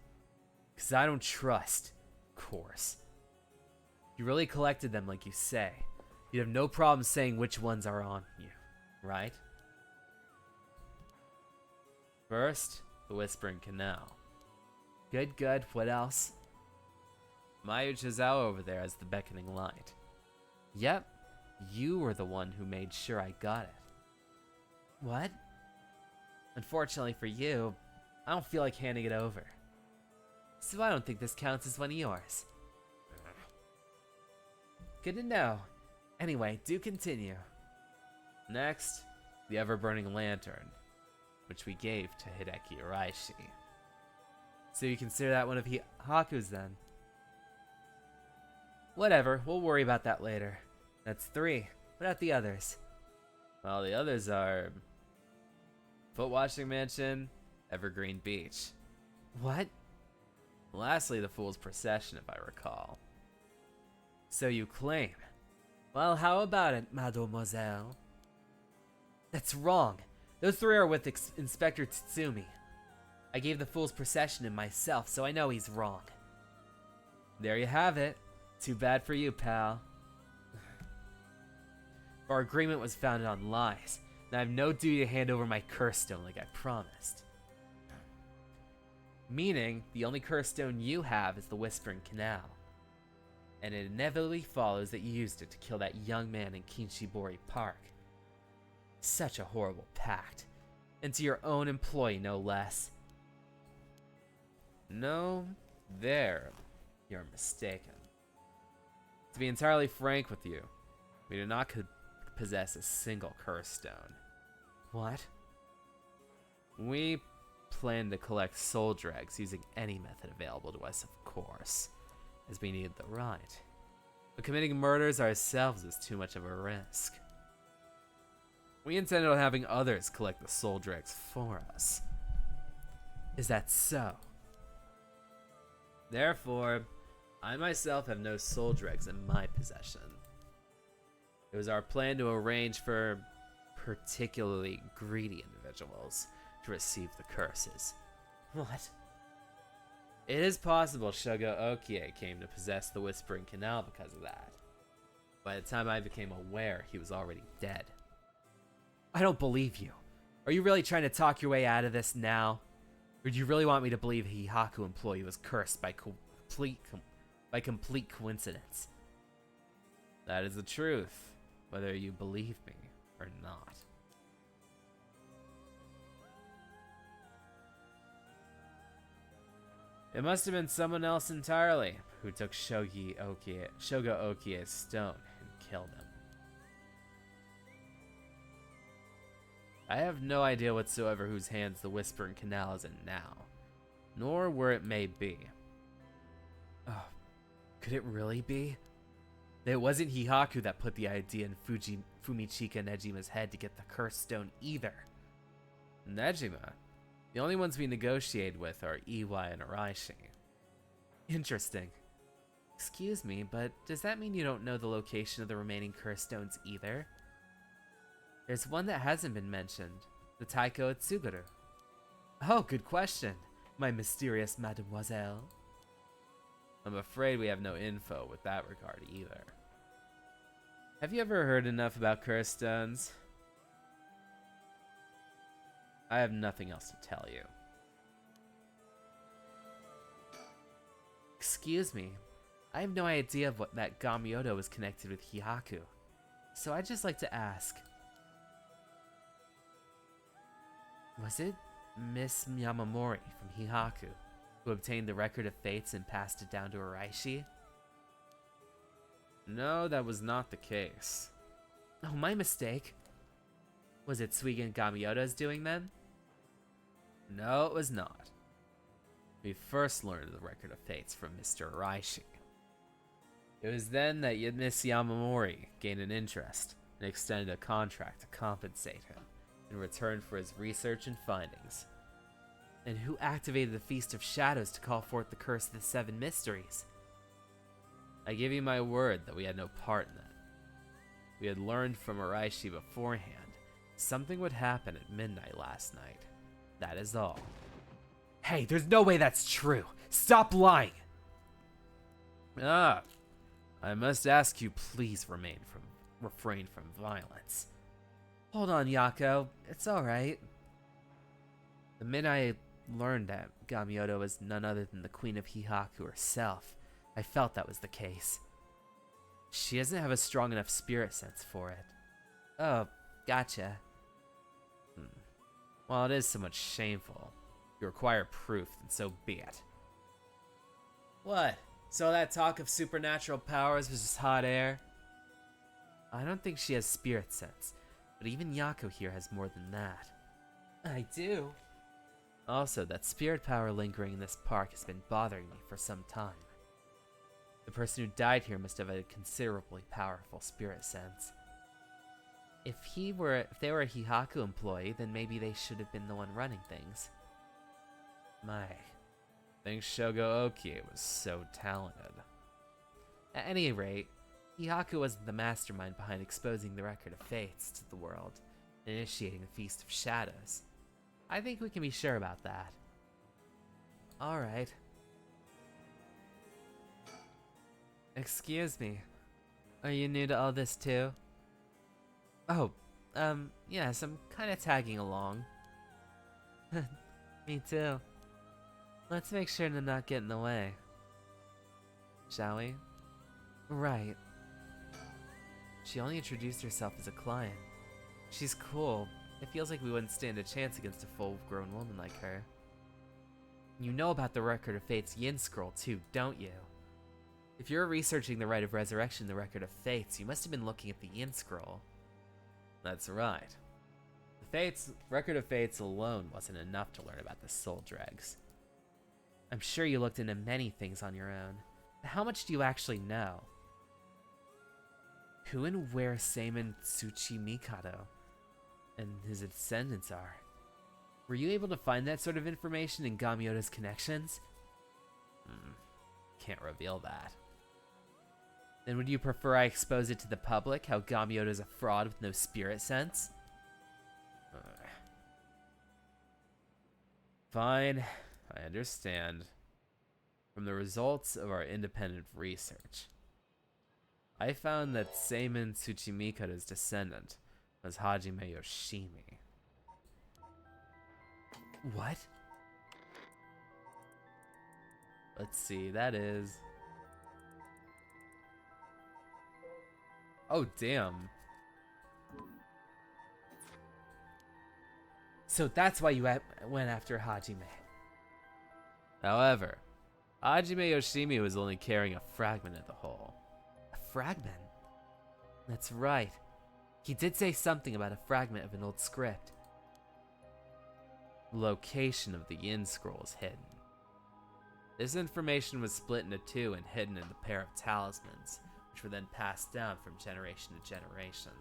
Speaker 3: Because I don't trust, of course. You really collected them like you say. You'd have no problem saying which ones are on you, right?
Speaker 2: First, the Whispering Canal.
Speaker 3: Good, good. What else?
Speaker 2: Mayu Chizao over there as the beckoning light.
Speaker 3: Yep. You were the one who made sure I got it. What? Unfortunately for you, I don't feel like handing it over. So I don't think this counts as one of yours. Good to know. Anyway, do continue.
Speaker 2: Next, the ever-burning lantern, which we gave to Hideki Araishi.
Speaker 3: So you consider that one of Haku's then? Whatever, we'll worry about that later. That's 3. What about the others?
Speaker 2: Well, the others are Foot Washing Mansion, Evergreen Beach.
Speaker 3: What?
Speaker 2: Lastly, the Fool's Procession, if I recall.
Speaker 3: So you claim. Well, how about it, mademoiselle? That's wrong. Those 3 are with Inspector Tsutsumi. I gave the Fool's Procession to myself, so I know he's wrong. There you have it. Too bad for you, pal. Our agreement was founded on lies, and I have no duty to hand over my curse stone like I promised. Meaning, the only curse stone you have is the Whispering Canal. And it inevitably follows that you used it to kill that young man in Kinshibori Park. Such a horrible pact. And to your own employee, no less.
Speaker 2: No, there, you're mistaken.
Speaker 3: To be entirely frank with you, we do not possess a single curse stone. What?
Speaker 2: We plan to collect soul dregs using any method available to us, of course, as we need the right. But committing murders ourselves is too much of a risk. We intended on having others collect the soul dregs for us.
Speaker 3: Is that so?
Speaker 2: Therefore, I myself have no soul dregs in my possession. It was our plan to arrange for particularly greedy individuals to receive the curses.
Speaker 3: What?
Speaker 2: It is possible Shogo Okie came to possess the Whispering Canal because of that. By the time I became aware, he was already dead.
Speaker 3: I don't believe you. Are you really trying to talk your way out of this now? Or do you really want me to believe a Hihaku employee was cursed by complete coincidence?
Speaker 2: That is the truth, whether you believe me or not. It must have been someone else entirely who took Shogo Okie's stone and killed him. I have no idea whatsoever whose hands the Whispering Canal is in now, nor where it may be.
Speaker 3: Oh, could it really be? It wasn't Hihaku that put the idea in Fumichika Nejima's head to get the cursed stone either.
Speaker 2: Nejima? The only ones we negotiated with are Iwai and Araishi.
Speaker 3: Interesting. Excuse me, but does that mean you don't know the location of the remaining cursed stones either? There's one that hasn't been mentioned, the Taiko Itsuguru. Oh, good question, my mysterious mademoiselle.
Speaker 2: I'm afraid we have no info with that regard either. Have you ever heard enough about cursed stones? I have nothing else to tell you.
Speaker 3: Excuse me, I have no idea of what that Gamyoto was connected with Hihaku, so I'd just like to ask. Was it Miss Yamamori from Hihaku who obtained the record of fates and passed it down to Araishi?
Speaker 2: No, that was not the case.
Speaker 3: Oh, my mistake. Was it Suigen Gamyoto's doing then?
Speaker 2: No, it was not. We first learned the record of fates from Mr. Araishi. It was then that Miss Yamamori gained an interest and extended a contract to compensate him in return for his research and findings.
Speaker 3: And who activated the Feast of Shadows to call forth the Curse of the Seven Mysteries?
Speaker 2: I give you my word that we had no part in that. We had learned from Araishi beforehand. Something would happen at midnight last night. That is all.
Speaker 3: Hey, there's no way that's true. Stop lying.
Speaker 2: Ah, I must ask you, please refrain from violence.
Speaker 3: Hold on, Yako. It's alright. The minute I learned that Gamyoto was none other than the Queen of Hihaku herself, I felt that was the case. She doesn't have a strong enough spirit sense for it. Oh, gotcha.
Speaker 2: While it is somewhat shameful, you require proof, then so be it.
Speaker 3: What? So that talk of supernatural powers was just hot air? I don't think she has spirit sense, but even Yako here has more than that. I do. Also, that spirit power lingering in this park has been bothering me for some time. The person who died here must have a considerably powerful spirit sense. If they were a Hihaku employee, then maybe they should have been the one running things.
Speaker 2: My, think Shogo Okie was so talented.
Speaker 3: At any rate, Hihaku wasn't the mastermind behind exposing the Record of Fates to the world and initiating the Feast of Shadows. I think we can be sure about that. Alright. Excuse me. Are you new to all this too? Oh, yes, I'm kinda tagging along. Me too. Let's make sure to not get in the way. Shall we? Right. She only introduced herself as a client. She's cool. It feels like we wouldn't stand a chance against a full-grown woman like her. You know about the Record of Fates Yin Scroll too, don't you? If you're researching the Rite of Resurrection, the Record of Fates, you must have been looking at the Yin Scroll.
Speaker 2: That's right. The Record of Fates alone wasn't enough to learn about the soul dregs.
Speaker 3: I'm sure you looked into many things on your own. But how much do you actually know? Who and where Seimin Tsuchimikado and his descendants are? Were you able to find that sort of information in Gamyota's connections?
Speaker 2: Can't reveal that.
Speaker 3: Then would you prefer I expose it to the public, how Gamyota is a fraud with no spirit sense?
Speaker 2: Fine, I understand. From the results of our independent research, I found that Seimin Tsuchimikado's descendant was Hajime Yoshimi.
Speaker 3: What?
Speaker 2: Let's see, that is... Oh, damn.
Speaker 3: So that's why you went after Hajime.
Speaker 2: However, Hajime Yoshimi was only carrying a fragment of the whole.
Speaker 3: A fragment? That's right. He did say something about a fragment of an old script.
Speaker 2: The location of the Yin Scroll is hidden. This information was split into two and hidden in the pair of talismans, which were then passed down from generation to generation.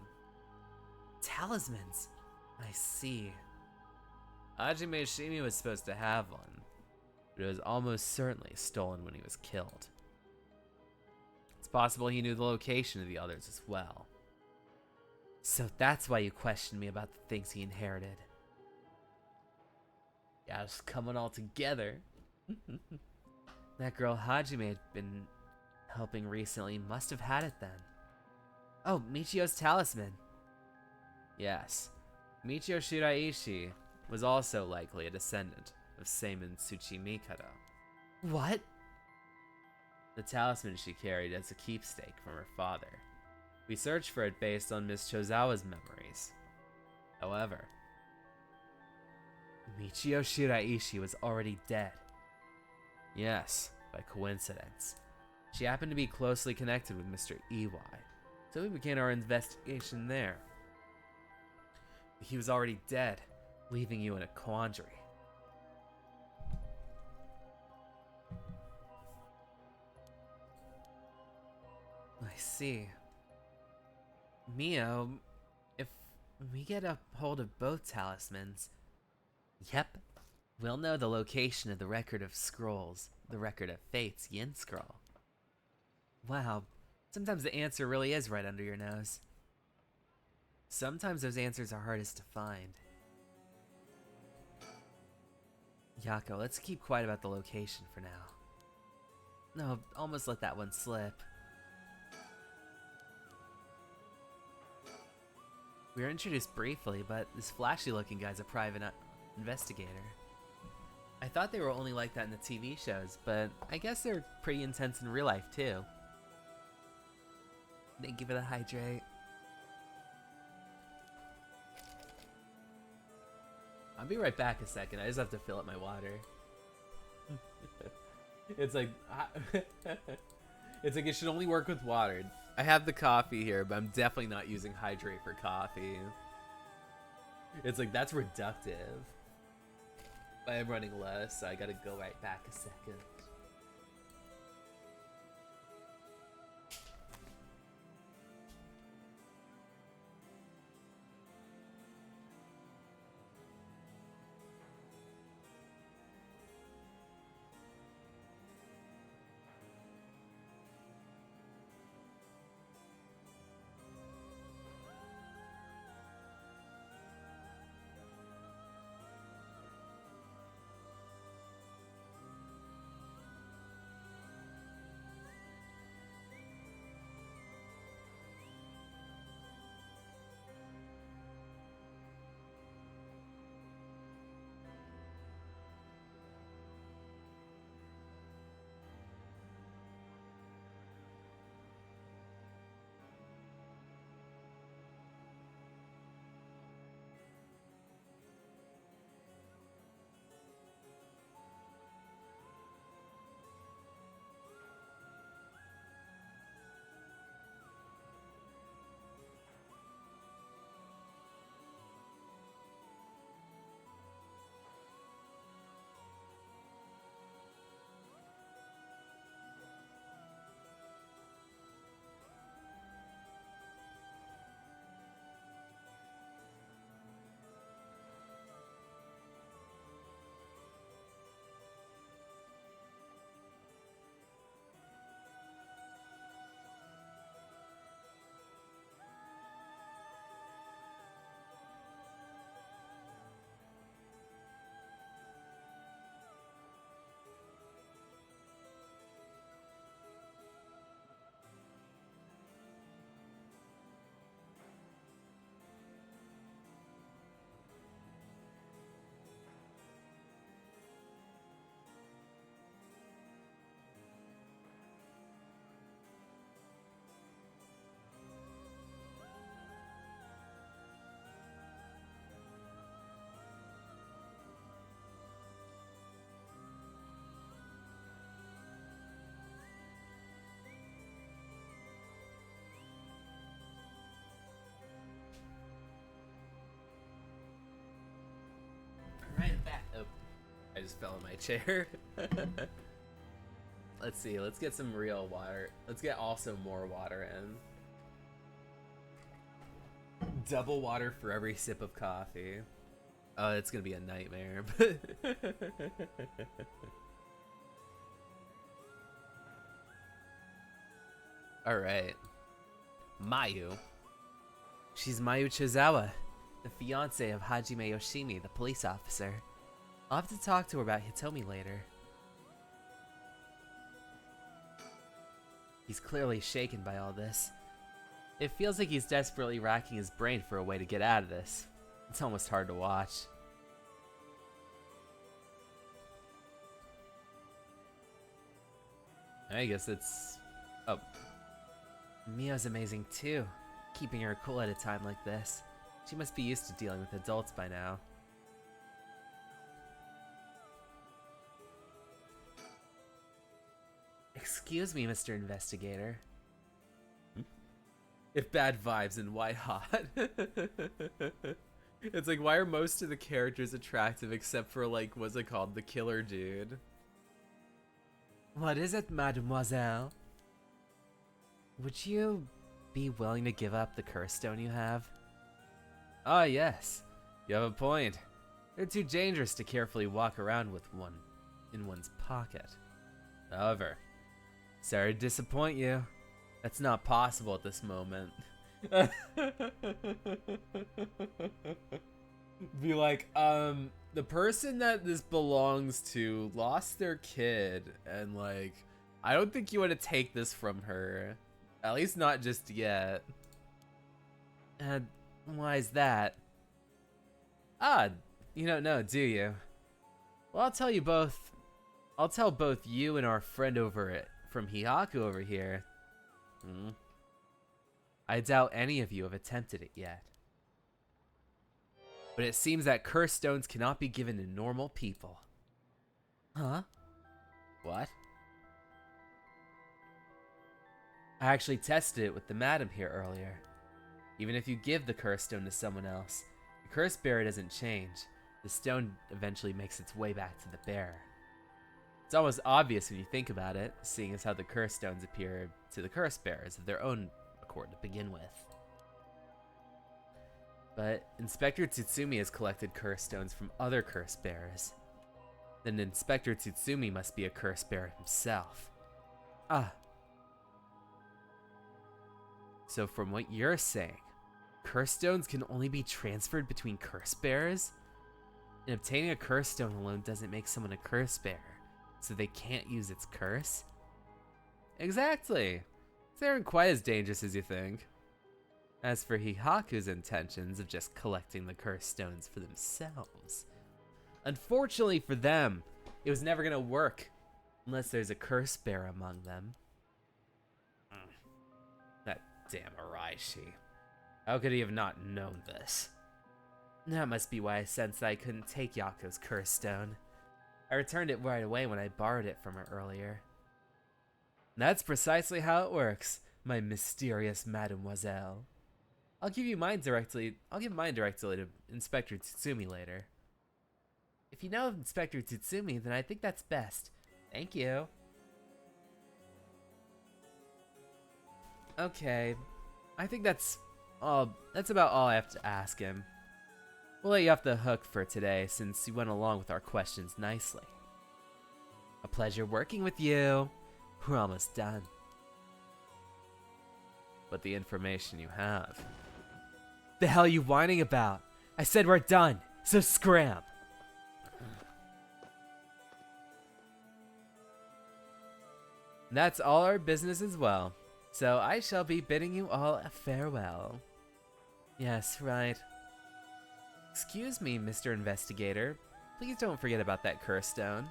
Speaker 3: Talismans? I see.
Speaker 2: Hajime Yoshimi was supposed to have one, but it was almost certainly stolen when he was killed. It's possible he knew the location of the others as well.
Speaker 3: So that's why you questioned me about the things he inherited.
Speaker 2: Yeah, it's coming all together.
Speaker 3: That girl Hajime had been helping recently must have had it then. Oh, Michio's talisman.
Speaker 2: Yes, Michio Shiraishi was also likely a descendant of Seimin Tsuchimikado.
Speaker 3: What?
Speaker 2: The talisman she carried as a keepsake from her father. We searched for it based on Miss Chozawa's memories. However,
Speaker 3: Michio Shiraishi was already dead.
Speaker 2: Yes, by coincidence. She happened to be closely connected with Mr. EY, so we began our investigation there.
Speaker 3: He was already dead, leaving you in a quandary. I see. Mio, if we get a hold of both talismans, yep, we'll know the location of the Record of Scrolls, the Record of Fates Yin Scroll. Wow, sometimes the answer really is right under your nose. Sometimes those answers are hardest to find. Yako, let's keep quiet about the location for now. No, almost let that one slip. We were introduced briefly, but this flashy-looking guy's a private investigator. I thought they were only like that in the TV shows, but I guess they're pretty intense in real life, too. Thank you for the hydrate. I'll be right back a second. I just have to fill up my water.
Speaker 1: It's like it's like it should only work with water. I have the coffee here, but I'm definitely not using hydrate for coffee. It's like that's reductive. I am running low, so I gotta go right back a second.
Speaker 3: Right back.
Speaker 1: Oh, I just fell in my chair. Let's see. Let's get some real water. Let's get also more water in. Double water for every sip of coffee. Oh, it's gonna be a nightmare. All right, Mayu.
Speaker 3: She's Mayu Chizawa, the fiance of Hajime Yoshimi, the police officer. I'll have to talk to her about Hitomi later. He's clearly shaken by all this. It feels like he's desperately racking his brain for a way to get out of this. It's almost hard to watch.
Speaker 1: I guess it's... Oh.
Speaker 3: Mia's amazing too, keeping her cool at a time like this. She must be used to dealing with adults by now. Excuse me, Mr. Investigator.
Speaker 1: If bad vibes and why hot? It's like, why are most of the characters attractive except for, like, what's it called? The killer dude.
Speaker 3: What is it, mademoiselle? Would you be willing to give up the curse stone you have?
Speaker 1: Ah, yes. You have a point. They're too dangerous to carefully walk around with one in one's pocket. However, sorry to disappoint you. That's not possible at this moment.
Speaker 2: Be like, the person that this belongs to lost their kid, and like, I don't think you want to take this from her. At least not just yet.
Speaker 3: And why is that?
Speaker 2: Ah, you don't know, do you? Well, I'll tell you both. I'll tell both you and our friend over it from Hihaku over here. I doubt any of you have attempted it yet. But it seems that curse stones cannot be given to normal people.
Speaker 3: Huh?
Speaker 2: What? I actually tested it with the madam here earlier. Even if you give the curse stone to someone else, the curse bearer doesn't change. The stone eventually makes its way back to the bearer. It's almost obvious when you think about it, seeing as how the curse stones appear to the curse bearers of their own accord to begin with. But Inspector Tsutsumi has collected curse stones from other curse bearers. Then Inspector Tsutsumi must be a curse bearer himself.
Speaker 3: Ah.
Speaker 2: So from what you're saying, curse stones can only be transferred between curse bearers? And obtaining a curse stone alone doesn't make someone a curse bearer, so they can't use its curse? Exactly. They aren't quite as dangerous as you think. As for Hihaku's intentions of just collecting the curse stones for themselves, unfortunately for them, it was never gonna work unless there's a curse bearer among them. That damn Araishi. How could he have not known this? That must be why I sensed that I couldn't take Yako's curse stone. I returned it right away when I borrowed it from her earlier. That's precisely how it works, my mysterious mademoiselle. I'll give mine directly to Inspector Tsutsumi later. If you know Inspector Tsutsumi, then I think that's best. Thank you. Okay, I think that's about all I have to ask him. We'll let you off the hook for today since you went along with our questions nicely. A pleasure working with you. We're almost done. But the information you have.
Speaker 3: The hell are you whining about? I said we're done, so scram!
Speaker 2: That's all our business as well. So I shall be bidding you all a farewell.
Speaker 3: Yes, right.
Speaker 2: Excuse me, Mr. Investigator. Please don't forget about that curse stone.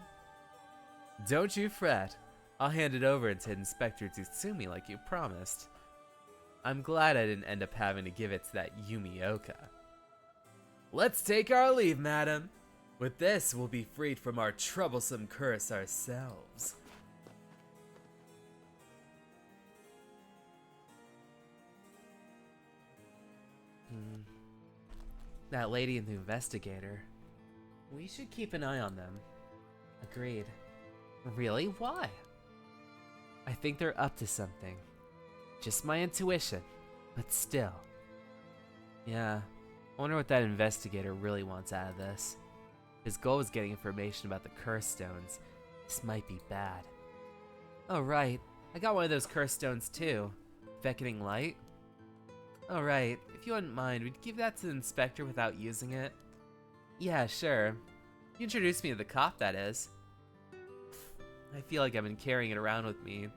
Speaker 2: Don't you fret. I'll hand it over to Inspector Tsutsumi like you promised. I'm glad I didn't end up having to give it to that Yumioka. Let's take our leave, madam. With this, we'll be freed from our troublesome curse ourselves. That lady and the investigator. We should keep an eye on them.
Speaker 3: Agreed.
Speaker 2: Really? Why?
Speaker 3: I think they're up to something. Just my intuition, but still.
Speaker 2: Yeah, I wonder what that investigator really wants out of this. His goal was getting information about the curse stones. This might be bad. Oh right, I got one of those curse stones too. Beckoning Light? Alright, if you wouldn't mind, we'd give that to the inspector without using it? Yeah, sure. You introduced me to the cop, that is. I feel like I've been carrying it around with me.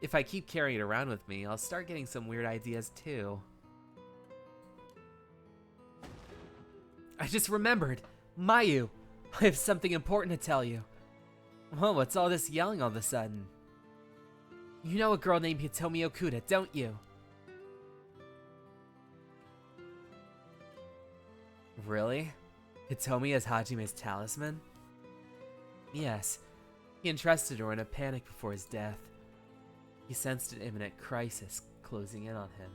Speaker 2: If I keep carrying it around with me, I'll start getting some weird ideas too.
Speaker 3: I just remembered! Mayu! I have something important to tell you.
Speaker 2: Whoa, what's all this yelling all of a sudden?
Speaker 3: You know a girl named Hitomi Okuda, don't you?
Speaker 2: Really? Hitomi as Hajime's talisman?
Speaker 3: Yes. He entrusted her in a panic before his death. He sensed an imminent crisis closing in on him.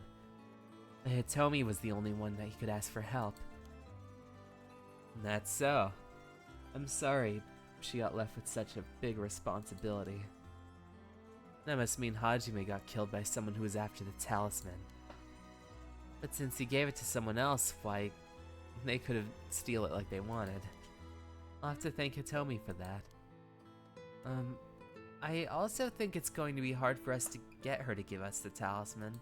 Speaker 3: And Hitomi was the only one that he could ask for help.
Speaker 2: That's so.
Speaker 3: I'm sorry she got left with such a big responsibility.
Speaker 2: That must mean Hajime got killed by someone who was after the talisman. But since he gave it to someone else, why, they could have steal it like they wanted. I'll have to thank Hitomi for that. I also think it's going to be hard for us to get her to give us the talisman.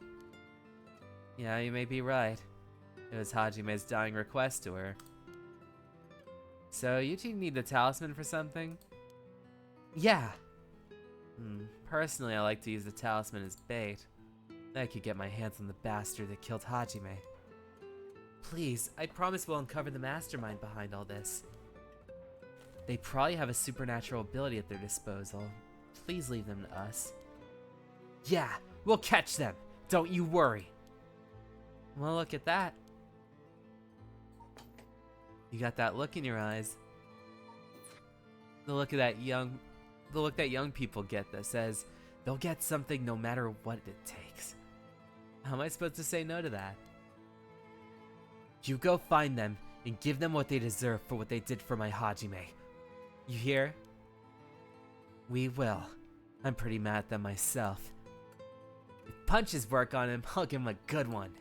Speaker 3: Yeah, you may be right. It was Hajime's dying request to her. So, you two need the talisman for something? Yeah. Personally, I like to use the talisman as bait. Then I could get my hands on the bastard that killed Hajime. Please, I promise we'll uncover the mastermind behind all this. They probably have a supernatural ability at their disposal. Please leave them to us. Yeah, we'll catch them. Don't you worry. Well, look at that. You got that look in your eyes. The look that young people get that says they'll get something no matter what it takes. How am I supposed to say no to that? You go find them and give them what they deserve for what they did for my Hajime. You hear? We will. I'm pretty mad at them myself. If punches work on him, I'll give him a good one.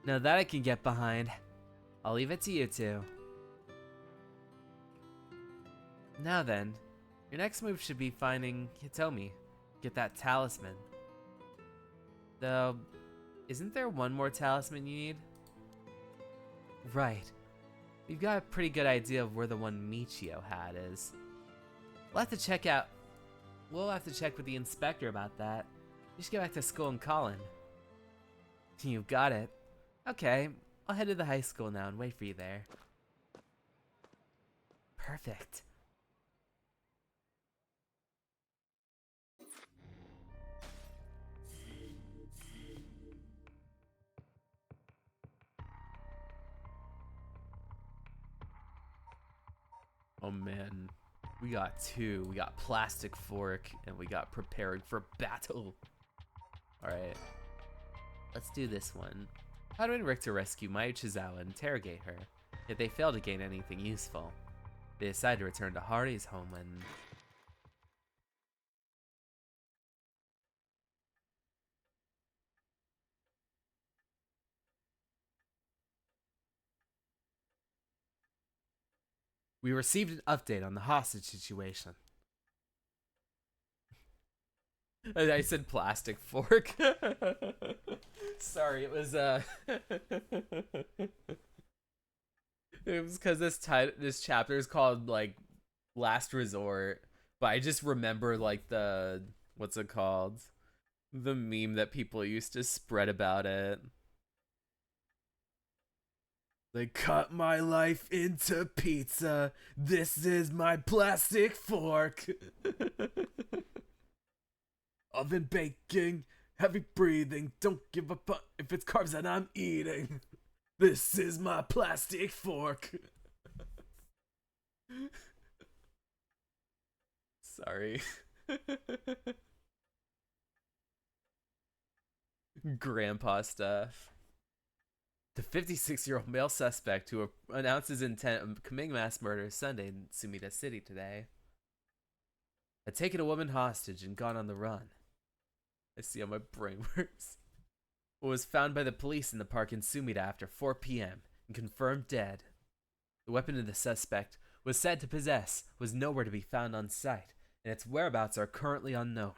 Speaker 3: Now that I can get behind, I'll leave it to you two. Now then, your next move should be finding Hitomi. Get that talisman. Though, isn't there one more talisman you need? Right. We've got a pretty good idea of where the one Michio had is. We'll have to check with the inspector about that. You should get back to school and call him. You got it. Okay, I'll head to the high school now and wait for you there. Perfect.
Speaker 2: Oh man, we got two. We got plastic fork and we got preparing for battle. Alright, let's do this one. How and Richter rescue Maya Chizawa and interrogate her, yet they fail to gain anything useful. They decide to return to Hari's home when... We received an update on the hostage situation. I said plastic fork. Sorry, it was it was because this chapter is called like Last Resort, but I just remember like the what's it called? The meme that people used to spread about it. They cut my life into pizza. This is my plastic fork. Oven baking, heavy breathing. Don't give a fuck if it's carbs that I'm eating. This is my plastic fork. Sorry. Grandpa stuff. The 56-year-old male suspect who announced his intent of committing mass murder Sunday in Sumida City today had taken a woman hostage and gone on the run. I see how my brain works. Was found by the police in the park in Sumida after 4 p.m. and confirmed dead. The weapon of the suspect was said to possess was nowhere to be found on site, and its whereabouts are currently unknown.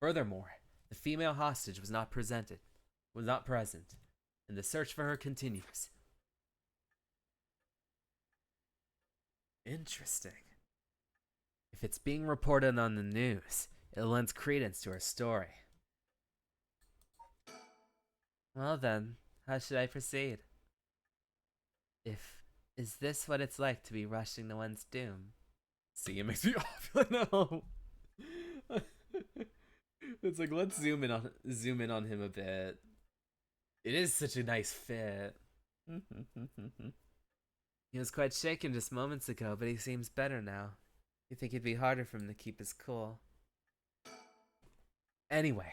Speaker 2: Furthermore, the female hostage was not present, and the search for her continues. Interesting. If it's being reported on the news, it lends credence to her story. Well then, how should I proceed? Is this what it's like to be rushing to one's doom? See, it makes me awful. No. It's like, let's zoom in on him a bit. It is such a nice fit. He was quite shaken just moments ago, but he seems better now. You think it'd be harder for him to keep his cool. Anyway,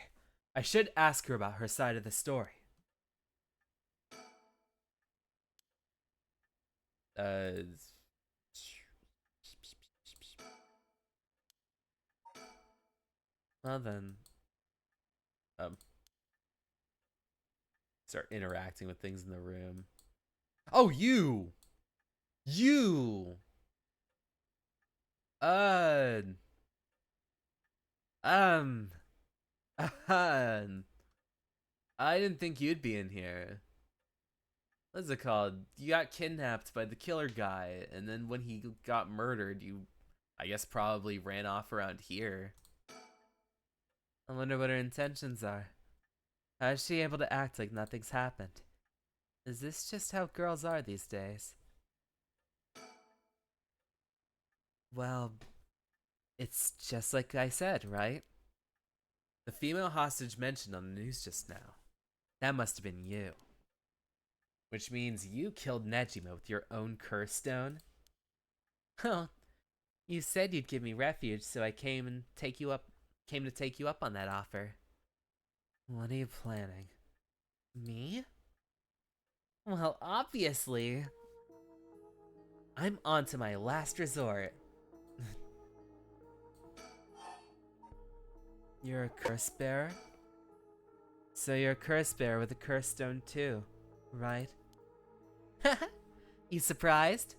Speaker 2: I should ask her about her side of the story. Well then, start interacting with things in the room. Oh, you! Uh, um,
Speaker 1: I didn't think you'd be in here. What's it called? You got kidnapped by the killer guy, and then when he got murdered, you, I guess, probably ran off around here.
Speaker 3: I wonder what her intentions are. How is she able to act like nothing's happened? Is this just how girls are these days? Well, it's just like I said, right? The female hostage mentioned on the news just now. That must have been you.
Speaker 1: Which means you killed Nejima with your own curse stone?
Speaker 3: Huh. You said you'd give me refuge, so I came to take you up on that offer. What are you planning? Me? Well, obviously. I'm on to my last resort. You're a curse bearer? So you're a curse bearer with a curse stone too, right? You surprised?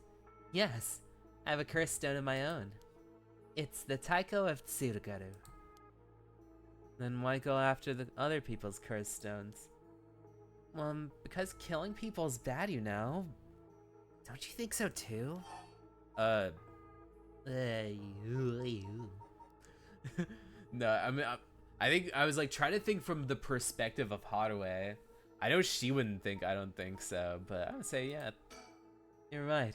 Speaker 3: Yes, I have a curse stone of my own. It's the Taiko of Tsurugaru. Then why go after the other people's curse stones? Because killing people is bad, you know. Don't you think so too?
Speaker 1: No, I mean, I think I was like trying to think from the perspective of Haruhi. I know she wouldn't think, I don't think so, but I would say, yeah.
Speaker 3: You're right.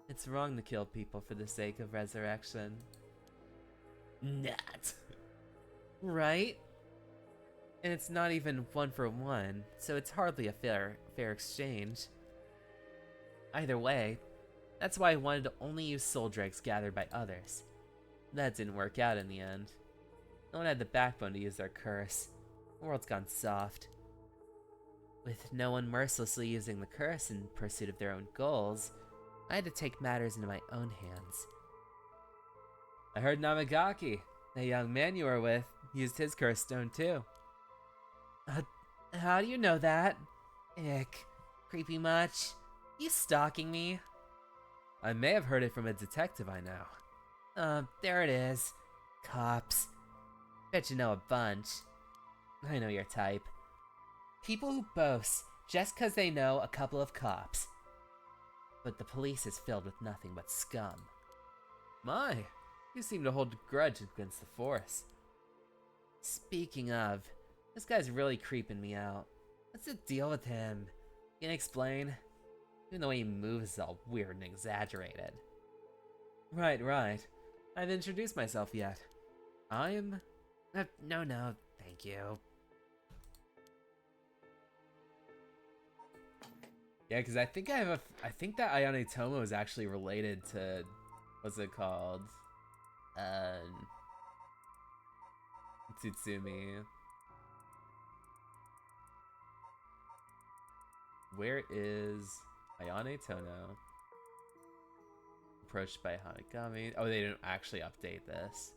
Speaker 3: It's wrong to kill people for the sake of resurrection.
Speaker 1: Not.
Speaker 3: Right? And it's not even 1 for 1, so it's hardly a fair exchange. Either way, that's why I wanted to only use soul dregs gathered by others. That didn't work out in the end. No one had the backbone to use their curse. The world's gone soft. With no one mercilessly using the curse in pursuit of their own goals, I had to take matters into my own hands. I heard Namagaki, the young man you were with, used his curse stone too. How do you know that? Ick. Creepy much? You stalking me?
Speaker 1: I may have heard it from a detective I know.
Speaker 3: There it is. Cops. Bet you know a bunch. I know your type. People who boast just 'cause they know a couple of cops. But the police is filled with nothing but scum.
Speaker 1: My, you seem to hold a grudge against the force.
Speaker 3: Speaking of, this guy's really creeping me out. What's the deal with him? Can you explain? Even the way he moves is all weird and exaggerated. Right. I haven't introduced myself yet. I'm... No, thank you.
Speaker 1: Yeah, because I think I think that Ayane Tomo is actually related to, what's it called? Tsutsumi. Where is Ayane Tono? Approached by Hanagami. Oh, they didn't actually update this.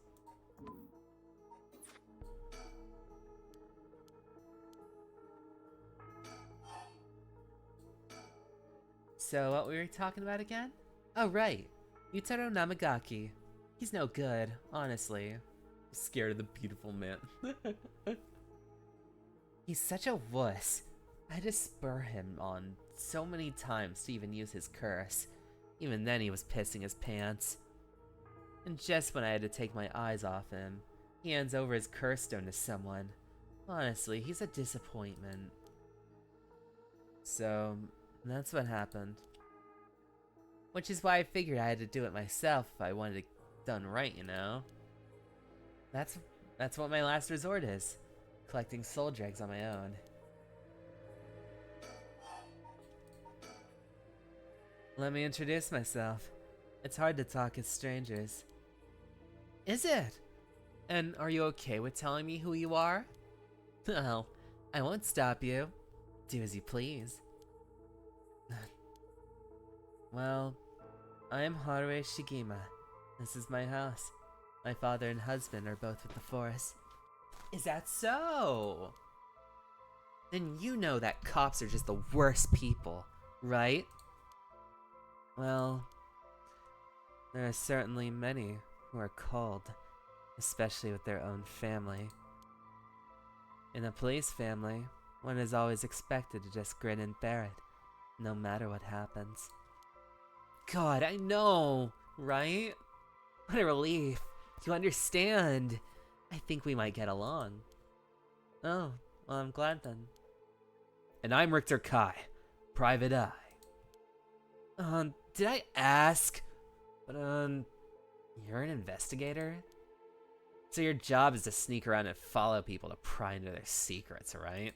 Speaker 3: So what were we talking about again? Oh right, Yutaro Namagaki. He's no good, honestly.
Speaker 1: Scared of the beautiful man.
Speaker 3: He's such a wuss. I had to spur him on so many times to even use his curse. Even then he was pissing his pants. And just when I had to take my eyes off him, he hands over his curse stone to someone. Honestly, he's a disappointment. So, that's what happened. Which is why I figured I had to do it myself if I wanted it done right, you know? That's what my last resort is. Collecting soul dregs on my own. Let me introduce myself. It's hard to talk as strangers. Is it? And are you okay with telling me who you are? Well, I won't stop you. Do as you please. Well, I am Haruhi Shigima. This is my house. My father and husband are both with the force. Is that so? Then you know that cops are just the worst people, right? Well, there are certainly many who are cold, especially with their own family. In a police family, one is always expected to just grin and bear it, no matter what happens.
Speaker 1: God, I know, right? What a relief. You understand. I think we might get along.
Speaker 3: Oh, well, I'm glad then.
Speaker 2: And I'm Richter Kai, Private Eye.
Speaker 1: Did I ask? But, you're an investigator? So your job is to sneak around and follow people to pry into their secrets, right?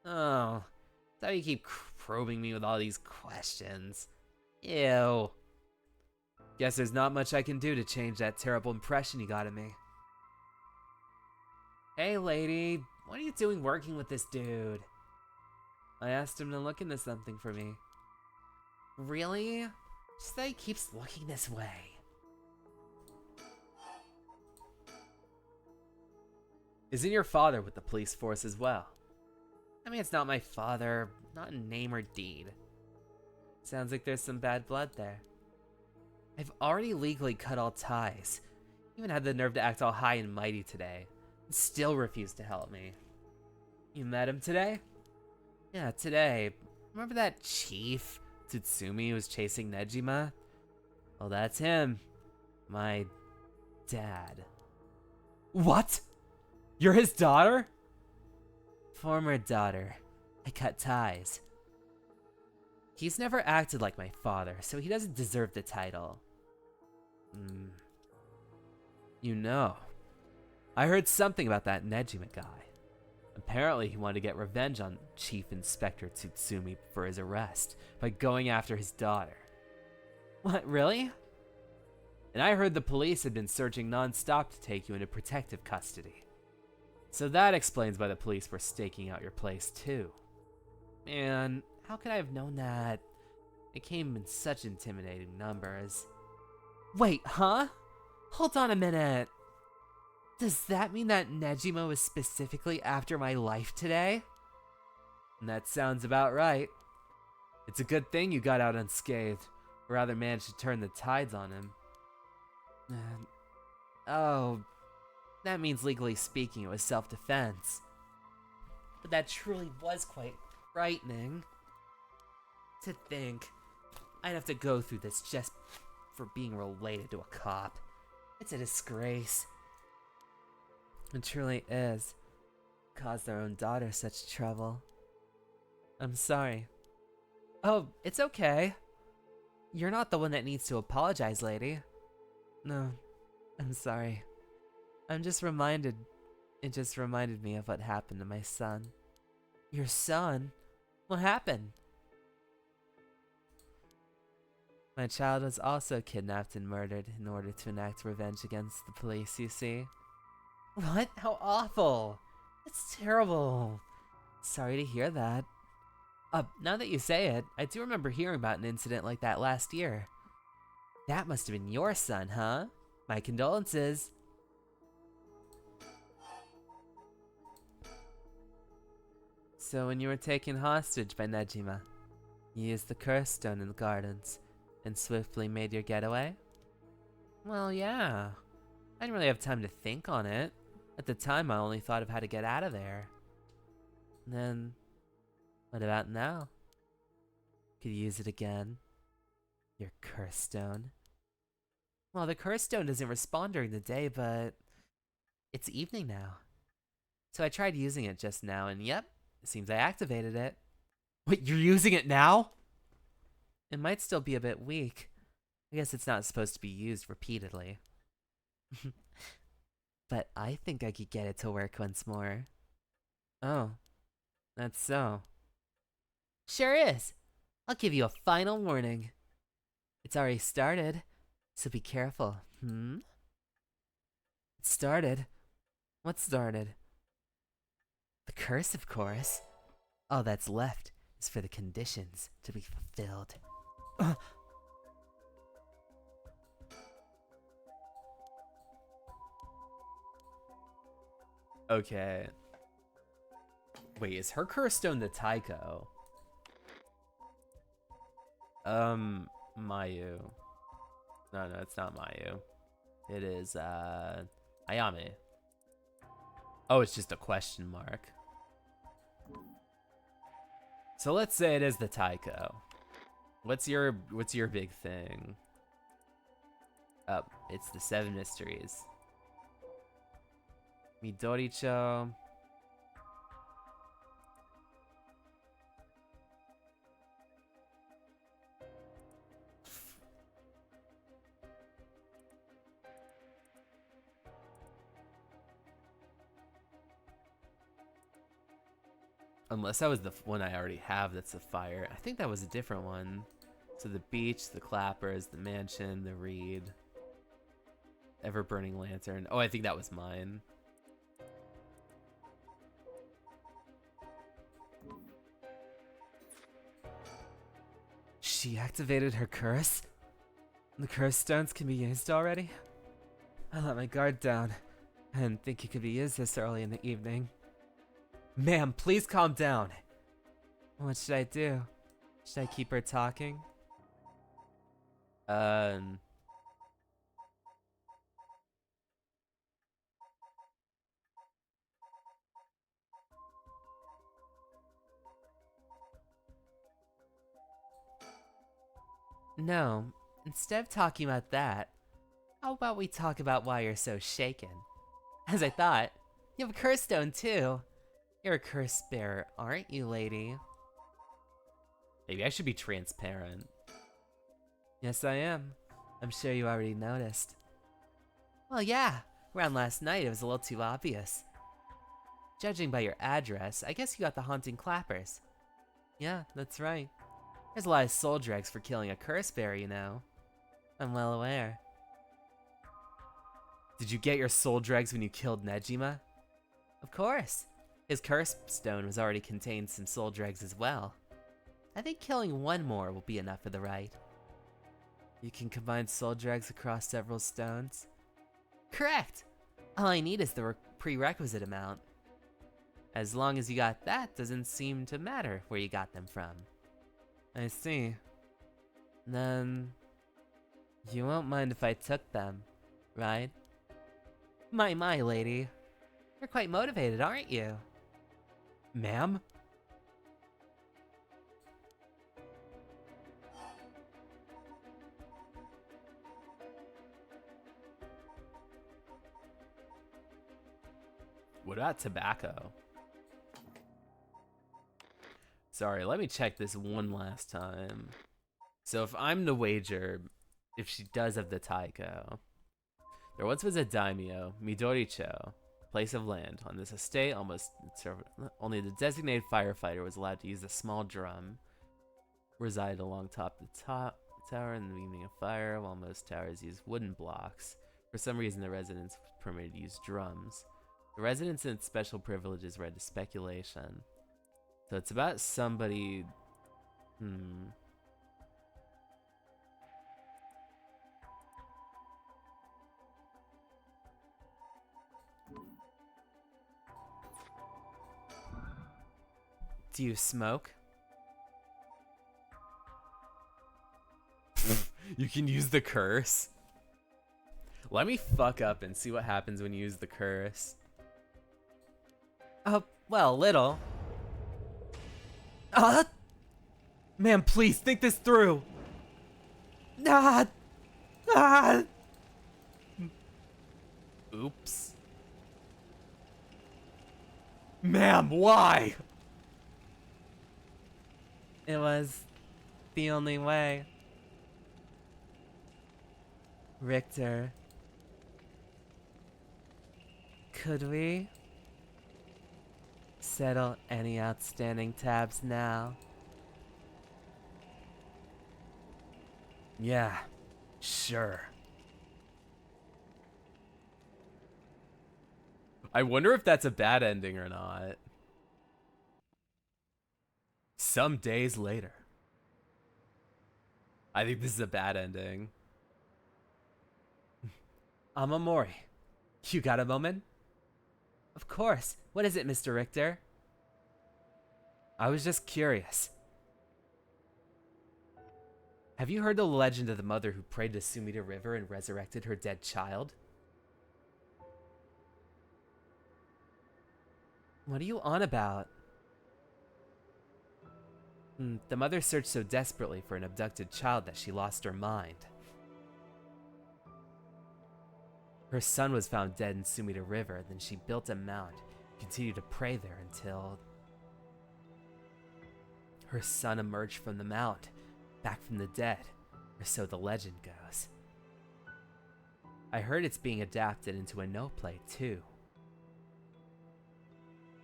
Speaker 1: Oh, that's how you keep probing me with all these questions. Ew.
Speaker 2: Guess there's not much I can do to change that terrible impression you got of me.
Speaker 1: Hey, lady, what are you doing working with this dude?
Speaker 3: I asked him to look into something for me.
Speaker 1: Really? Just that he keeps looking this way.
Speaker 2: Isn't your father with the police force as well?
Speaker 1: I mean, it's not my father, not in name or deed.
Speaker 3: Sounds like there's some bad blood there.
Speaker 1: I've already legally cut all ties. Even had the nerve to act all high and mighty today. And still refused to help me.
Speaker 3: You met him today?
Speaker 1: Yeah, today. Remember that chief, Tsutsumi, who was chasing Nejima? Well, that's him. My dad.
Speaker 2: What? You're his daughter?
Speaker 1: Former daughter. I cut ties. He's never acted like my father, so he doesn't deserve the title.
Speaker 2: You know, I heard something about that Nejima guy. Apparently he wanted to get revenge on Chief Inspector Tsutsumi for his arrest by going after his daughter.
Speaker 1: What, really?
Speaker 2: And I heard the police had been searching non-stop to take you into protective custody. So that explains why the police were staking out your place too.
Speaker 1: Man, how could I have known that? It came in such intimidating numbers. Wait, huh? Hold on a minute. Does that mean that Nejima was specifically after my life today?
Speaker 2: And that sounds about right. It's a good thing you got out unscathed, or rather managed to turn the tides on him.
Speaker 1: Oh, that means legally speaking it was self-defense. But that truly was quite frightening. To think, I'd have to go through this just for being related to a cop. It's a disgrace.
Speaker 3: It truly is. Caused their own daughter such trouble. I'm sorry.
Speaker 1: Oh, it's okay. You're not the one that needs to apologize, lady.
Speaker 3: No, I'm sorry. It just reminded me of what happened to my son.
Speaker 1: Your son? What happened?
Speaker 3: My child was also kidnapped and murdered in order to enact revenge against the police, you see.
Speaker 1: What? How awful. That's terrible.
Speaker 3: Sorry to hear that.
Speaker 1: Now that you say it, I do remember hearing about an incident like that last year. That must have been your son, huh? My condolences.
Speaker 3: So when you were taken hostage by Nejima, you used the curse stone in the gardens and swiftly made your getaway?
Speaker 1: Well, yeah. I didn't really have time to think on it. At the time, I only thought of how to get out of there.
Speaker 3: Then, what about now? Could you use it again? Your curse stone?
Speaker 1: Well, the curse stone doesn't respond during the day, but it's evening now. So I tried using it just now, and yep, it seems I activated it.
Speaker 2: Wait, you're using it now?
Speaker 1: It might still be a bit weak. I guess it's not supposed to be used repeatedly. But I think I could get it to work once more.
Speaker 3: Oh, that's so.
Speaker 1: Sure is. I'll give you a final warning. It's already started, so be careful,
Speaker 3: It started? What started?
Speaker 1: The curse, of course. All that's left is for the conditions to be fulfilled.
Speaker 2: Okay. Wait, is her curse stone the Taiko? Mayu. No, it's not Mayu. It is, Ayame. Oh, it's just a question mark.
Speaker 1: So let's say it is the Taiko. What's your big thing? Oh, it's the 7 mysteries. Midoricho. Unless that was the one I already have that's a fire. I think that was a different one. So the beach, the clappers, the mansion, the reed. Ever burning lantern. Oh, I think that was mine.
Speaker 3: She activated her curse? The curse stones can be used already? I let my guard down. I didn't think it could be used this early in the evening. Ma'am, please calm down. What should I do? Should I keep her talking? No, instead of talking about that, how about we talk about why you're so shaken? As I thought, you have a curse stone too. You're a curse bearer, aren't you, lady?
Speaker 1: Maybe I should be transparent.
Speaker 3: Yes, I am. I'm sure you already noticed. Well, yeah. Around last night, it was a little too obvious. Judging by your address, I guess you got the haunting clappers. Yeah, that's right. There's a lot of soul dregs for killing a curse bearer, you know. I'm well aware.
Speaker 1: Did you get your soul dregs when you killed Nejima?
Speaker 3: Of course. His curse stone was already contained some soul dregs as well. I think killing one more will be enough for the rite. You can combine soul dregs across several stones? Correct! All I need is the prerequisite amount. As long as you got that, doesn't seem to matter where you got them from. I see. Then... you won't mind if I took them, right? My, lady. You're quite motivated, aren't you?
Speaker 1: Ma'am? What about tobacco? Sorry, let me check this one last time. So if I'm to wager, if she does have the Taiko. There once was a daimyo, Midoricho, place of land. On this estate, only the designated firefighter was allowed to use a small drum. Resided along the tower in the beginning of fire, while most towers use wooden blocks. For some reason, the residents were permitted to use drums. The residents and its special privileges read to speculation. So it's about somebody...
Speaker 3: Do you smoke?
Speaker 1: You can use the curse? Let me fuck up and see what happens when you use the curse.
Speaker 3: Well, little. Ma'am, please think this through.
Speaker 1: Oops.
Speaker 3: Ma'am, why? It was the only way. Richter. Could we settle any outstanding tabs now?
Speaker 1: Yeah, sure. I wonder if that's a bad ending or not. Some days later. I think this is a bad ending.
Speaker 3: Amamori, you got a moment? Of course. What is it, Mr. Richter? I was just curious. Have you heard the legend of the mother who prayed to Sumida River and resurrected her dead child? What are you on about? The mother searched so desperately for an abducted child that she lost her mind. Her son was found dead in Sumida River, then she built a mound, continued to pray there until her son emerged from the mound, back from the dead, or so the legend goes. I heard it's being adapted into a no play too.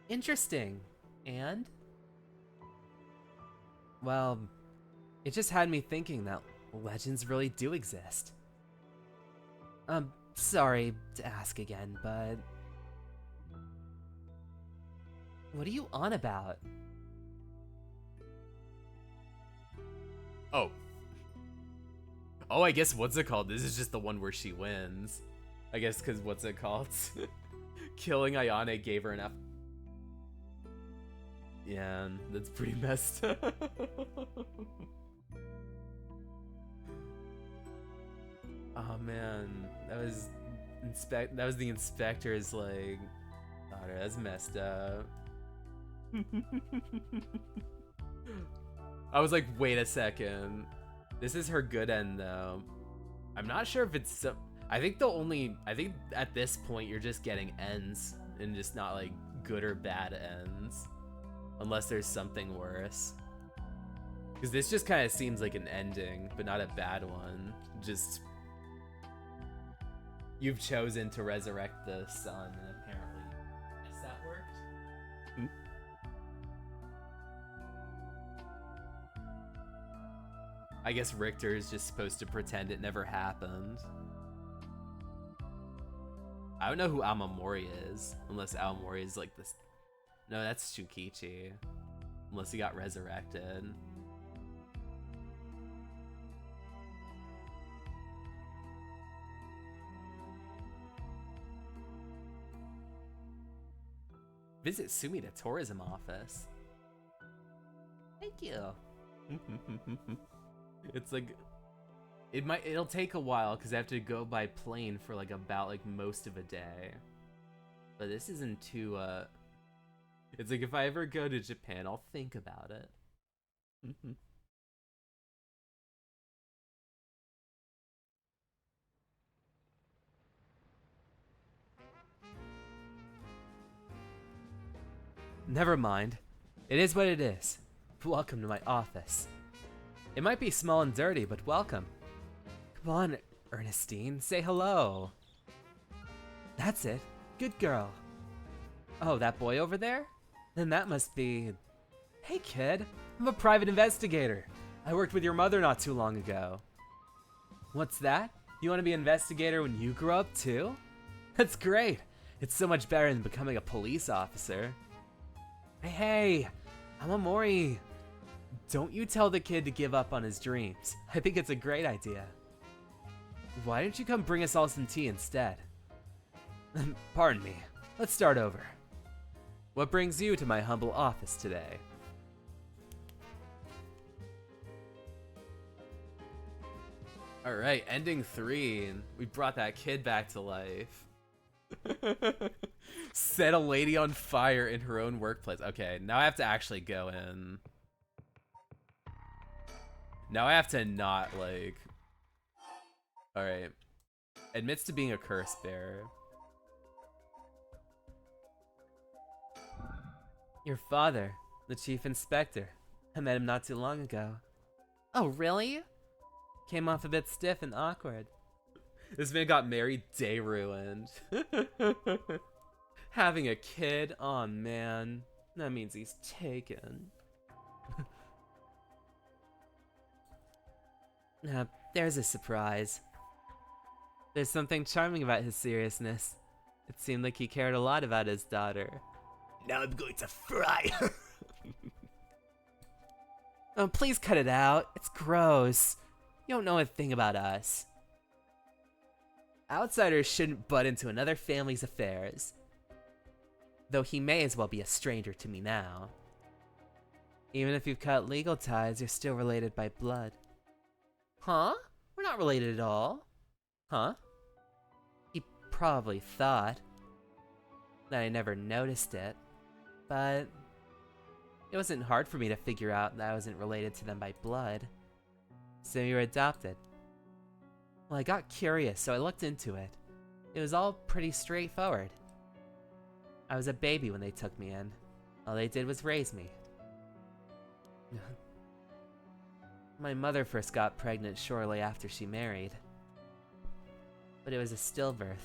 Speaker 3: Interesting. And? Well, it just had me thinking that legends really do exist. Sorry to ask again, but what are you on about?
Speaker 1: Oh, I guess what's it called? This is just the one where she wins. I guess because what's it called? Killing Ayane gave her enough. Yeah, that's pretty messed up. Oh man, that was the inspector's like daughter. That's messed up. I was like, wait a second. This is her good end though. I'm not sure if it's I think at this point you're just getting ends and just not like good or bad ends. Unless there's something worse. Because this just kind of seems like an ending, but not a bad one. Just you've chosen to resurrect the son, and apparently, yes, that worked. I guess Richter is just supposed to pretend it never happened. I don't know who Aomori is, unless Aomori is like this. No, that's Shukichi. Unless he got resurrected. Visit Sumida Tourism Office. Thank you. It's like it'll take a while because I have to go by plane for like about like most of a day. But this isn't too it's like if I ever go to Japan, I'll think about it. Never mind. It is what it is. Welcome to my office. It might be small and dirty, but welcome. Come on, Ernestine, say hello. That's it. Good girl. Oh, that boy over there? Then that must be... Hey kid, I'm a private investigator. I worked with your mother not too long ago. What's that? You want to be an investigator when you grow up too? That's great. It's so much better than becoming a police officer. Hey, I'm Amori. Don't you tell the kid to give up on his dreams. I think it's a great idea. Why don't you come bring us all some tea instead? Pardon me. Let's start over. What brings you to my humble office today? Alright, ending 3. We brought that kid back to life. Set a lady on fire in her own workplace. Okay, now I have to actually go in. Now I have to not, like... Alright. Admits to being a curse bearer. Your father, the chief inspector. I met him not too long ago. Oh, really? Came off a bit stiff and awkward. This man got married, day ruined. Having a kid? Aw, man. That means he's taken. There's a surprise. There's something charming about his seriousness. It seemed like he cared a lot about his daughter. Now I'm going to fry her. Oh, please cut it out. It's gross. You don't know a thing about us. Outsiders shouldn't butt into another family's affairs. Though he may as well be a stranger to me now. Even if you've cut legal ties, you're still related by blood. Huh? We're not related at all. Huh? He probably thought that I never noticed it, but
Speaker 3: It wasn't hard for me to figure out that I wasn't related to them by blood. So you were adopted. Well, I got curious, so I looked into it. It was all pretty straightforward. I was a baby when they took me in. All they did was raise me. My mother first got pregnant shortly after she married. But it was a stillbirth.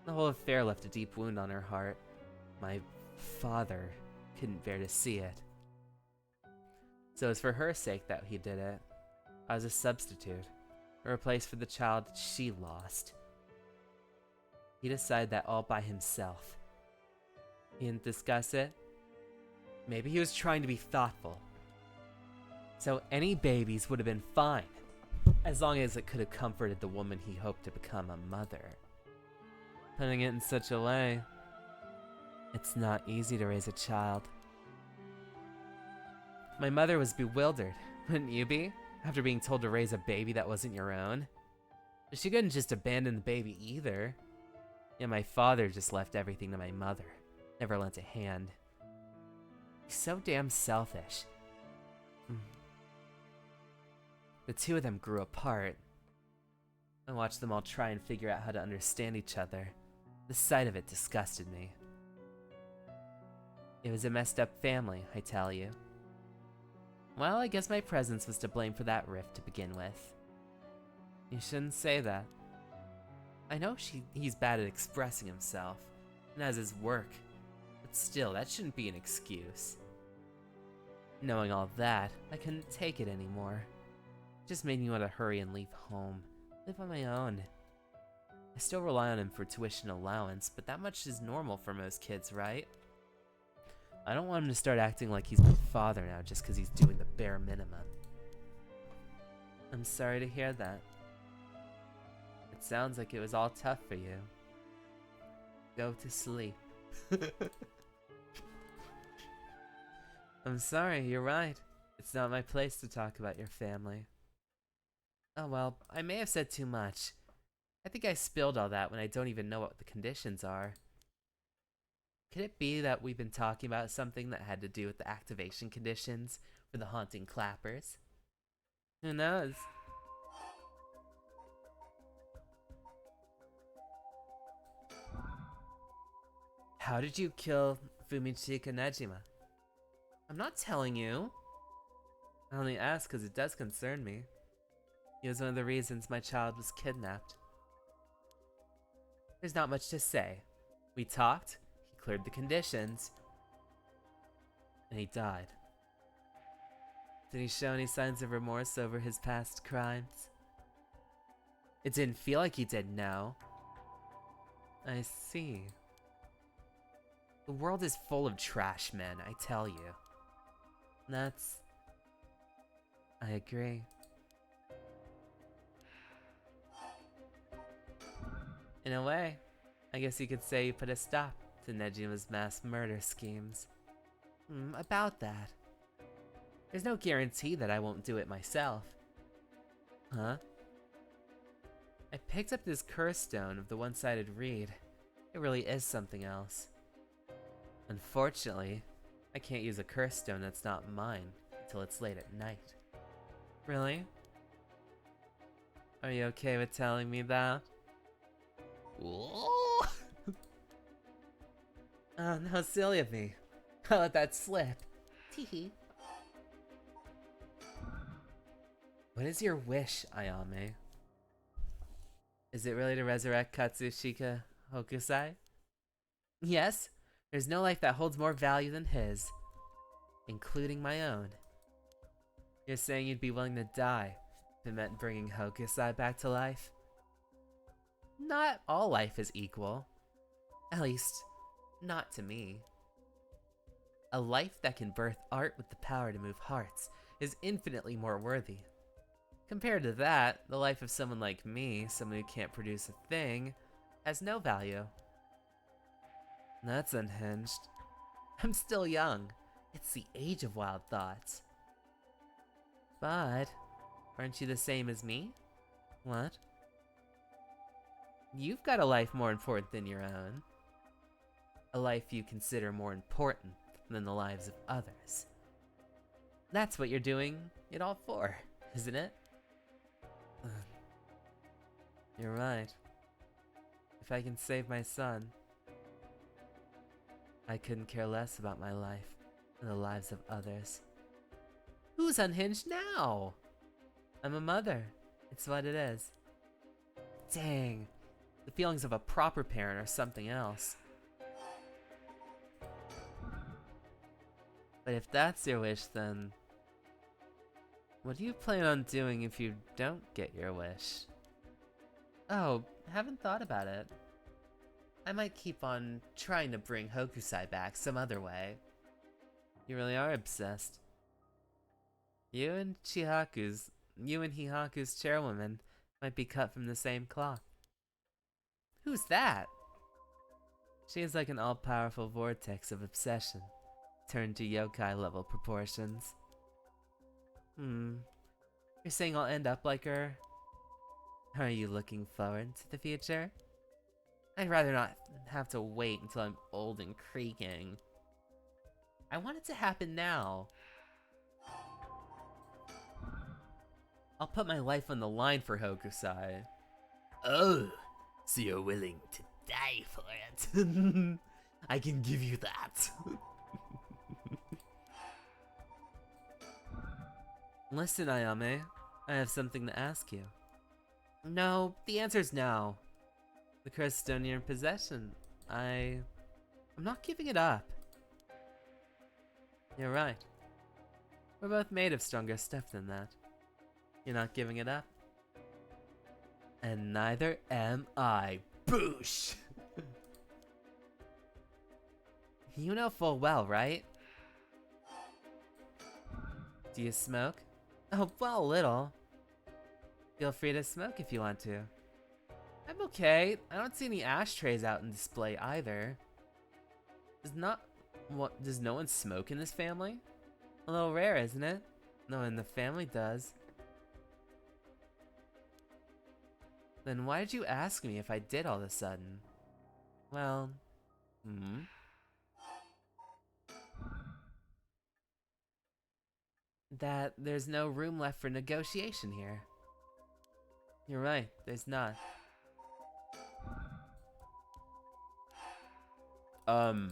Speaker 3: The whole affair left a deep wound on her heart. My father couldn't bear to see it. So it was for her sake that he did it. I was a substitute, a replace for the child she lost. He decided that all by himself. He didn't discuss it. Maybe he was trying to be thoughtful. So any babies would have been fine, as long as it could have comforted the woman he hoped to become a mother. Putting it in such a way, it's not easy to raise a child. My mother was bewildered, wouldn't you be? After being told to raise a baby that wasn't your own. She couldn't just abandon the baby either. Yeah, my father just left everything to my mother. Never lent a hand. He's so damn selfish. The two of them grew apart. I watched them all try and figure out how to understand each other. The sight of it disgusted me. It was a messed up family, I tell you. Well, I guess my presence was to blame for that rift to begin with. You shouldn't say that. I know he's bad at expressing himself, and has his work, but still, that shouldn't be an excuse. Knowing all that, I couldn't take it anymore. It just made me want to hurry and leave home, live on my own. I still rely on him for tuition allowance, but that much is normal for most kids, right? I don't want him to start acting like he's my father now just because he's doing the bare minimum. I'm sorry to hear that. It sounds like it was all tough for you. Go to sleep. I'm sorry, you're right. It's not my place to talk about your family. Oh well, I may have said too much. I think I spilled all that when I don't even know what the conditions are. Could it be that we've been talking about something that had to do with the activation conditions for the haunting clappers? Who knows? How did you kill Fumichika Nejima? I'm not telling you. I only ask because it does concern me. He was one of the reasons my child was kidnapped. There's not much to say. We talked, he cleared the conditions, and he died. Did he show any signs of remorse over his past crimes? It didn't feel like he did, no. I see. The world is full of trash men, I tell you. I agree. In a way, I guess you could say you put a stop to Nejima's mass murder schemes. About that. There's no guarantee that I won't do it myself. Huh? I picked up this curse stone of the one-sided reed. It really is something else. Unfortunately, I can't use a curse stone that's not mine until it's late at night. Really? Are you okay with telling me that? Oh, how silly of me. I let that slip. Teehee. What is your wish, Ayame? Is it really to resurrect Katsushika Hokusai? Yes, there's no life that holds more value than his, including my own. You're saying you'd be willing to die if it meant bringing Hokusai back to life? Not all life is equal. At least, not to me. A life that can birth art with the power to move hearts is infinitely more worthy. Compared to that, the life of someone like me, someone who can't produce a thing, has no value. That's unhinged. I'm still young. It's the age of wild thoughts. But, aren't you the same as me? What? You've got a life more important than your own. A life you consider more important than the lives of others. That's what you're doing it all for, isn't it? You're right. If I can save my son, I couldn't care less about my life and the lives of others. Who's unhinged now? I'm a mother. It's what it is. Dang. The feelings of a proper parent are something else. But if that's your wish, then what do you plan on doing if you don't get your wish? Oh, haven't thought about it. I might keep on trying to bring Hokusai back some other way. You really are obsessed. You and Hihaku's chairwoman might be cut from the same cloth. Who's that? She is like an all-powerful vortex of obsession, turned to yokai-level proportions. You're saying I'll end up like her? Are you looking forward to the future? I'd rather not have to wait until I'm old and creaking. I want it to happen now. I'll put my life on the line for Hokusai.
Speaker 2: Oh, so you're willing to die for it?
Speaker 3: I can give you that. Listen, Ayame, I have something to ask you. No, the answer's no. The cursed stone you're in possession. I'm not giving it up. You're right. We're both made of stronger stuff than that. You're not giving it up. And neither am I. Boosh! You know full well, right? Do you smoke? Oh, well, a little. Feel free to smoke if you want to. I'm okay. I don't see any ashtrays out in display either. Does no one smoke in this family? A little rare, isn't it? No one in the family does. Then why did you ask me if I did all of a sudden? Well, that there's no room left for negotiation here. You're right, there's not.
Speaker 1: Do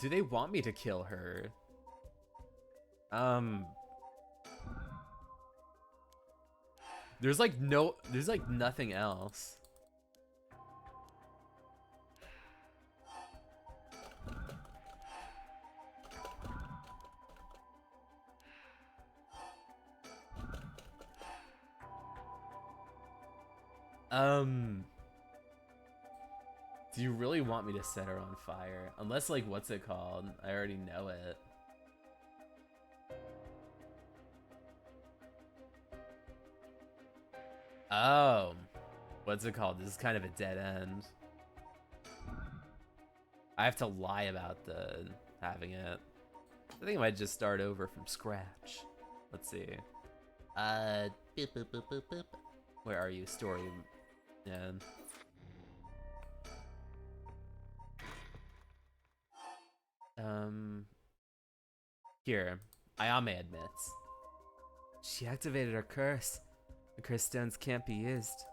Speaker 1: they want me to kill her? There's like nothing else. Do you really want me to set her on fire? Unless, like, what's it called? I already know it. Oh. What's it called? This is kind of a dead end. I have to lie about having it. I think I might just start over from scratch. Let's see. Boop, boop, boop, boop, boop. Where are you, story? Yeah. Here, Ayame admits. She activated her curse. The curse stones can't be used.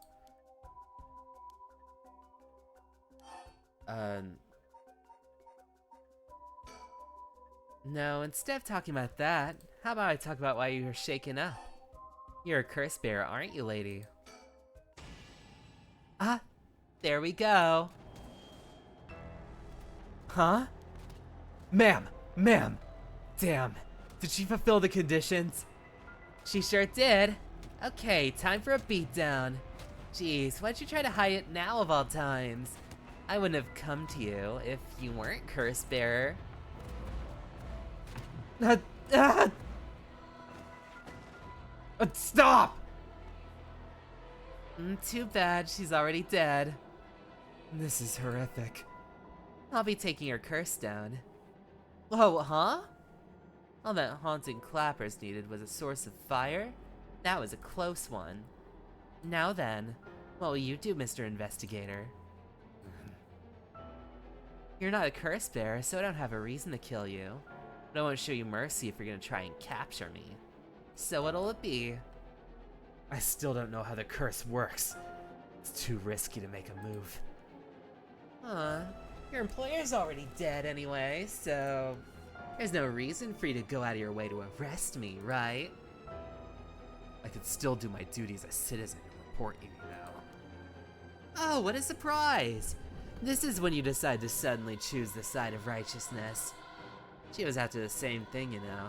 Speaker 1: No, instead of talking about that, how about I talk about why you're shaken up? You're a curse bearer, aren't you, lady? Ah, there we go. Huh? Ma'am! Damn, did she fulfill the conditions? She sure did. Okay, time for a beatdown. Jeez, why'd you try to hide it now of all times? I wouldn't have come to you if you weren't curse bearer. Stop! Too bad, she's already dead. This is horrific. I'll be taking her curse down. Oh, huh? All that haunting clappers needed was a source of fire? That was a close one. Now then, what will you do, Mr. Investigator?
Speaker 3: You're not a curse bearer, so I don't have a reason to kill you. But I won't show you mercy if you're gonna try and capture me. So what'll it be?
Speaker 2: I still don't know how the curse works. It's too risky to make a move.
Speaker 3: Huh. Your employer's already dead anyway, so there's no reason for you to go out of your way to arrest me, right?
Speaker 2: I could still do my duty as a citizen and report you, you know.
Speaker 3: Oh, what a surprise! This is when you decide to suddenly choose the side of righteousness. She was after the same thing, you know.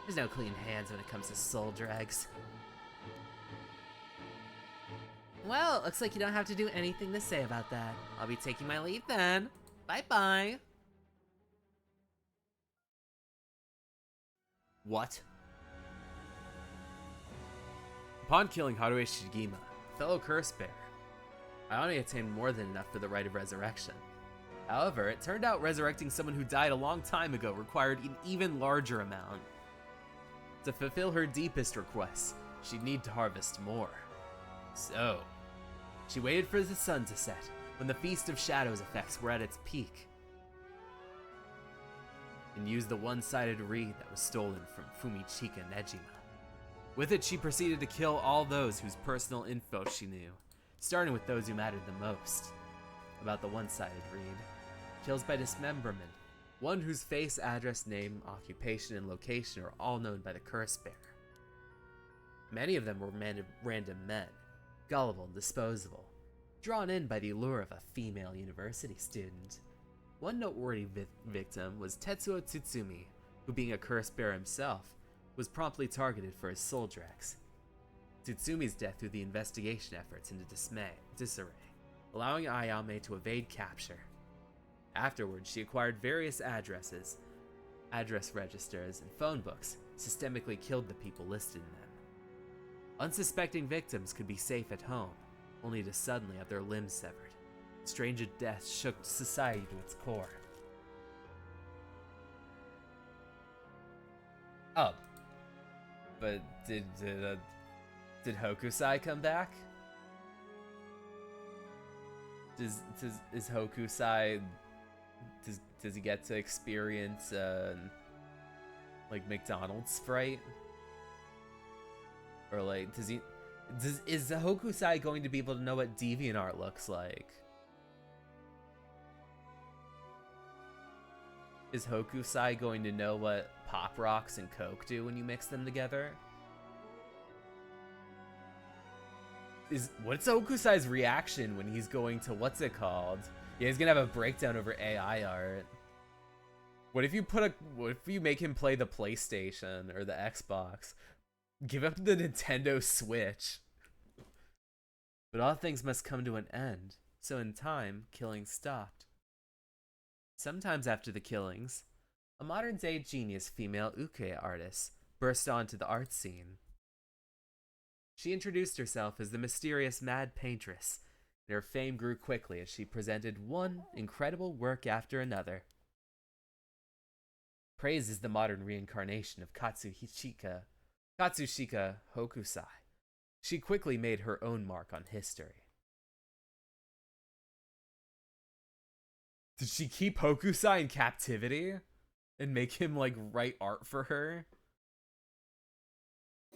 Speaker 3: There's no clean hands when it comes to soul dregs. Well, it looks like you don't have to do anything to say about that. I'll be taking my leave then. Bye-bye.
Speaker 2: What? Upon killing Haruhi Shigima, fellow curse bearer, I only attained more than enough for the rite of resurrection. However, it turned out resurrecting someone who died a long time ago required an even larger amount. To fulfill her deepest requests, she'd need to harvest more. So, she waited for the sun to set, when the Feast of Shadows effects were at its peak, and used the one-sided reed that was stolen from Fumichika Nejima. With it, she proceeded to kill all those whose personal info she knew, starting with those who mattered the most. About the one-sided reed. Kills by dismemberment, one whose face, address, name, occupation, and location are all known by the curse bearer. Many of them were random men, gullible and disposable, drawn in by the allure of a female university student. One noteworthy victim was Tetsuo Tsutsumi, who, being a curse bearer himself, was promptly targeted for his soul dregs. Tsutsumi's death threw the investigation efforts into disarray, allowing Ayame to evade capture. Afterwards, she acquired various address registers, and phone books, systemically killed the people listed in them. Unsuspecting victims could be safe at home, only to suddenly have their limbs severed. Strange death shook society to its core. Oh, but did Hokusai come back? Is Hokusai, does he get to experience like McDonald's Sprite? Or like is the Hokusai going to be able to know what DeviantArt looks like? Is Hokusai going to know what Pop Rocks and Coke do when you mix them together? What's Hokusai's reaction when he's going to, what's it called? Yeah, he's gonna have a breakdown over AI art. What if you make him play the PlayStation or the Xbox? Give up the Nintendo Switch. But all things must come to an end, so in time, killing stopped. Sometimes after the killings, a modern-day genius female uke artist burst onto the art scene. She introduced herself as the mysterious Mad Paintress, and her fame grew quickly as she presented one incredible work after another. Praised as the modern reincarnation of Katsushika Hokusai, she quickly made her own mark on history. Did she keep Hokusai in captivity and make him like write art for her?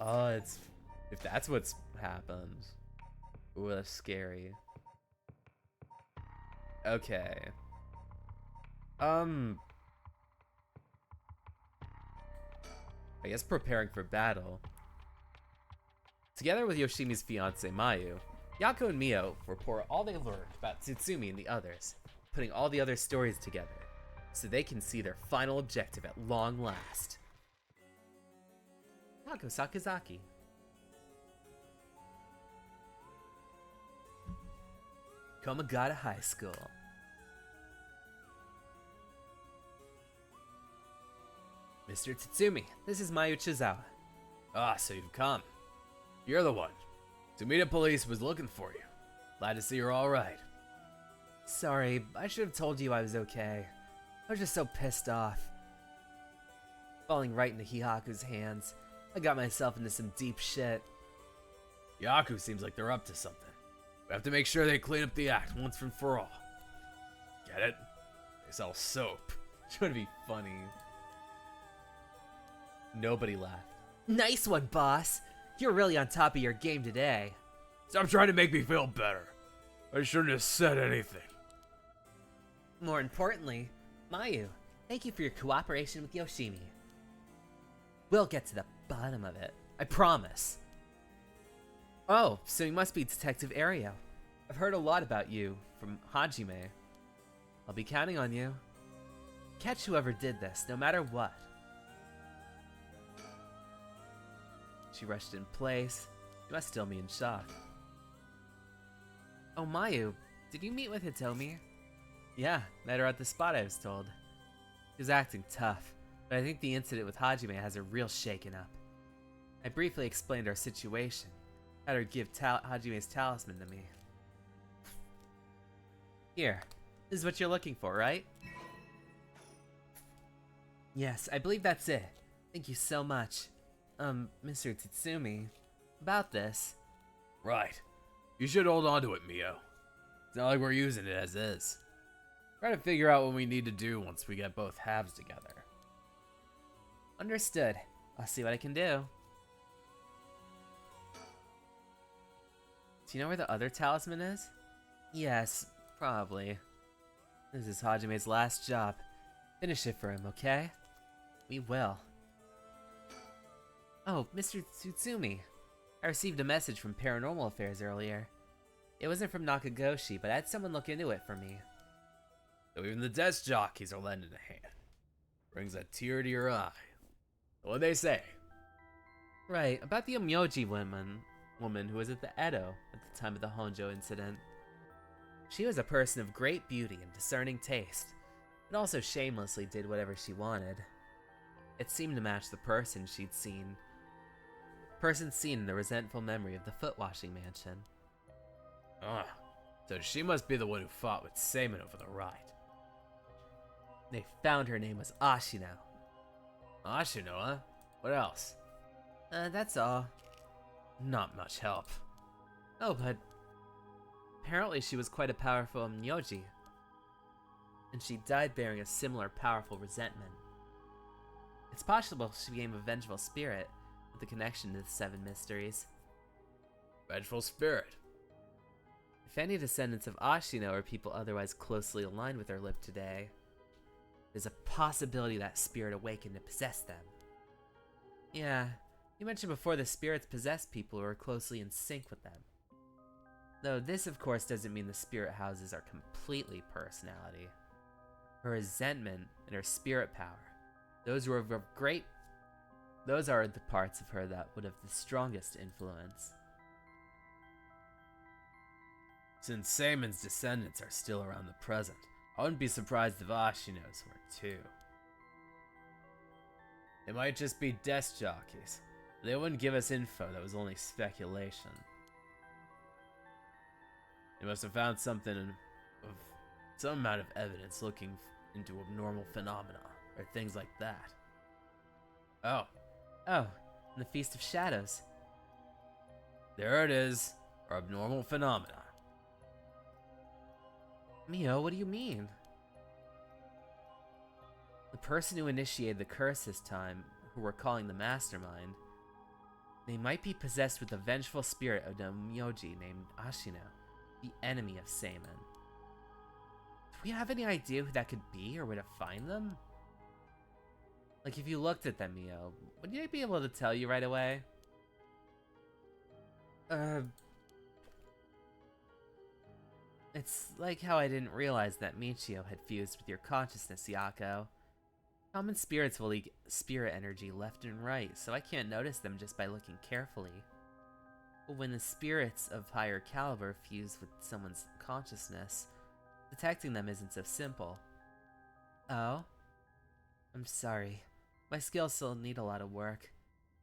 Speaker 2: Oh, if that's what's happened. Ooh, that's scary. Okay. I guess preparing for battle. Together with Yoshimi's fiancée Mayu, Yako and Mio report all they learned about Tsutsumi and the others, putting all the other stories together so they can see their final objective at long last. Yako Sakazaki. Komagata High School. Mr. Tsutsumi, this is Mayu Chizawa. Ah, so you've come. You're the one. Sumida Police was looking for you. Glad to see you're alright. Sorry, I should have told you I was okay. I was just so pissed off. Falling right into Hihaku's hands, I got myself into some deep shit. Yaku seems like they're up to something. We have to make sure they clean up the act once and for all. Get it? They sell soap.
Speaker 1: Which would be funny. Nobody laughed. Nice one, boss. You're really on top of your game today.
Speaker 2: Stop trying to make me feel better. I shouldn't have said anything.
Speaker 1: More importantly, Mayu, thank you for your cooperation with Yoshimi. We'll get to the bottom of it. I promise. Oh, so you must be Detective Ario. I've heard a lot about you from Hajime. I'll be counting on you. Catch whoever did this, no matter what. She rushed in place. You must still be in shock. Oh, Mayu, did you meet with Hitomi? Yeah, met her at the spot, I was told. She was acting tough, but I think the incident with Hajime has her real shaken up. I briefly explained our situation, had her give Hajime's talisman to me. Here, this is what you're looking for, right? Yes, I believe that's it. Thank you so much. Mr. Tatsumi, about this.
Speaker 2: Right. You should hold on to it, Mio. It's not like we're using it as is. Try to figure out what we need to do once we get both halves together.
Speaker 1: Understood. I'll see what I can do. Do you know where the other talisman is? Yes, probably. This is Hajime's last job. Finish it for him, okay? We will. Oh, Mr. Tsutsumi. I received a message from Paranormal Affairs earlier. It wasn't from Nakagoshi, but I had someone look into it for me.
Speaker 2: So even the desk jockeys are lending a hand. Brings a tear to your eye. What'd they say?
Speaker 1: Right, about the Omyoji woman who was at the Edo at the time of the Honjo incident. She was a person of great beauty and discerning taste, and also shamelessly did whatever she wanted. It seemed to match the person seen in the resentful memory of the foot-washing mansion.
Speaker 2: Ah, so she must be the one who fought with Seiman over the ride.
Speaker 1: They found her name was Ashino.
Speaker 2: Ashino, huh? What else?
Speaker 1: That's all.
Speaker 2: Not much help.
Speaker 1: Oh, but apparently she was quite a powerful Myoji. And she died bearing a similar powerful resentment. It's possible she became a vengeful spirit with a connection to the Seven Mysteries.
Speaker 2: Vengeful spirit.
Speaker 1: If any descendants of Ashino are people otherwise closely aligned with her lived today, there's a possibility that spirit awakened to possess them. Yeah, you mentioned before the spirits possess people who are closely in sync with them. Though this, of course, doesn't mean the spirit houses are completely personality. Her resentment and her spirit power, those are the parts of her that would have the strongest influence.
Speaker 2: Since Seiman's descendants are still around the present, I wouldn't be surprised if Ashino's were too. They might just be desk jockeys. They wouldn't give us info that was only speculation. They must have found something of some amount of evidence looking into abnormal phenomena or things like that. Oh,
Speaker 1: Oh, and the Feast of Shadows.
Speaker 2: there it is, or abnormal phenomena.
Speaker 1: Mio, what do you mean? The person who initiated the curse this time, who we're calling the Mastermind, they might be possessed with the vengeful spirit of a Myoji named Ashino, the enemy of Seiman. Do we have any idea who that could be or where to find them? Like, if you looked at them, Mio, would you be able to tell you right away? It's like how I didn't realize that Michio had fused with your consciousness, Yako. Common spirits will leak spirit energy left and right, so I can't notice them just by looking carefully. But when the spirits of higher caliber fuse with someone's consciousness, detecting them isn't so simple. Oh? I'm sorry. My skills still need a lot of work.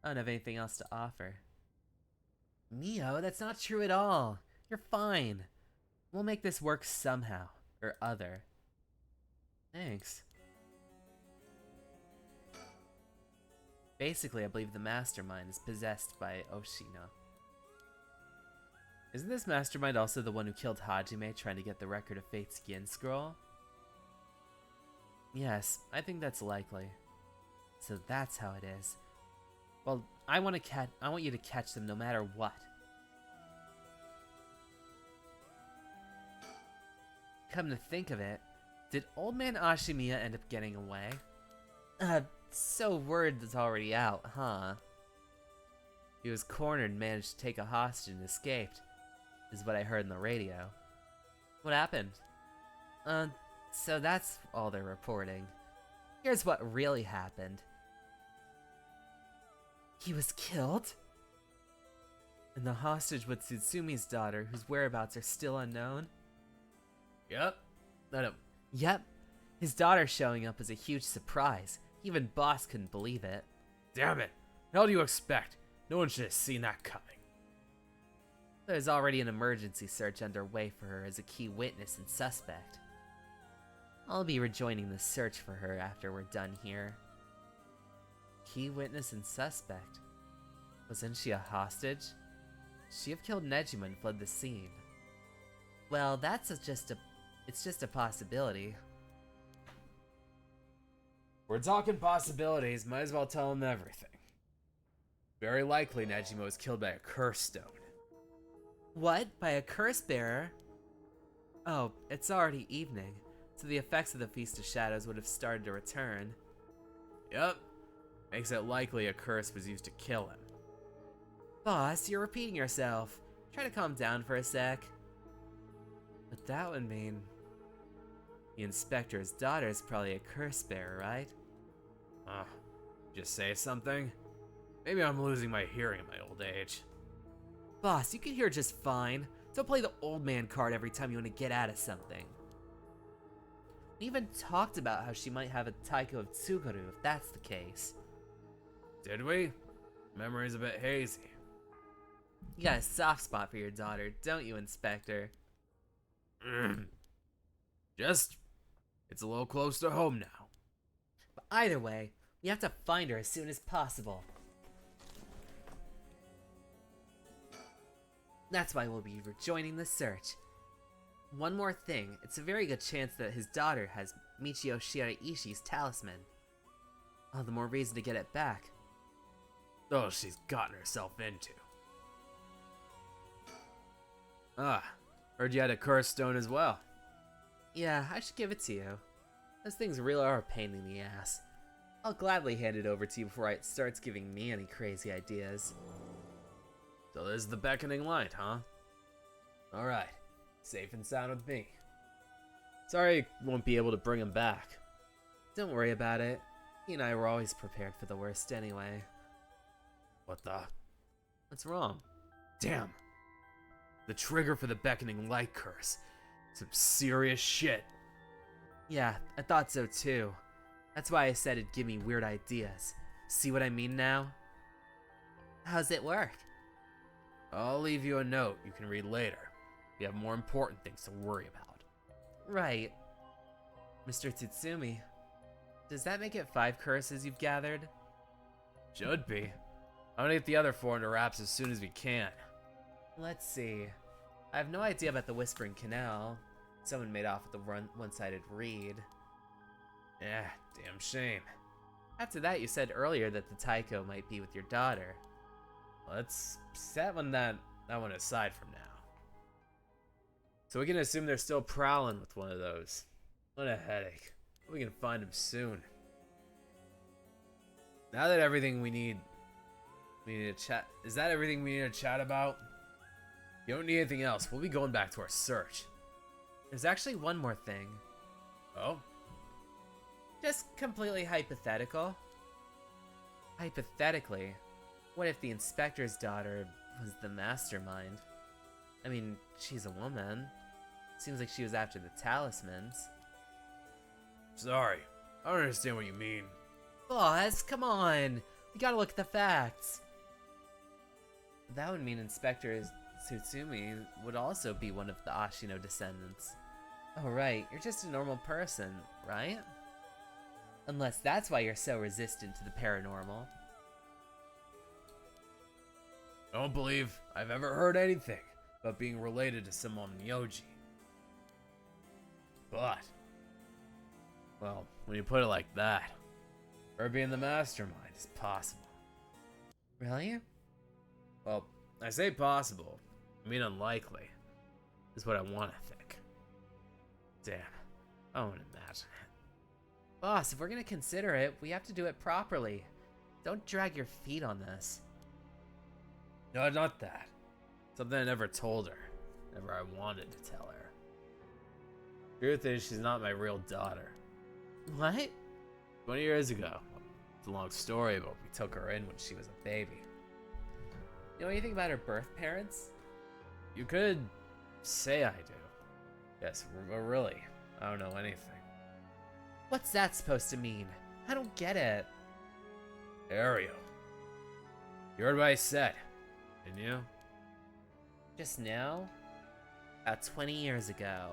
Speaker 1: I don't have anything else to offer. Mio, that's not true at all. You're fine. We'll make this work somehow, or other. Thanks. Basically, I believe the Mastermind is possessed by Oshino. Isn't this Mastermind also the one who killed Hajime trying to get the Record of Fate's Skin scroll?
Speaker 3: Yes, I think that's likely. So that's how it is. Well, I want you to catch them no matter what. Come to think of it, did Old Man Ashimiya end up getting away? So word is already out, huh? He was cornered and managed to take a hostage and escaped, is what I heard on the radio. What happened? So that's all they're reporting. Here's what really happened. He was killed? And the hostage was Tsutsumi's daughter, whose whereabouts are still unknown?
Speaker 2: Yep.
Speaker 3: Yep. His daughter showing up was a huge surprise. Even Boss couldn't believe it.
Speaker 2: Damn it. What the hell do you expect? No one should have seen that coming.
Speaker 3: There's already an emergency search underway for her as a key witness and suspect. I'll be rejoining the search for her after we're done here. Key witness and suspect? Wasn't she a hostage? She have killed Nejima and fled the scene. Well, it's just a possibility.
Speaker 2: We're talking possibilities, might as well tell him everything. Very likely Nejima was killed by a curse stone.
Speaker 3: What? By a curse bearer? Oh, it's already evening, so the effects of the Feast of Shadows would have started to return.
Speaker 2: Yep. Makes it likely a curse was used to kill him.
Speaker 3: Boss, you're repeating yourself. Try to calm down for a sec. But that would mean the inspector's daughter is probably a curse bearer, right?
Speaker 2: Just say something? Maybe I'm losing my hearing in my old age.
Speaker 3: Boss, you can hear just fine. Don't play the old man card every time you want to get out of something. We even talked about how she might have a Taiko of Tsugaru if that's the case.
Speaker 2: Did we? Memory's a bit hazy.
Speaker 3: You got a soft spot for your daughter, don't you, Inspector?
Speaker 2: It's a little close to home now.
Speaker 3: But either way, we have to find her as soon as possible. That's why we'll be rejoining the search. One more thing, it's a very good chance that his daughter has Michio Shiraishi's talisman. All the more reason to get it back.
Speaker 2: Oh, she's gotten herself into. Heard you had a curse stone as well.
Speaker 3: Yeah, I should give it to you. Those things really are a pain in the ass. I'll gladly hand it over to you before it starts giving me any crazy ideas.
Speaker 2: So this is the beckoning light, huh? Alright, safe and sound with me. Sorry I won't be able to bring him back.
Speaker 3: Don't worry about it. He and I were always prepared for the worst anyway.
Speaker 2: What the?
Speaker 3: What's wrong?
Speaker 2: Damn. The trigger for the beckoning light curse. Some serious shit.
Speaker 3: Yeah, I thought so too. That's why I said it'd give me weird ideas. See what I mean now? How's it work?
Speaker 2: I'll leave you a note you can read later. We have more important things to worry about.
Speaker 3: Right. Mr. Tsutsumi, does that make it 5 curses you've gathered?
Speaker 2: Should be. I'm gonna get the other 4 into wraps as soon as we can.
Speaker 3: Let's see. I have no idea about the Whispering Canal. Someone made off with the one-sided reed.
Speaker 2: Yeah, damn shame.
Speaker 3: After that, you said earlier that the Taiko might be with your daughter.
Speaker 2: Let's set that one aside from now. So we can assume they're still prowling with one of those. What a headache. We can find them soon. Now that everything we need to chat. Is that everything we need to chat about? You don't need anything else. We'll be going back to our search.
Speaker 3: There's actually one more thing.
Speaker 2: Oh?
Speaker 3: Just completely hypothetical. Hypothetically, what if the inspector's daughter was the mastermind? I mean, she's a woman. Seems like she was after the talismans.
Speaker 2: Sorry. I don't understand what you mean.
Speaker 3: Boss, come on. We gotta look at the facts. That would mean Inspector Tsutsumi would also be one of the Ashino descendants. Oh right, you're just a normal person, right? Unless that's why you're so resistant to the paranormal.
Speaker 2: I don't believe I've ever heard anything about being related to someone Yoji. But, well, when you put it like that. Her being the mastermind is possible.
Speaker 1: Really?
Speaker 2: Well, I say possible. I mean unlikely. Is what I want to think. Damn. I don't imagine it.
Speaker 1: Boss, if we're gonna consider it, we have to do it properly. Don't drag your feet on this.
Speaker 2: No, not that. Something I never told her. Never I wanted to tell her. Truth is, she's not my real daughter.
Speaker 1: What?
Speaker 2: 20 years ago. It's a long story, but we took her in when she was a baby.
Speaker 1: You know anything about her birth parents?
Speaker 2: You could say I do. Yes, but really, I don't know anything.
Speaker 1: What's that supposed to mean? I don't get it.
Speaker 2: Ariel. You heard what I said, didn't you?
Speaker 1: Just now? About 20 years ago.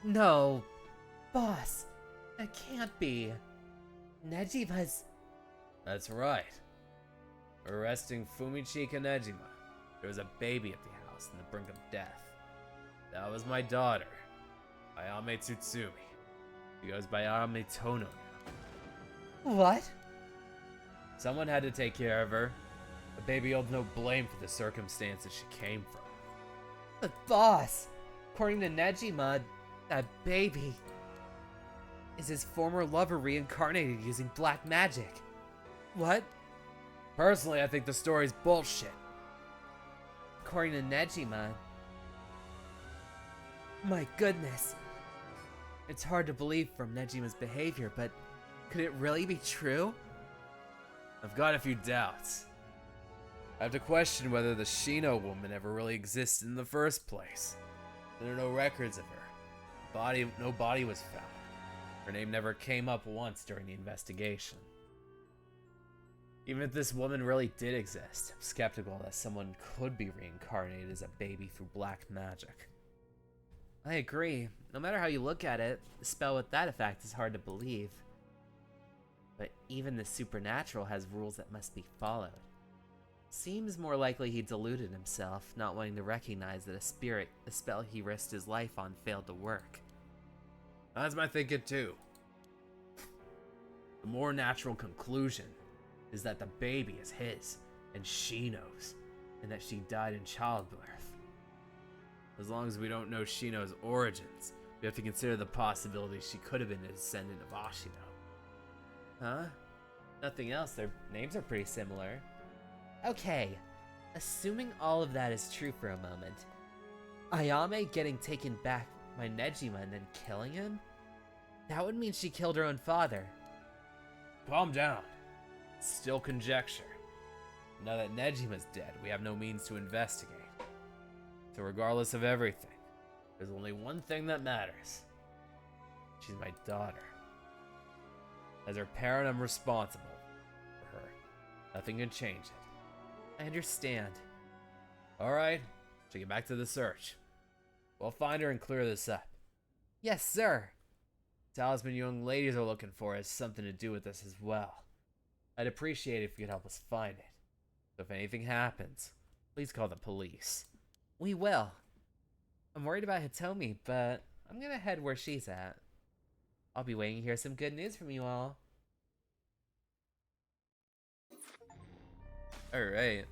Speaker 1: No. Boss, that can't be. Nejima's...
Speaker 2: That's right. We're arresting Fumichika Nejima. There was a baby at the house on the brink of death. That was my daughter, Ayame Tsutsumi. She goes by Ayame Tono now.
Speaker 1: What?
Speaker 2: Someone had to take care of her. The baby holds no blame for the circumstances she came from.
Speaker 1: But boss, according to Nejima, that baby is his former lover reincarnated using black magic. What?
Speaker 2: Personally, I think the story's bullshit.
Speaker 1: According to Nejima... My goodness. It's hard to believe from Nejima's behavior, but could it really be true?
Speaker 2: I've got a few doubts. I have to question whether the Shino woman ever really existed in the first place. There are no records of her. No body was found. Her name never came up once during the investigation. Even if this woman really did exist, I'm skeptical that someone could be reincarnated as a baby through black magic.
Speaker 1: I agree. No matter how you look at it, a spell with that effect is hard to believe. But even the supernatural has rules that must be followed. Seems more likely he deluded himself, not wanting to recognize that a spell he risked his life on failed to work.
Speaker 2: That's my thinking too. The more natural conclusion is that the baby is his, and she knows, and that she died in childbirth. As long as we don't know Shino's origins, we have to consider the possibility she could have been a descendant of Ashino.
Speaker 1: Huh? Nothing else, their names are pretty similar. Okay, assuming all of that is true for a moment, Ayame getting taken back by Nejima and then killing him? That would mean she killed her own father.
Speaker 2: Calm down. It's still conjecture. Now that Nejima's dead, we have no means to investigate. So regardless of everything, there's only one thing that matters. She's my daughter. As her parent, I'm responsible for her. Nothing can change it.
Speaker 1: I understand.
Speaker 2: Alright, so get back to the search. We'll find her and clear this up.
Speaker 1: Yes, sir.
Speaker 2: The talisman young ladies are looking for has something to do with this as well. I'd appreciate it if you could help us find it. So if anything happens, please call the police.
Speaker 1: We will. I'm worried about Hitomi, but I'm gonna head where she's at. I'll be waiting to hear some good news from you all.
Speaker 2: Alright.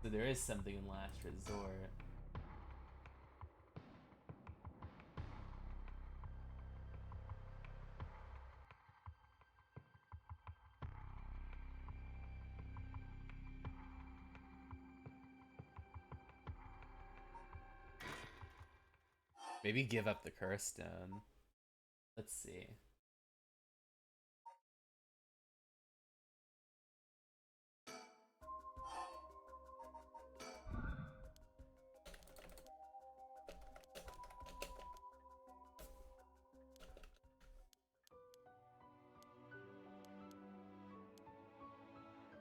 Speaker 1: So there is something in Last Resort. Maybe give up the curse stone. Let's see.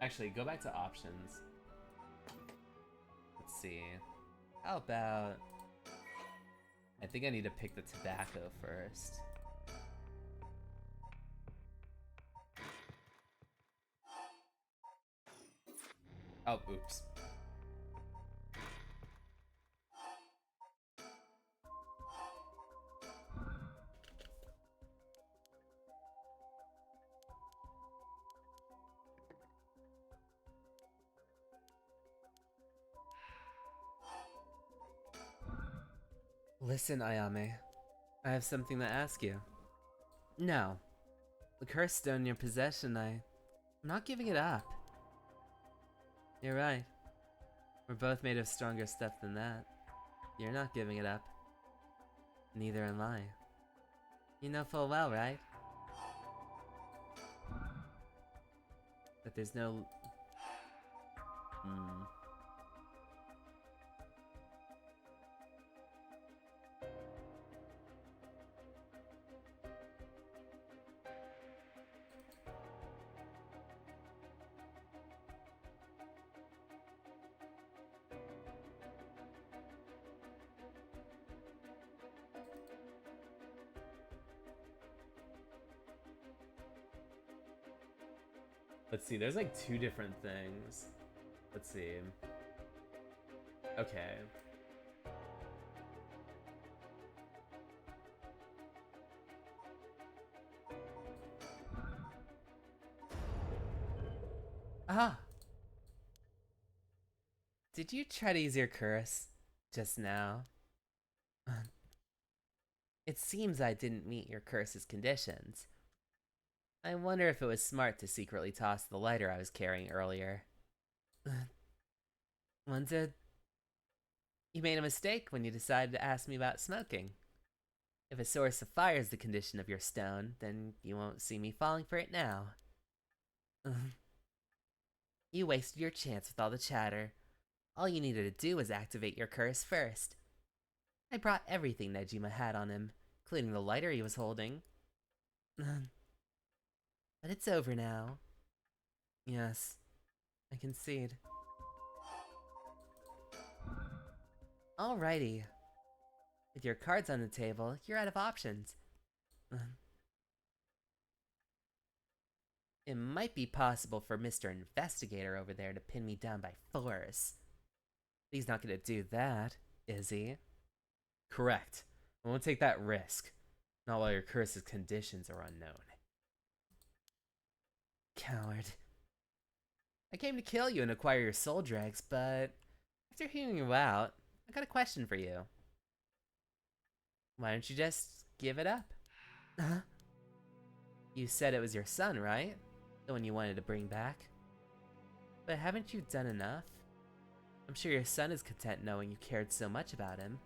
Speaker 1: Actually, go back to options. Let's see. How about... I think I need to pick the tobacco first. Oh, oops. Listen, Ayame. I have something to ask you. No. The curse stone in your possession, I'm not giving it up. You're right. We're both made of stronger stuff than that. You're not giving it up. Neither am I. You know full well, right? That there's no... Let's see, there's like two different things. Let's see. Okay. Ah! Did you try to use your curse just now? It seems I didn't meet your curse's conditions. I wonder if it was smart to secretly toss the lighter I was carrying earlier. Wanted? You made a mistake when you decided to ask me about smoking. If a source of fire is the condition of your stone, then you won't see me falling for it now. You wasted your chance with all the chatter. All you needed to do was activate your curse first. I brought everything Nejima had on him, including the lighter he was holding. But it's over now. Yes, I concede. Alrighty. With your cards on the table, you're out of options. It might be possible for Mr. Investigator over there to pin me down by force. He's not gonna do that, is he? Correct. I won't take that risk. Not while your curse's conditions are unknown. Coward. I came to kill you and acquire your soul dregs, but after hearing you out, I got a question for you. Why don't you just give it up? Huh? You said it was your son, right? The one you wanted to bring back. But haven't you done enough? I'm sure your son is content knowing you cared so much about him.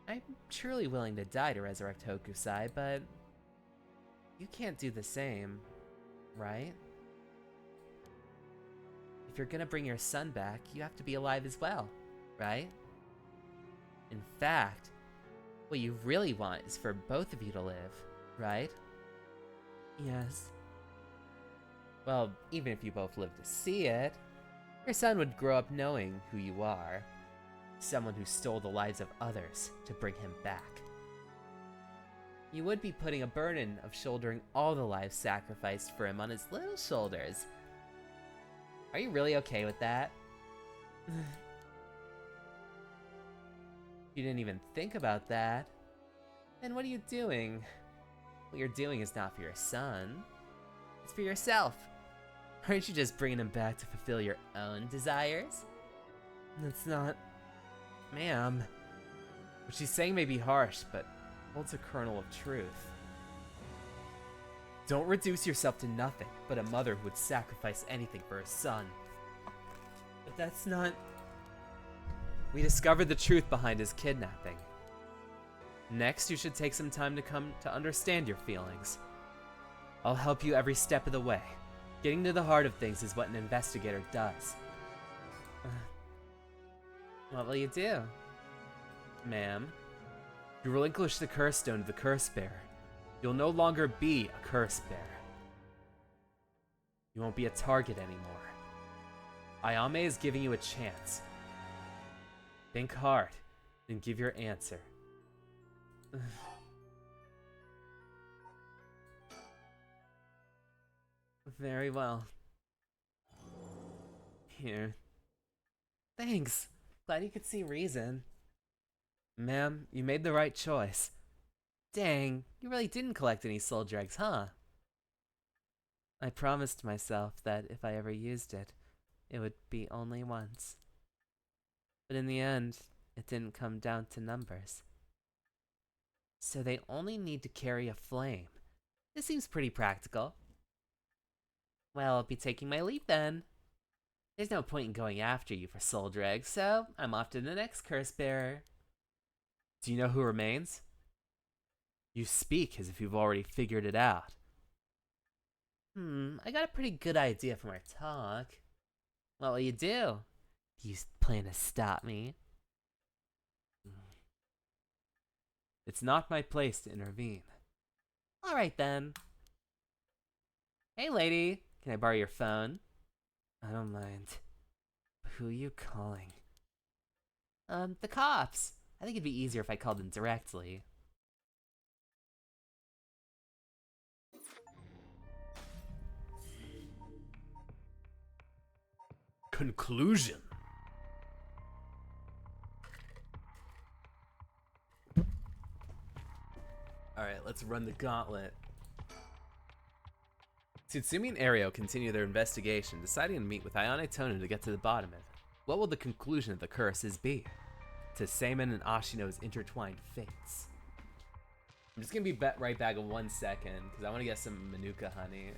Speaker 1: I'm truly willing to die to resurrect Hokusai, but you can't do the same, right? If you're gonna bring your son back, you have to be alive as well, right? In fact, what you really want is for both of you to live, right? Yes. Well, even if you both live to see it, your son would grow up knowing who you are. Someone who stole the lives of others to bring him back. You would be putting a burden of shouldering all the lives sacrificed for him on his little shoulders. Are you really okay with that? You didn't even think about that. Then what are you doing? What you're doing is not for your son. It's for yourself. Aren't you just bringing him back to fulfill your own desires? That's not... Ma'am. What she's saying may be harsh, but holds a kernel of truth. Don't reduce yourself to nothing but a mother who would sacrifice anything for her son. But that's not... We discovered the truth behind his kidnapping. Next, you should take some time to come to understand your feelings. I'll help you every step of the way. Getting to the heart of things is what an investigator does. What will you do? Ma'am, you relinquish the curse stone to the curse bearer. You'll no longer be a curse bearer.
Speaker 3: You won't be a target anymore. Ayame is giving you a chance. Think hard, and give your answer. Very well. Here. Thanks. Glad you could see reason. Ma'am, you made the right choice. Dang, you really didn't collect any soul dregs, huh? I promised myself that if I ever used it, it would be only once. But in the end, it didn't come down to numbers. So they only need to carry a flame. This seems pretty practical. Well, I'll be taking my leave then. There's no point in going after you for soul dregs, so I'm off to the next curse bearer. Do you know who remains? You speak as if you've already figured it out. I got a pretty good idea from our talk. What will you do? Do you plan to stop me? It's not my place to intervene. Alright then. Hey lady, can I borrow your phone? I don't mind. Who are you calling? The cops. I think it'd be easier if I called them directly.
Speaker 2: Conclusion.
Speaker 1: Alright, let's run the gauntlet. Tsutsumi and Ario continue their investigation, deciding to meet with Ayane Tonu to get to the bottom of it. What will the conclusion of the curses be? To Seimin and Ashino's intertwined fates. I'm just gonna be right back in 1 second, because I want to get some Manuka honey.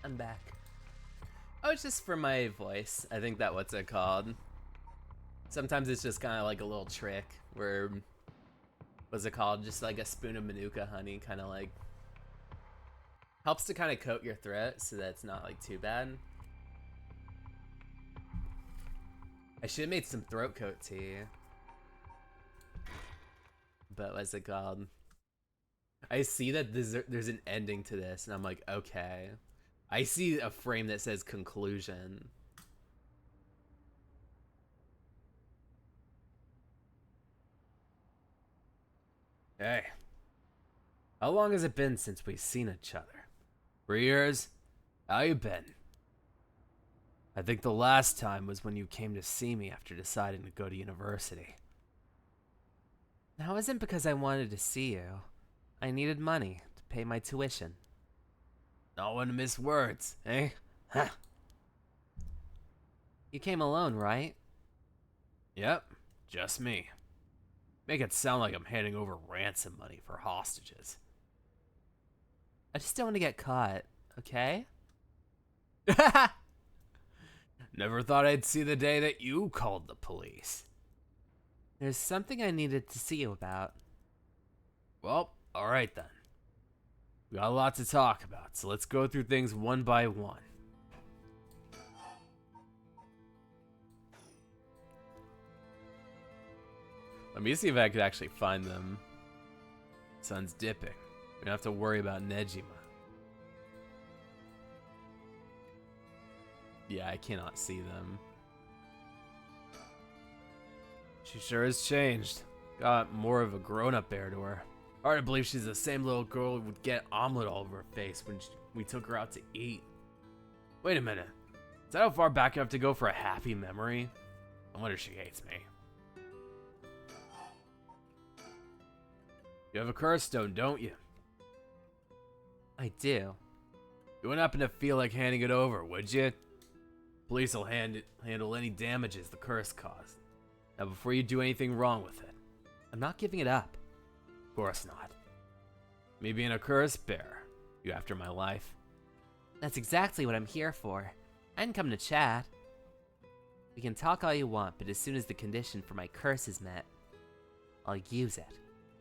Speaker 1: I'm back. Oh, it's just for my voice. I think that's what's it called. Sometimes it's just kind of like a little trick where, what's it called? Just like a spoon of Manuka honey kind of like helps to kind of coat your throat so that it's not like too bad. I should have made some throat coat tea. But what's it called? I see that there's an ending to this and I'm like, okay. I see a frame that says conclusion.
Speaker 2: Hey. How long has it been since we've seen each other? 3 years? How you been? I think the last time was when you came to see me after deciding to go to university.
Speaker 3: That wasn't because I wanted to see you. I needed money to pay my tuition.
Speaker 2: Not one to miss words, eh? Huh.
Speaker 3: You came alone, right?
Speaker 2: Yep, just me. Make it sound like I'm handing over ransom money for hostages.
Speaker 3: I just don't want to get caught, okay?
Speaker 2: Never thought I'd see the day that you called the police.
Speaker 3: There's something I needed to see you about.
Speaker 2: Well, alright then. We got a lot to talk about, so let's go through things one by one.
Speaker 1: Let me see if I could actually find them. Sun's dipping. We don't have to worry about Nejima. Yeah, I cannot see them.
Speaker 2: She sure has changed. Got more of a grown-up air to her. Hard to believe she's the same little girl who would get omelet all over her face when we took her out to eat. Wait a minute. Is that how far back you have to go for a happy memory? I wonder if she hates me. You have a curse stone, don't you?
Speaker 3: I do.
Speaker 2: You wouldn't happen to feel like handing it over, would you? Police will handle any damages the curse caused. Now, before you do anything wrong with it.
Speaker 3: I'm not giving it up.
Speaker 2: Of course not. Me being a curse bearer. You after my life?
Speaker 3: That's exactly what I'm here for. I didn't come to chat. We can talk all you want, but as soon as the condition for my curse is met, I'll use it.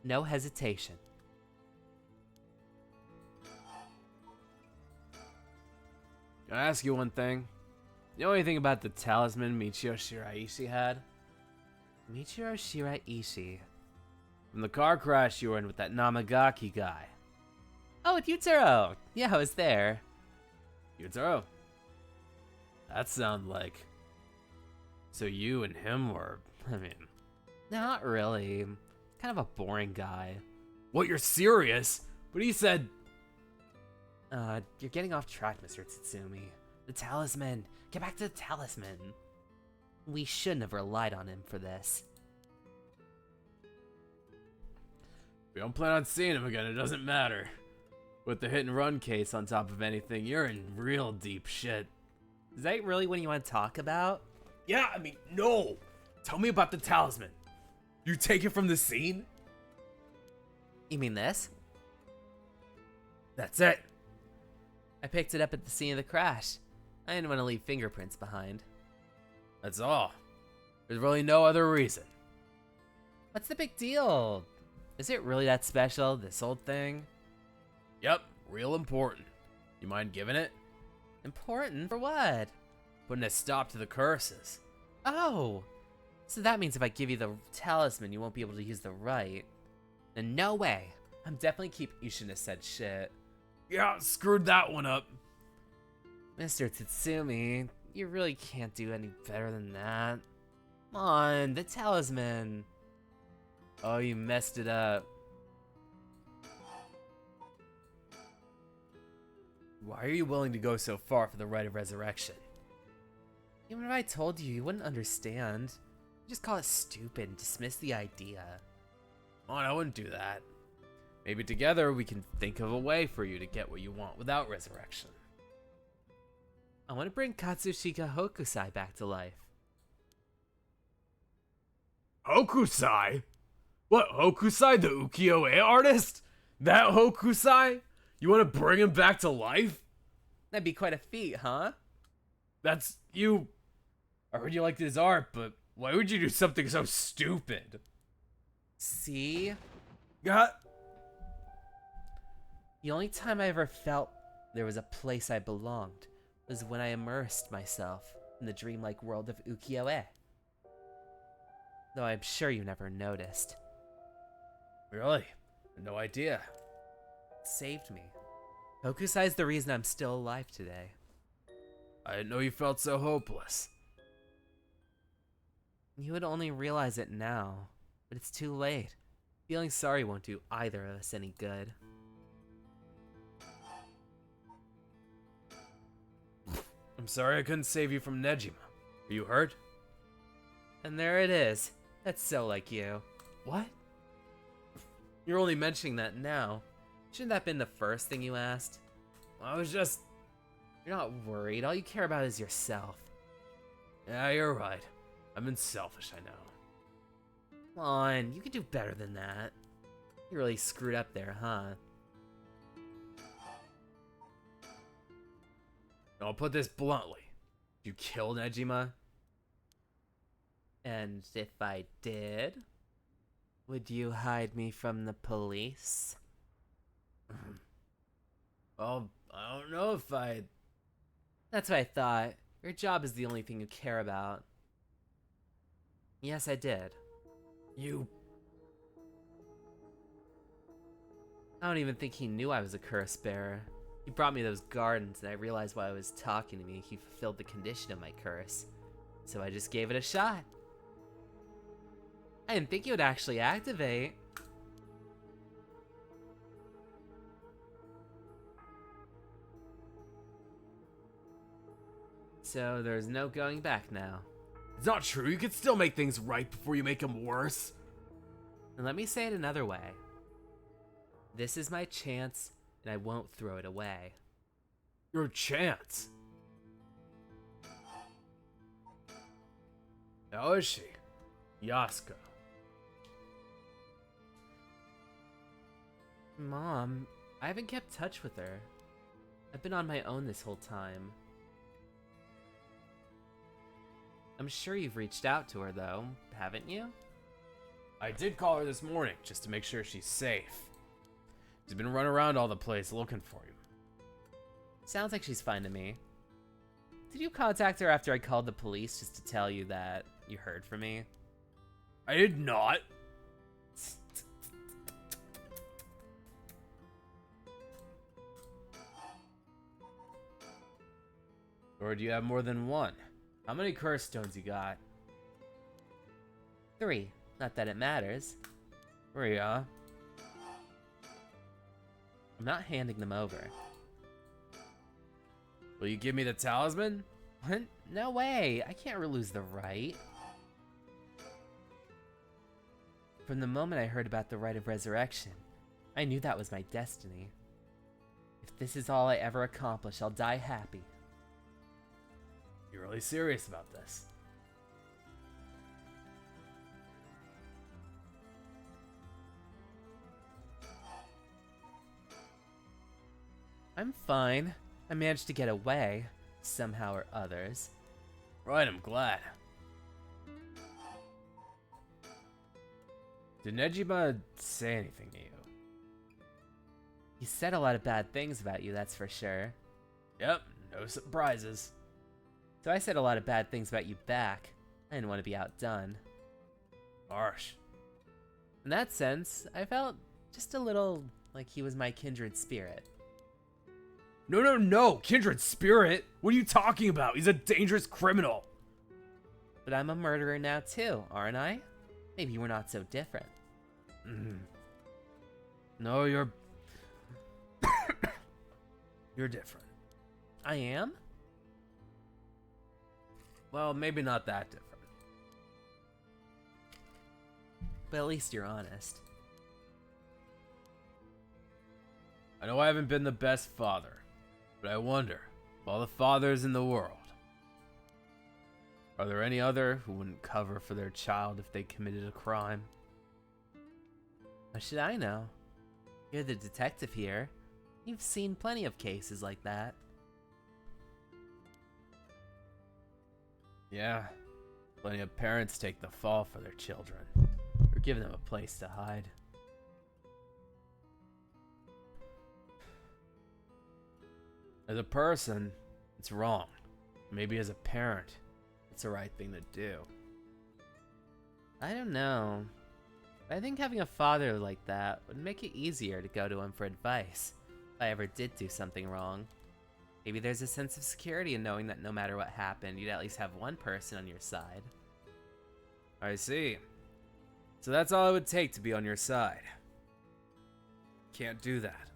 Speaker 3: No hesitation.
Speaker 2: Can I ask you one thing? You know anything about the talisman Michio Shiraishi had?
Speaker 3: Michiro Shiraishi.
Speaker 2: From the car crash you were in with that Namagaki guy.
Speaker 3: Oh, with Yutaro! Yeah, I was there.
Speaker 2: Yutaro? That sound like... So you and him were... I mean...
Speaker 3: Not really. Kind of a boring guy.
Speaker 2: What, you're serious? But he said...
Speaker 3: You're getting off track, Mr. Tsutsumi. The talisman. Get back to the talisman. We shouldn't have relied on him for this.
Speaker 2: We don't plan on seeing him again, it doesn't matter. With the hit and run case on top of anything, you're in real deep shit.
Speaker 3: Is that really what you want to talk about?
Speaker 2: Yeah, I mean, no! Tell me about the talisman. You take it from the scene?
Speaker 3: You mean this?
Speaker 2: That's it.
Speaker 3: I picked it up at the scene of the crash. I didn't want to leave fingerprints behind.
Speaker 2: That's all. There's really no other reason.
Speaker 3: What's the big deal? Is it really that special, this old thing?
Speaker 2: Yep, real important. You mind giving it?
Speaker 3: Important? For what?
Speaker 2: Putting a stop to the curses.
Speaker 3: Oh! So that means if I give you the talisman, you won't be able to use the right. And no way. I'm definitely you shouldn't have said shit.
Speaker 2: Yeah, screwed that one up.
Speaker 3: Mr. Tsutsumi, you really can't do any better than that. Come on, the talisman.
Speaker 2: Oh, you messed it up. Why are you willing to go so far for the rite of resurrection?
Speaker 3: Even if I told you, you wouldn't understand. You just call it stupid and dismiss the idea.
Speaker 2: Come on, I wouldn't do that. Maybe together we can think of a way for you to get what you want without resurrection.
Speaker 3: I want to bring Katsushika Hokusai back to life.
Speaker 2: Hokusai? What, Hokusai, the ukiyo-e artist? That Hokusai? You want to bring him back to life?
Speaker 3: That'd be quite a feat, huh?
Speaker 2: That's you. I heard you liked his art, but why would you do something so stupid?
Speaker 3: See?
Speaker 2: God.
Speaker 3: The only time I ever felt there was a place I belonged was when I immersed myself in the dreamlike world of ukiyo-e. Though I'm sure you never noticed.
Speaker 2: Really? No idea.
Speaker 3: It saved me. Hokusai's the reason I'm still alive today.
Speaker 2: I didn't know you felt so hopeless.
Speaker 3: You would only realize it now, but it's too late. Feeling sorry won't do either of us any good.
Speaker 2: I'm sorry I couldn't save you from Nejima. Are you hurt?
Speaker 3: And there it is. That's so like you.
Speaker 2: What?
Speaker 3: You're only mentioning that now. Shouldn't that have been the first thing you asked?
Speaker 2: I was just...
Speaker 3: You're not worried. All you care about is yourself.
Speaker 2: Yeah, you're right. I've been selfish, I know.
Speaker 3: Come on, you can do better than that. You really screwed up there, huh?
Speaker 2: I'll put this bluntly. You killed Nejima?
Speaker 3: And if I did, would you hide me from the police?
Speaker 2: Well, I don't know if I...
Speaker 3: That's what I thought. Your job is the only thing you care about. Yes, I did.
Speaker 2: You...
Speaker 3: I don't even think he knew I was a curse bearer. He brought me those gardens, and I realized while I was talking to me, he fulfilled the condition of my curse. So I just gave it a shot. I didn't think it would actually activate.
Speaker 1: So there's no going back now.
Speaker 2: It's not true. You can still make things right before you make them worse.
Speaker 1: And let me say it another way. This is my chance, and I won't throw it away.
Speaker 2: Your chance. How is she? Yaska.
Speaker 1: Mom, I haven't kept touch with her. I've been on my own this whole time. I'm sure you've reached out to her, though, haven't you?
Speaker 2: I did call her this morning just to make sure she's safe. She's been running around all the place looking for you.
Speaker 1: Sounds like she's fine to me. Did you contact her after I called the police just to tell you that you heard from me?
Speaker 2: I did not. Or do you have more than one? How many curse stones you got?
Speaker 1: 3. Not that it matters.
Speaker 2: Rhea.
Speaker 1: I'm not handing them over.
Speaker 2: Will you give me the talisman?
Speaker 1: What? No way. I can't lose the right. From the moment I heard about the rite of resurrection, I knew that was my destiny. If this is all I ever accomplish, I'll die happy.
Speaker 2: You're really serious about this?
Speaker 1: I'm fine. I managed to get away, somehow or others.
Speaker 2: Right, I'm glad. Did Nejima say anything to you?
Speaker 1: He said a lot of bad things about you, that's for sure.
Speaker 2: Yep, no surprises.
Speaker 1: So I said a lot of bad things about you back. I didn't want to be outdone.
Speaker 2: Harsh.
Speaker 1: In that sense, I felt just a little like he was my kindred spirit.
Speaker 2: No, kindred spirit. What are you talking about? He's a dangerous criminal.
Speaker 1: But I'm a murderer now too, aren't I? Maybe we're not so different.
Speaker 2: No, you're... you're different.
Speaker 1: I am?
Speaker 2: Well, maybe not that different.
Speaker 1: But at least you're honest.
Speaker 2: I know I haven't been the best father, but I wonder, of all the fathers in the world, are there any other who wouldn't cover for their child if they committed a crime?
Speaker 1: How should I know? You're the detective here. You've seen plenty of cases like that.
Speaker 2: Yeah, plenty of parents take the fall for their children, or give them a place to hide. As a person, it's wrong. Maybe as a parent, it's the right thing to do.
Speaker 1: I don't know. But I think having a father like that would make it easier to go to him for advice if I ever did do something wrong. Maybe there's a sense of security in knowing that no matter what happened, you'd at least have one person on your side.
Speaker 2: I see. So that's all it would take to be on your side. Can't do that.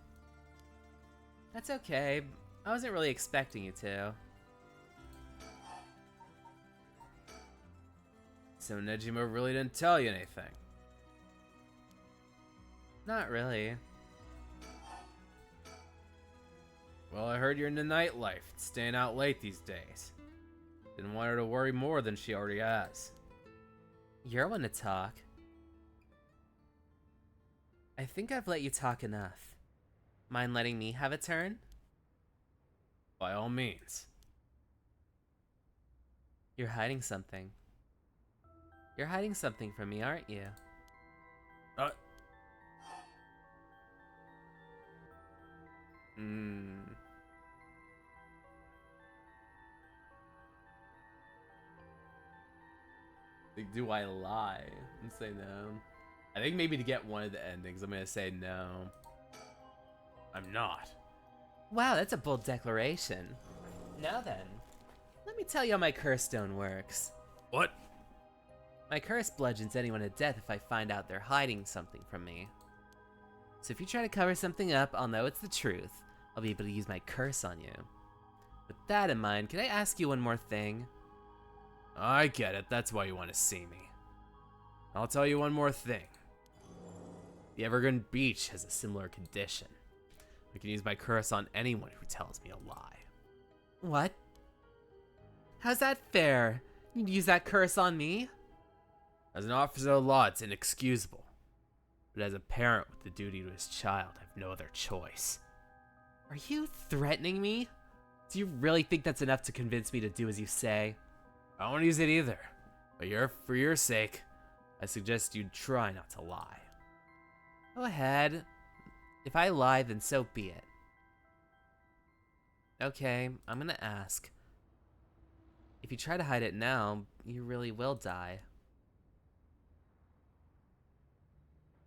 Speaker 1: That's okay. I wasn't really expecting you to.
Speaker 2: So Nejima really didn't tell you anything?
Speaker 1: Not really.
Speaker 2: Well, I heard you're in the nightlife, staying out late these days. Didn't want her to worry more than she already has.
Speaker 1: You're one to talk. I think I've let you talk enough. Mind letting me have a turn?
Speaker 2: By all means.
Speaker 1: You're hiding something. You're hiding something from me, aren't you?
Speaker 2: Like, do I lie and say no? I think maybe to get one of the endings, I'm gonna say no. I'm not.
Speaker 1: Wow, that's a bold declaration. Now then, let me tell you how my curse stone works.
Speaker 2: What?
Speaker 1: My curse bludgeons anyone to death if I find out they're hiding something from me. So if you try to cover something up, I'll know it's the truth. I'll be able to use my curse on you. With that in mind, can I ask you one more thing?
Speaker 2: I get it, that's why you want to see me. I'll tell you one more thing. The Evergreen Beach has a similar condition. I can use my curse on anyone who tells me a lie.
Speaker 1: What? How's that fair? You'd use that curse on me?
Speaker 2: As an officer of the law, it's inexcusable. But as a parent with the duty to his child, I have no other choice.
Speaker 1: Are you threatening me? Do you really think that's enough to convince me to do as you say?
Speaker 2: I don't want to use it either. But for your sake, I suggest you try not to lie.
Speaker 1: Go ahead. If I lie, then so be it. Okay, I'm gonna ask. If you try to hide it now, you really will die.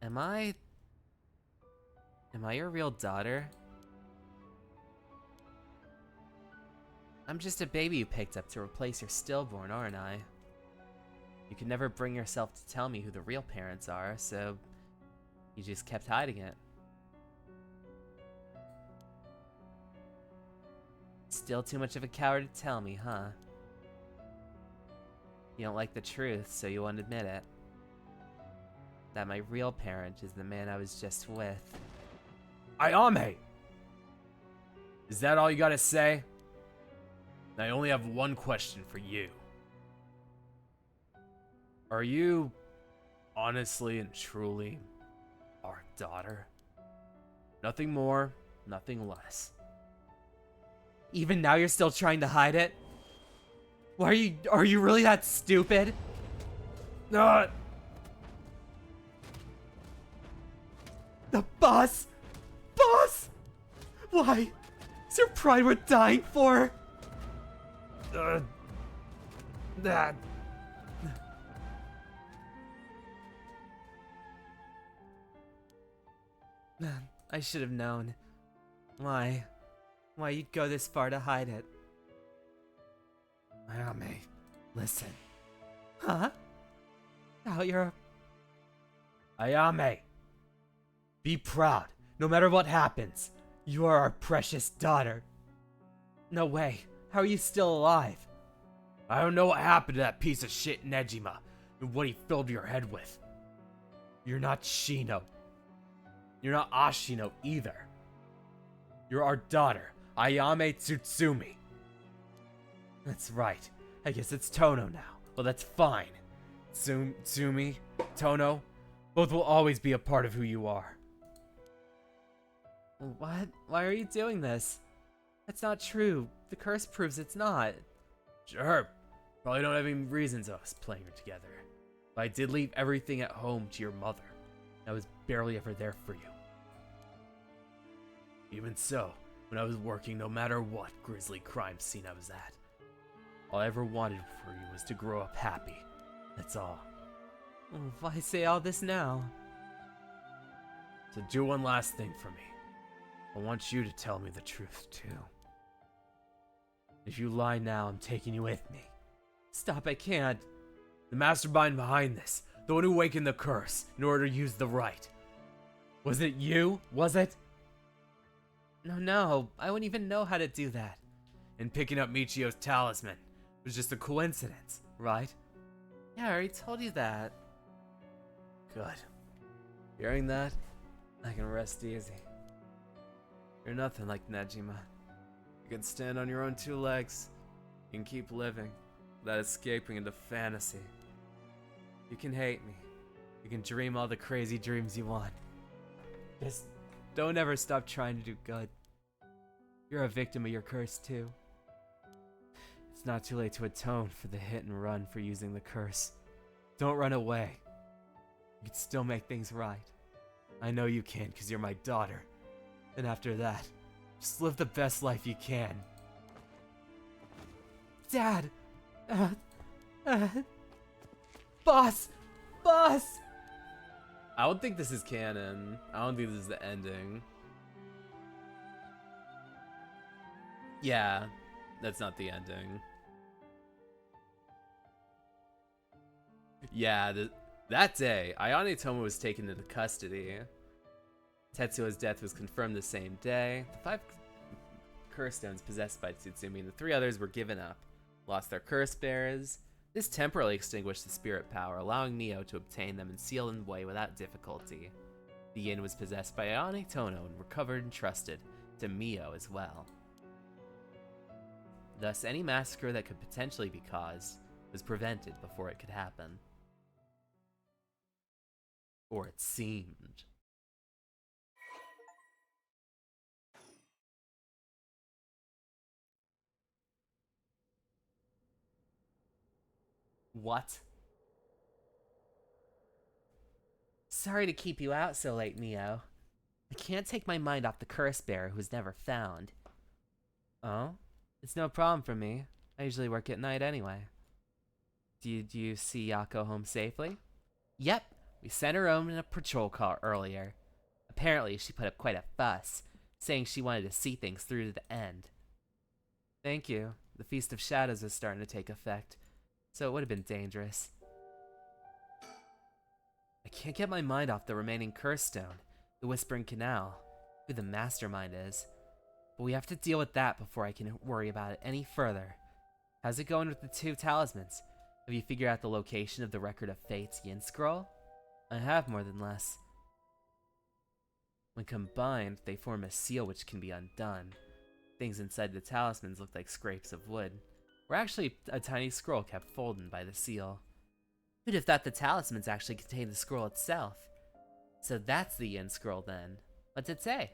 Speaker 1: Am I your real daughter? I'm just a baby you picked up to replace your stillborn, aren't I? You could never bring yourself to tell me who the real parents are, so you just kept hiding it. Still too much of a coward to tell me, huh? You don't like the truth, so you won't admit it. That my real parent is the man I was just with.
Speaker 2: Ayame! Is that all you gotta say? I only have one question for you. Are you honestly and truly our daughter? Nothing more, nothing less.
Speaker 1: Even now you're still trying to hide it? Why are you really that stupid?
Speaker 2: No.
Speaker 1: The boss? Boss! Why? Is your pride worth dying for?
Speaker 2: That.
Speaker 1: I should have known. Why? Why you'd go this far to hide it?
Speaker 2: Ayame, listen.
Speaker 1: Huh? Now you're...
Speaker 2: Ayame, be proud, no matter what happens. You are our precious daughter.
Speaker 1: No way. How are you still alive?
Speaker 2: I don't know what happened to that piece of shit Nejima and what he filled your head with. You're not Shino. You're not Ashino either. You're our daughter, Ayame Tsutsumi.
Speaker 1: That's right. I guess it's Tono now.
Speaker 2: Well, that's fine. Tsumi, Tono, both will always be a part of who you are.
Speaker 1: What? Why are you doing this? That's not true. The curse proves it's not.
Speaker 2: Sure, probably don't have any reasons of us playing her together. But I did leave everything at home to your mother. I was barely ever there for you. Even so, when I was working, no matter what grisly crime scene I was at, all I ever wanted for you was to grow up happy. That's all.
Speaker 1: Why say all this now?
Speaker 2: So do one last thing for me. I want you to tell me the truth, too. If you lie now, I'm taking you with me.
Speaker 1: Stop, I can't.
Speaker 2: The mastermind behind this, the one who awakened the curse in order to use the right. Was it you? Was it?
Speaker 1: No, I wouldn't even know how to do that.
Speaker 2: And picking up Michio's talisman was just a coincidence, right?
Speaker 1: Yeah, I already told you that.
Speaker 2: Good. Hearing that, I can rest easy. You're nothing like Nejima. You can stand on your own two legs. You can keep living without escaping into fantasy. You can hate me. You can dream all the crazy dreams you want.
Speaker 1: Just don't ever stop trying to do good. You're a victim of your curse too. It's not too late to atone for the hit and run for using the curse. Don't run away. You can still make things right. I know you can because you're my daughter. And after that, just live the best life you can. Dad! Boss! Boss!
Speaker 2: I don't think this is canon. I don't think this is the ending. Yeah, that's not the ending. Yeah, that day, Ayane Tomo was taken into custody. Tetsuo's death was confirmed the same day. The 5
Speaker 1: curse stones possessed by Tsutsumi, and the 3 others were given up, lost their curse bearers. This temporarily extinguished the spirit power, allowing Mio to obtain them and seal them away without difficulty. The yin was possessed by Ionic Tono and recovered and trusted to Mio as well. Thus, any massacre that could potentially be caused was prevented before it could happen. Or it seemed. What? Sorry to keep you out so late, Mio. I can't take my mind off the curse bearer who was never found. Oh? It's no problem for me. I usually work at night anyway. Did you see Yako home safely? Yep, we sent her home in a patrol car earlier. Apparently, she put up quite a fuss, saying she wanted to see things through to the end. Thank you. The Feast of Shadows was starting to take effect, so it would have been dangerous. I can't get my mind off the remaining curse stone, the Whispering Canal, who the mastermind is. But we have to deal with that before I can worry about it any further. How's it going with the 2 talismans? Have you figured out the location of the Record of Fate's Yin Scroll? I have more than less. When combined, they form a seal which can be undone. Things inside the talismans look like scrapes of wood, or actually a tiny scroll kept folded by the seal. Who'd have thought the talismans actually contain the scroll itself? So that's the Yin Scroll then. What's it say?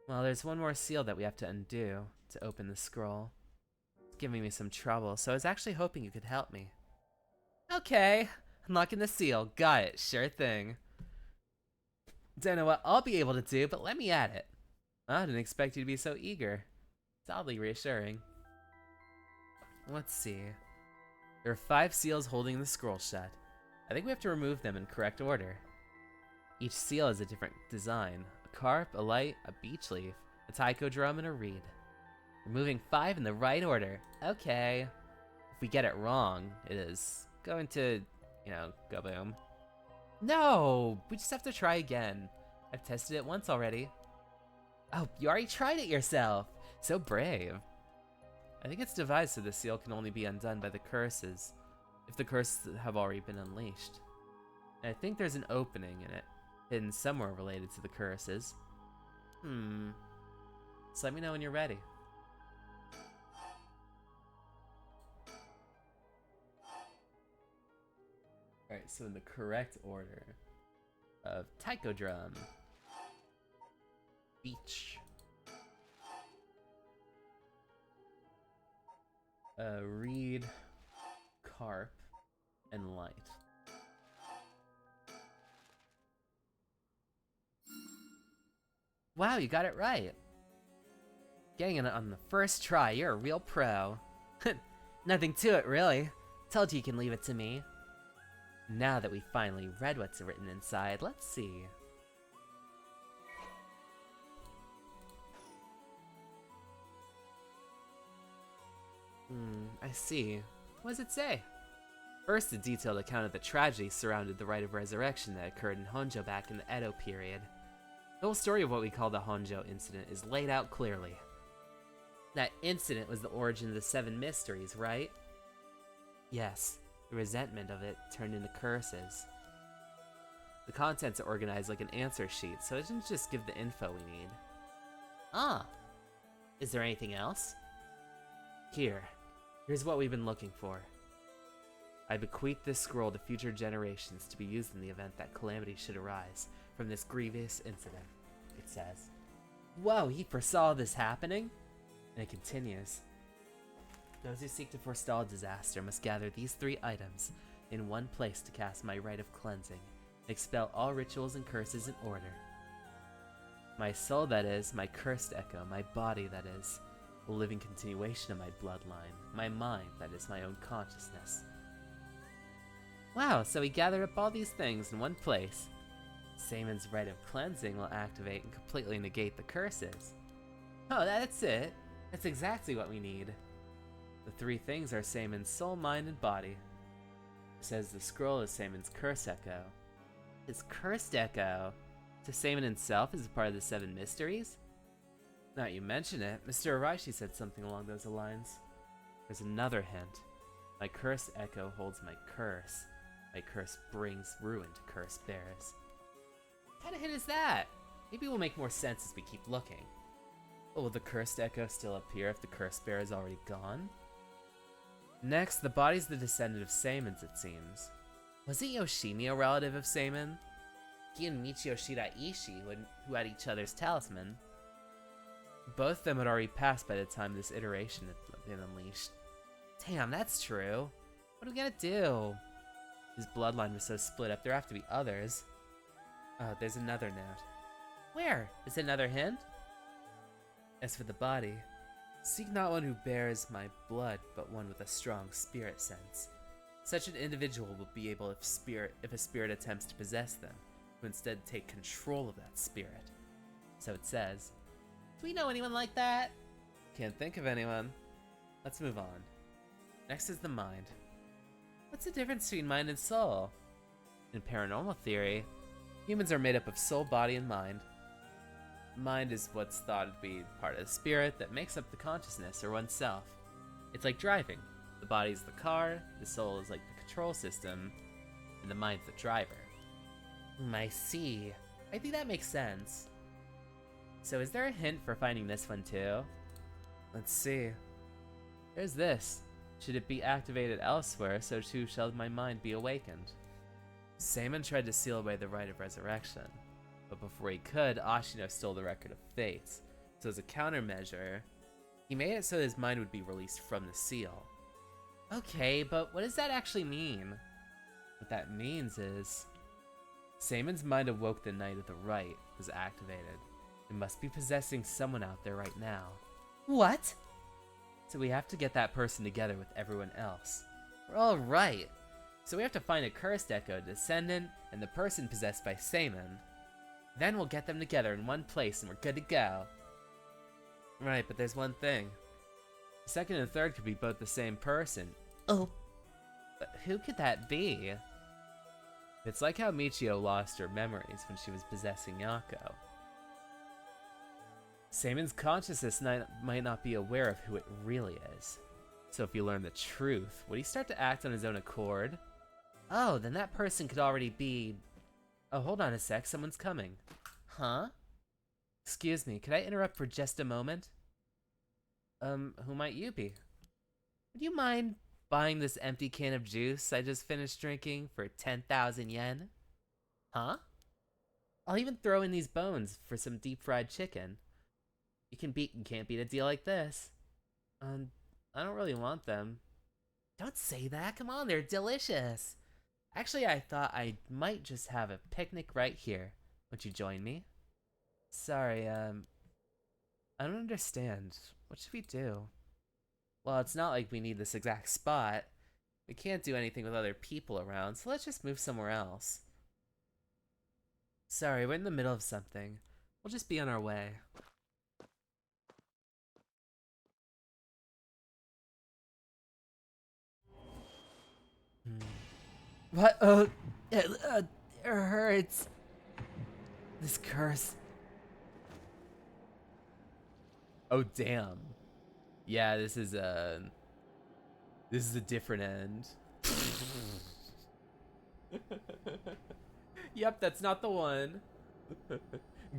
Speaker 1: Well, there's one more seal that we have to undo to open the scroll. It's giving me some trouble, so I was actually hoping you could help me. Okay, unlocking the seal. Got it, sure thing. Don't know what I'll be able to do, but let me at it. I didn't expect you to be so eager. It's oddly reassuring. Let's see. There are 5 seals holding the scroll shut. I think we have to remove them in correct order. Each seal has a different design. A carp, a light, a beech leaf, a taiko drum, and a reed. Removing 5 in the right order. Okay. If we get it wrong, it is going to, go boom. No! We just have to try again. I've tested it once already. Oh, you already tried it yourself! So brave. I think it's devised so the seal can only be undone by the curses, if the curses have already been unleashed. And I think there's an opening in it, hidden somewhere related to the curses. So let me know when you're ready. Alright, so in the correct order of taiko drum, beach, reed, carp, and light. Wow, you got it right. Getting it on the first try, you're a real pro. Nothing to it, really. Told you can leave it to me. Now that we finally read what's written inside, let's see. I see. What does it say? First, a detailed account of the tragedy surrounded the rite of resurrection that occurred in Honjo back in the Edo period. The whole story of what we call the Honjo incident is laid out clearly. That incident was the origin of the 7 mysteries, right? Yes, the resentment of it turned into curses. The contents are organized like an answer sheet, so it didn't just give the info we need. Ah! Is there anything else? Here's what we've been looking for. I bequeath this scroll to future generations to be used in the event that calamity should arise from this grievous incident, it says. Whoa, he foresaw this happening? And it continues. Those who seek to forestall disaster must gather these 3 items in one place to cast my rite of cleansing, and expel all rituals and curses in order. My soul, that is, my cursed echo, my body, that is, a living continuation of my bloodline, my mind, that is, my own consciousness. Wow, so we gathered up all these things in one place. Seimon's rite of cleansing will activate and completely negate the curses. Oh, that's it. That's exactly what we need. The 3 things are Seimon's soul, mind, and body. It says the scroll is Seimon's curse echo. His cursed echo? So Seimon himself is a part of the 7 mysteries?
Speaker 3: Now you mention it, Mr. Araishi said something along those lines. There's another hint. My cursed echo holds my curse. My curse brings ruin to cursed bears.
Speaker 1: What kind of hint is that? Maybe it will make more sense as we keep looking.
Speaker 3: But will the cursed echo still appear if the cursed bear is already gone? Next, the body's the descendant of Seimon's, it seems.
Speaker 1: Wasn't Yoshimi a relative of Seimon? He and Michio Shiraishi who had each other's talisman.
Speaker 3: Both of them had already passed by the time this iteration had been unleashed.
Speaker 1: Damn, that's true. What are we gonna do?
Speaker 3: His bloodline was so split up, there have to be others. Oh, there's another note.
Speaker 1: Where? Is it another hint?
Speaker 3: As for the body, seek not one who bears my blood, but one with a strong spirit sense. Such an individual will be able, if a spirit attempts to possess them, to instead take control of that spirit. So it says.
Speaker 1: Do we know anyone like that?
Speaker 3: Can't think of anyone. Let's move on. Next is the mind.
Speaker 1: What's the difference between mind and soul?
Speaker 3: In paranormal theory, humans are made up of soul, body, and mind. Mind is what's thought to be part of the spirit that makes up the consciousness or oneself. It's like driving. The body's the car, the soul is like the control system, and the mind's the driver.
Speaker 1: I see. I think that makes sense.
Speaker 3: So is there a hint for finding this one too? Let's see. There's this. Should it be activated elsewhere, so too shall my mind be awakened. Seimon tried to seal away the rite of resurrection, but before he could, Ashino stole the record of fates. So as a countermeasure, he made it so his mind would be released from the seal.
Speaker 1: Okay, but what does that actually mean?
Speaker 3: What that means is, Seimon's mind awoke the night of the rite was activated. It must be possessing someone out there right now.
Speaker 1: What?
Speaker 3: So we have to get that person together with everyone else.
Speaker 1: We're all right. So we have to find a cursed echo descendant and the person possessed by Seimon. Then we'll get them together in one place and we're good to go.
Speaker 3: Right, but there's one thing. The second and third could be both the same person.
Speaker 1: Oh, but who could that be?
Speaker 3: It's like how Michio lost her memories when she was possessing Yako. Seimon's consciousness might not be aware of who it really is. So if you learn the truth, would he start to act on his own accord?
Speaker 1: Oh, then that person could already be...
Speaker 3: Oh, hold on a sec, someone's coming.
Speaker 1: Huh?
Speaker 3: Excuse me, could I interrupt for just a moment? Who might you be?
Speaker 1: Would you mind buying this empty can of juice I just finished drinking for 10,000 yen? Huh?
Speaker 3: I'll even throw in these bones for some deep fried chicken. You can't beat a deal like this. I don't really want them.
Speaker 1: Don't say that, come on, they're delicious.
Speaker 3: Actually, I thought I might just have a picnic right here. Would you join me? Sorry, I don't understand. What should we do? Well, it's not like we need this exact spot. We can't do anything with other people around, so let's just move somewhere else. Sorry, we're in the middle of something. We'll just be on our way.
Speaker 1: What? It hurts.
Speaker 3: This curse. Oh, damn. Yeah, this is a different end. Yep, that's not the one.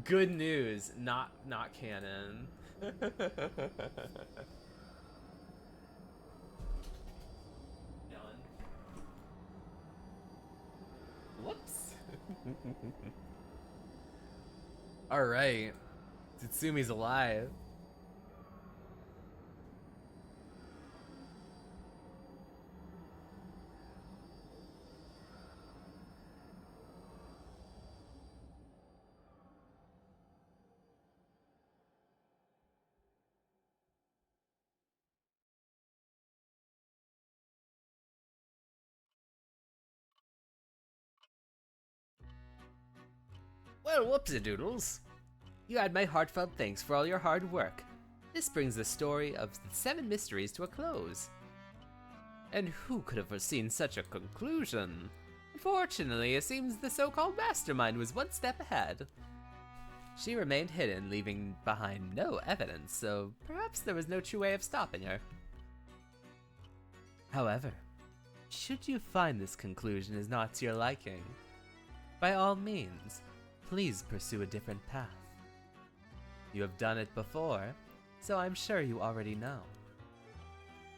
Speaker 3: Good news, not canon. Whoops. All right, Tsumi's alive.
Speaker 1: Well, whoopsie-doodles. You had my heartfelt thanks for all your hard work. This brings the story of the 7 mysteries to a close. And who could have foreseen such a conclusion? Unfortunately, it seems the so-called mastermind was one step ahead. She remained hidden, leaving behind no evidence, so perhaps there was no true way of stopping her. However, should you find this conclusion is not to your liking, by all means, please pursue a different path. You have done it before, so I'm sure you already know.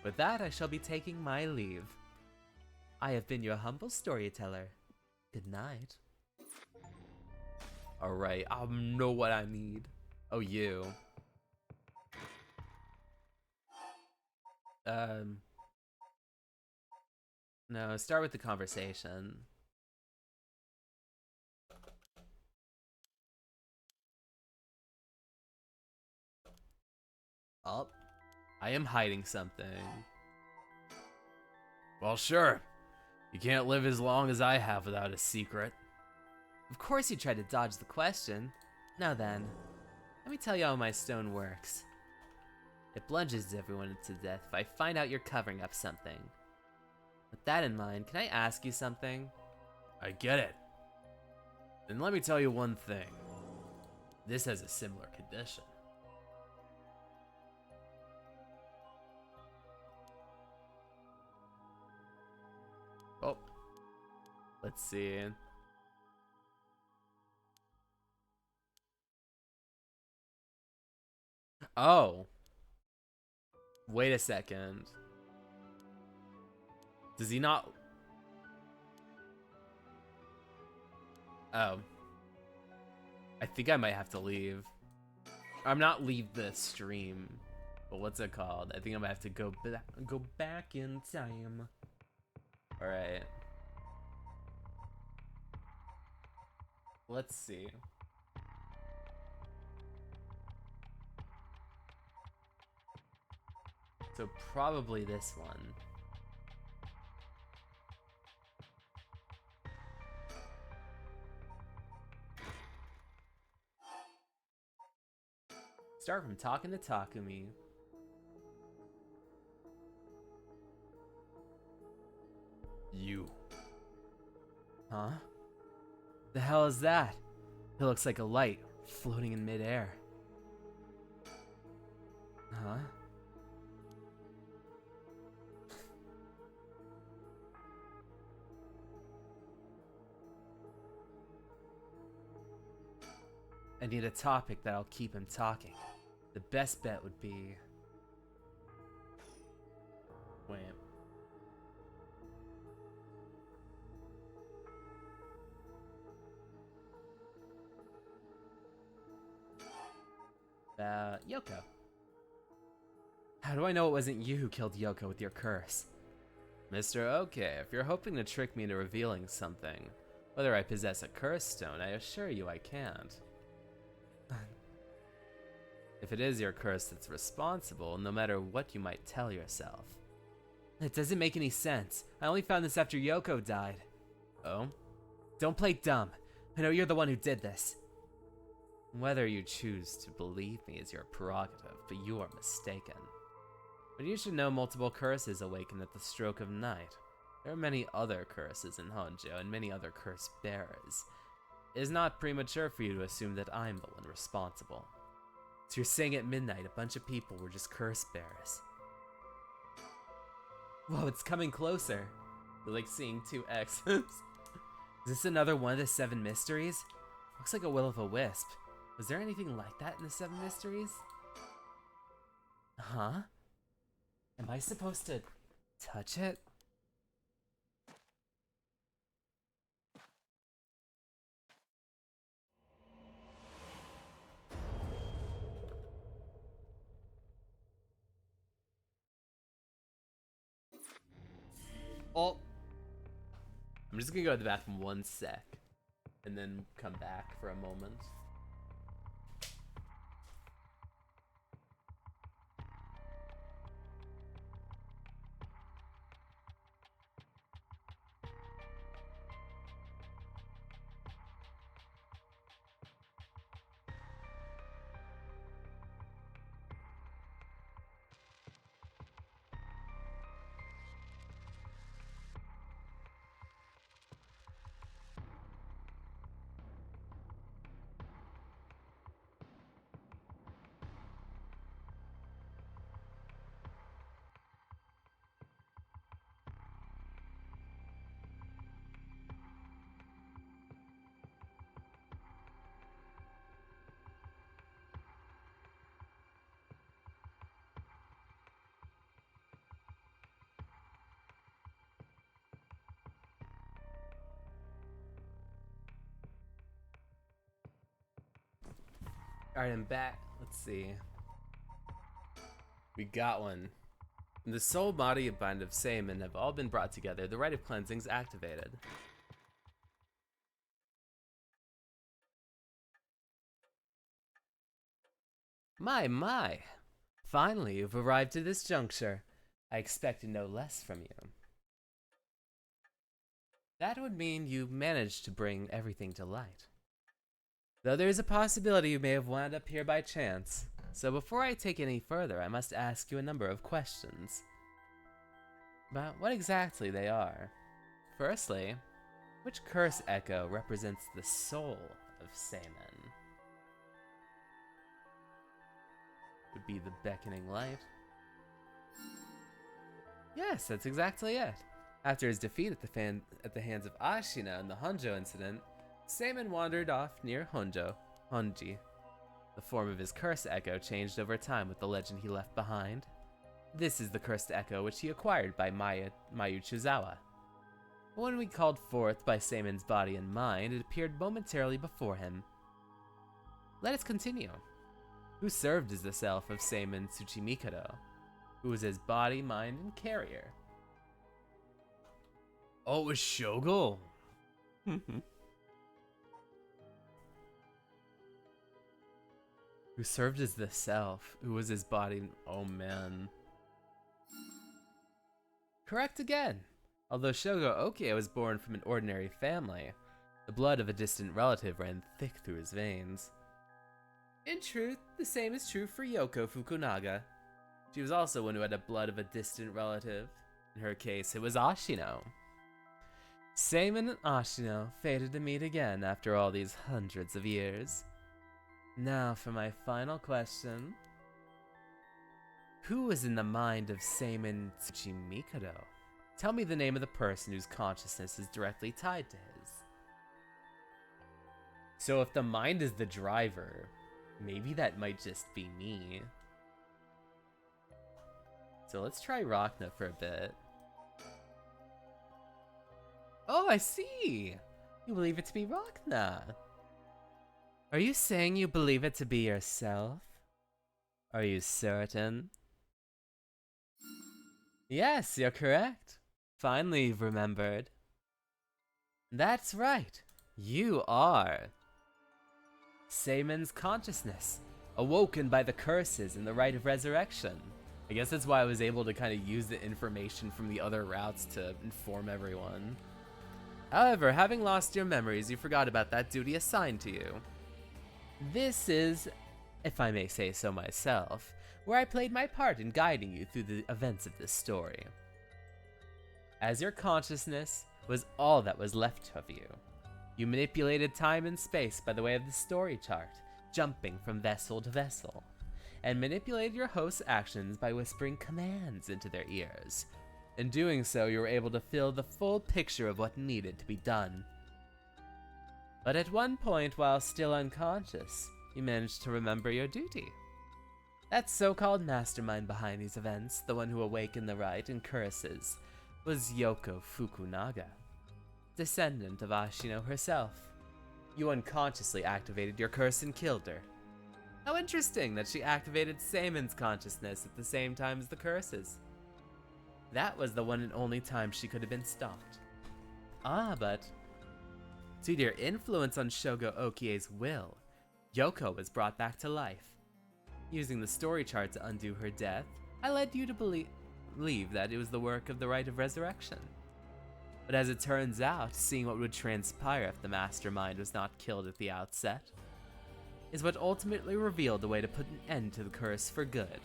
Speaker 1: With that, I shall be taking my leave. I have been your humble storyteller. Good night. Alright, I know what I need. Oh, you. No, start with the conversation. Oh, I am hiding something.
Speaker 2: Well, sure. You can't live as long as I have without a secret.
Speaker 1: Of course you tried to dodge the question. Now then, let me tell you how my stone works. It plunges everyone to death if I find out you're covering up something. With that in mind, can I ask you something?
Speaker 2: I get it. Then let me tell you one thing. This has a similar condition.
Speaker 1: Oh, let's see. Oh, wait a second. Does he not? Oh, I think I might have to leave. I'm not leave the stream, but what's it called? I think I might have to go back in time. All right. Let's see. So probably this one. Start from talking to Takumi.
Speaker 2: You.
Speaker 1: Huh? The hell is that? It looks like a light floating in midair. Huh? I need a topic that'll keep him talking. The best bet would be... Wait. Yoko. How do I know it wasn't you who killed Yoko with your curse? Mr. Okay, if you're hoping to trick me into revealing something, whether I possess a curse stone, I assure you I can't. If it is your curse that's responsible, no matter what you might tell yourself. It doesn't make any sense. I only found this after Yoko died. Oh? Don't play dumb. I know you're the one who did this. Whether you choose to believe me is your prerogative, but you are mistaken. But you should know multiple curses awaken at the stroke of night. There are many other curses in Honjo and many other curse bearers. It is not premature for you to assume that I'm the one responsible. So you're saying at midnight a bunch of people were just curse bearers. Whoa, it's coming closer. We're like seeing two X's. Is this another one of the 7 mysteries? Looks like a will-o'-the-wisp. Was there anything like that in the 7 mysteries? Huh? Am I supposed to touch it? Oh. I'm just gonna go to the bathroom 1 sec and then come back for a moment. Alright, I'm back. Let's see. We got one. When the soul, body, and mind of Saman have all been brought together, the rite of cleansing's activated. My. Finally, you've arrived at this juncture. I expected no less from you. That would mean you managed to bring everything to light. Though there is a possibility you may have wound up here by chance. So before I take any further, I must ask you a number of questions. About what exactly they are. Firstly, which curse echo represents the soul of Saman? Would be the beckoning light. Yes, that's exactly it. After his defeat at the hands of Ashina in the Honjo incident, Saman wandered off near Honji. The form of his curse echo changed over time with the legend he left behind. This is the cursed echo which he acquired by Mayu Chuzawa. When we called forth by Saman's body and mind, it appeared momentarily before him. Let us continue. Who served as the self of Saman Tsuchimikado? Who was his body, mind, and carrier?
Speaker 2: Oh, it was Shogo?
Speaker 1: Who served as the self? Who was his body? Oh man. Correct again. Although Shogo Okie was born from an ordinary family, the blood of a distant relative ran thick through his veins. In truth, the same is true for Yoko Fukunaga. She was also one who had the blood of a distant relative. In her case, it was Ashino. Saman and Ashino fated to meet again after all these hundreds of years. Now for my final question. Who was in the mind of Saman Tsuchimikado? Tell me the name of the person whose consciousness is directly tied to his. So if the mind is the driver, maybe that might just be me. So let's try Rachna for a bit. Oh, I see! You believe it to be Rachna. Are you saying you believe it to be yourself? Are you certain? Yes, you're correct. Finally, you've remembered. That's right. You are Saman's consciousness, awoken by the curses and the rite of resurrection. I guess that's why I was able to kind of use the information from the other routes to inform everyone. However, having lost your memories, you forgot about that duty assigned to you. This is, if I may say so myself, where I played my part in guiding you through the events of this story. As your consciousness was all that was left of you, you manipulated time and space by the way of the story chart, jumping from vessel to vessel, and manipulated your host's actions by whispering commands into their ears. In doing so, you were able to fill the full picture of what needed to be done. But at one point, while still unconscious, you managed to remember your duty. That so-called mastermind behind these events, the one who awakened the rite and curses, was Yoko Fukunaga, descendant of Ashino herself. You unconsciously activated your curse and killed her. How interesting that she activated Saman's consciousness at the same time as the curses. That was the one and only time she could have been stopped. Ah, but due to your influence on Shogo Okie's will, Yoko was brought back to life. Using the story chart to undo her death, I led you to believe that it was the work of the rite of resurrection. But as it turns out, seeing what would transpire if the mastermind was not killed at the outset, is what ultimately revealed the way to put an end to the curse for good.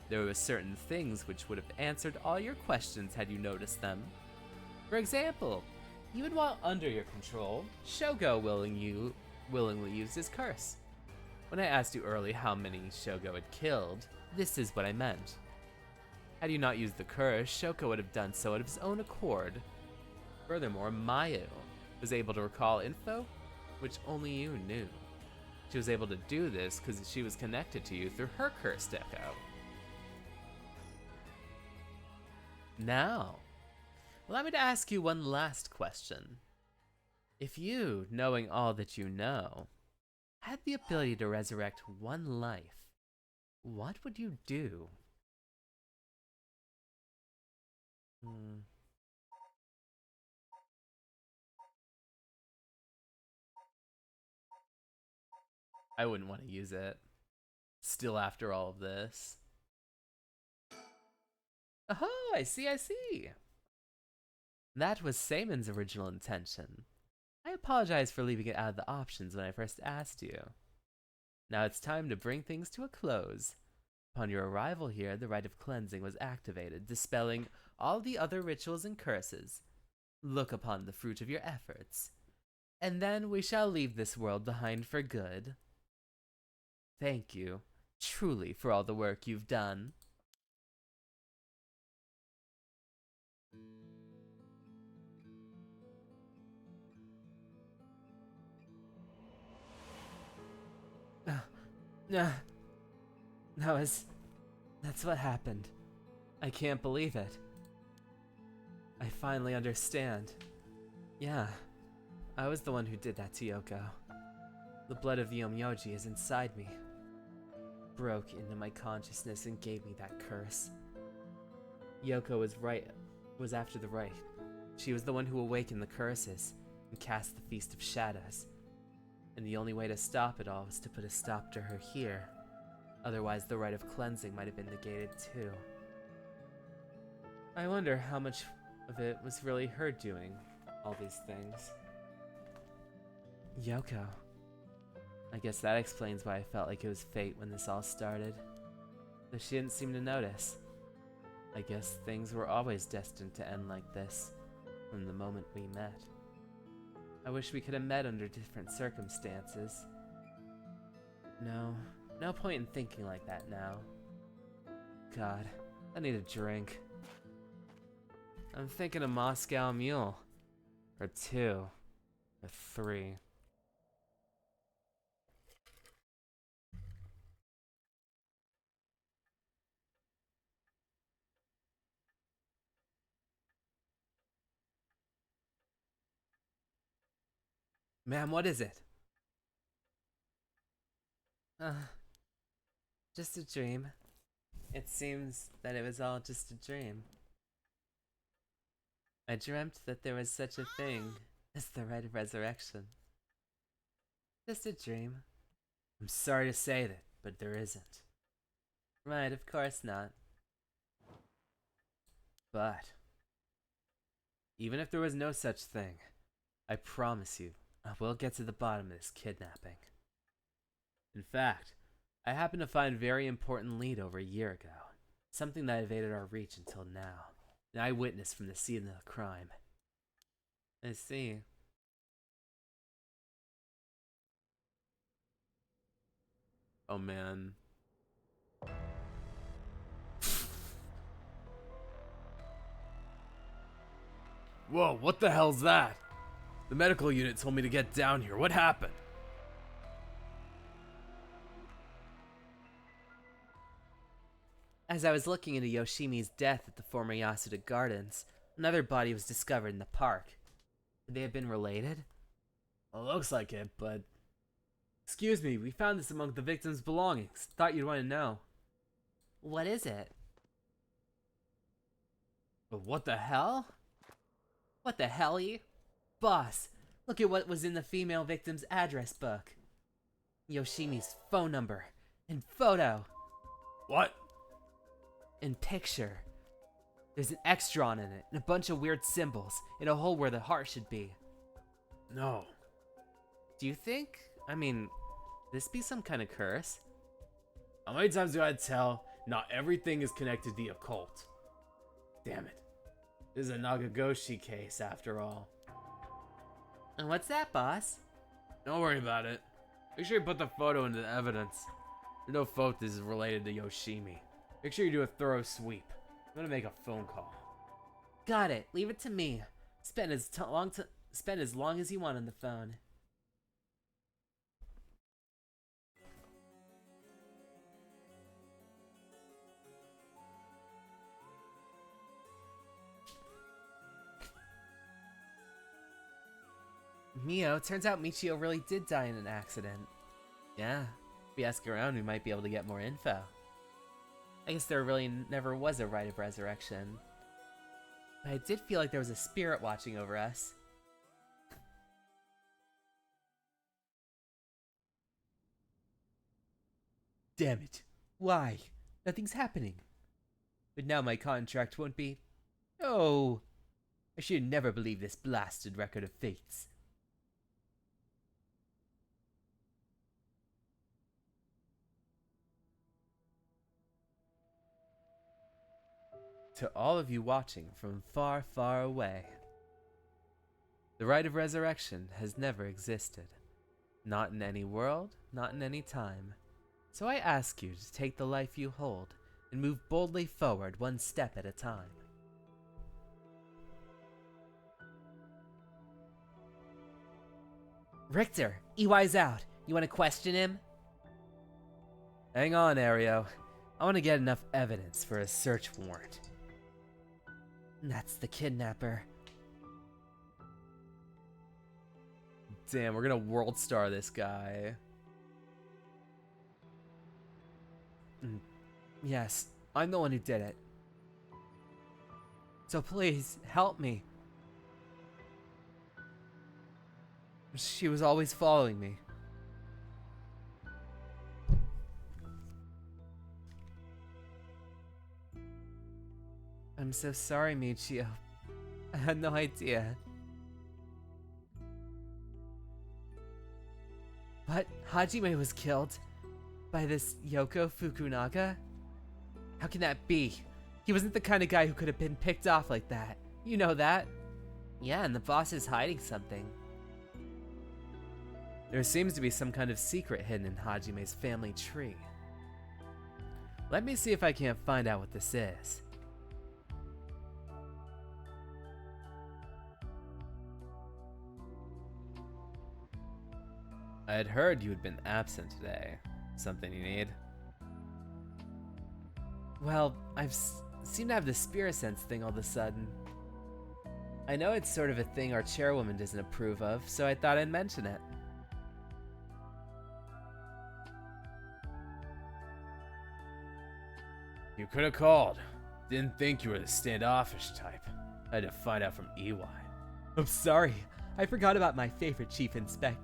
Speaker 1: There were certain things which would have answered all your questions had you noticed them. For example, even while under your control, Shogo willingly used his curse. When I asked you earlier how many Shogo had killed, this is what I meant. Had you not used the curse, Shoko would have done so of his own accord. Furthermore, Mayu was able to recall info which only you knew. She was able to do this because she was connected to you through her cursed echo. Now, allow me to ask you one last question. If you, knowing all that you know, had the ability to resurrect one life, what would you do? I wouldn't want to use it. Still after all of this. Oh, I see. That was Saman's original intention. I apologize for leaving it out of the options when I first asked you. Now it's time to bring things to a close. Upon your arrival here, the rite of cleansing was activated, dispelling all the other rituals and curses. Look upon the fruit of your efforts. And then we shall leave this world behind for good. Thank you, truly, for all the work you've done. That's what happened. I can't believe it. I finally understand. Yeah, I was the one who did that to Yoko. The blood of the Omyoji is inside me. Broke into my consciousness and gave me that curse. Yoko was after the rite. She was the one who awakened the curses and cast the Feast of Shadows. And the only way to stop it all was to put a stop to her here. Otherwise, the rite of cleansing might have been negated too. I wonder how much of it was really her doing all these things. Yoko. I guess that explains why I felt like it was fate when this all started. Though she didn't seem to notice. I guess things were always destined to end like this, from the moment we met. I wish we could have met under different circumstances. No point in thinking like that now. God, I need a drink. I'm thinking a Moscow Mule. Or 2. Or 3. Ma'am, what is it? Just a dream. It seems that it was all just a dream. I dreamt that there was such a thing as the rite of resurrection. Just a dream. I'm sorry to say that, but there isn't. Right, of course not. But even if there was no such thing, I promise you, I will get to the bottom of this kidnapping. In fact, I happened to find a very important lead over a year ago. Something that evaded our reach until now. An eyewitness from the scene of the crime. I see. Oh man.
Speaker 2: Whoa, what the hell's that? The medical unit told me to get down here. What happened?
Speaker 1: As I was looking into Yoshimi's death at the former Yasuda Gardens, another body was discovered in the park. Could they have been related?
Speaker 2: Well, looks like it, but... Excuse me, we found this among the victim's belongings. Thought you'd want to know.
Speaker 1: What is it?
Speaker 2: But what the hell?
Speaker 1: What the hell-y? Boss, look at what was in the female victim's address book. Yoshimi's phone number. And photo.
Speaker 2: What?
Speaker 1: And picture. There's an X drawn in it, and a bunch of weird symbols, in a hole where the heart should be.
Speaker 2: No.
Speaker 1: Do you think? This be some kind of curse?
Speaker 2: How many times do I tell? Not everything is connected to the occult. Damn it. This is a Nagagoshi case, after all.
Speaker 1: And what's that, boss?
Speaker 2: Don't worry about it. Make sure you put the photo into the evidence. There's no photo is related to Yoshimi. Make sure you do a thorough sweep. I'm gonna make a phone call.
Speaker 1: Got it. Leave it to me. Spend as long as you want on the phone. Mio, turns out Michio really did die in an accident. Yeah, if we ask around, we might be able to get more info. I guess there really never was a rite of resurrection. But I did feel like there was a spirit watching over us.
Speaker 3: Damn it. Why? Nothing's happening. But now my contract won't be. Oh, I should never believe this blasted record of fates.
Speaker 1: To all of you watching from far, far away, the rite of resurrection has never existed. Not in any world, not in any time. So I ask you to take the life you hold and move boldly forward one step at a time. Richter, EY's out. You want to question him? Hang on, Ario. I want to get enough evidence for a search warrant. That's the kidnapper. Damn, we're gonna world star this guy. Yes, I'm the one who did it. So please, help me. She was always following me. I'm so sorry, Michio. I had no idea. But Hajime was killed by this Yoko Fukunaga? How can that be? He wasn't the kind of guy who could have been picked off like that. You know that? Yeah, and the boss is hiding something. There seems to be some kind of secret hidden in Hajime's family tree. Let me see if I can't find out what this is. I had heard you had been absent today. Something you need? Well, I've seem to have the spirit sense thing all of a sudden. I know it's sort of a thing our chairwoman doesn't approve of, so I thought I'd mention it.
Speaker 2: You could have called. Didn't think you were the standoffish type. I had to find out from EY.
Speaker 3: I'm sorry. I forgot about my favorite chief inspector.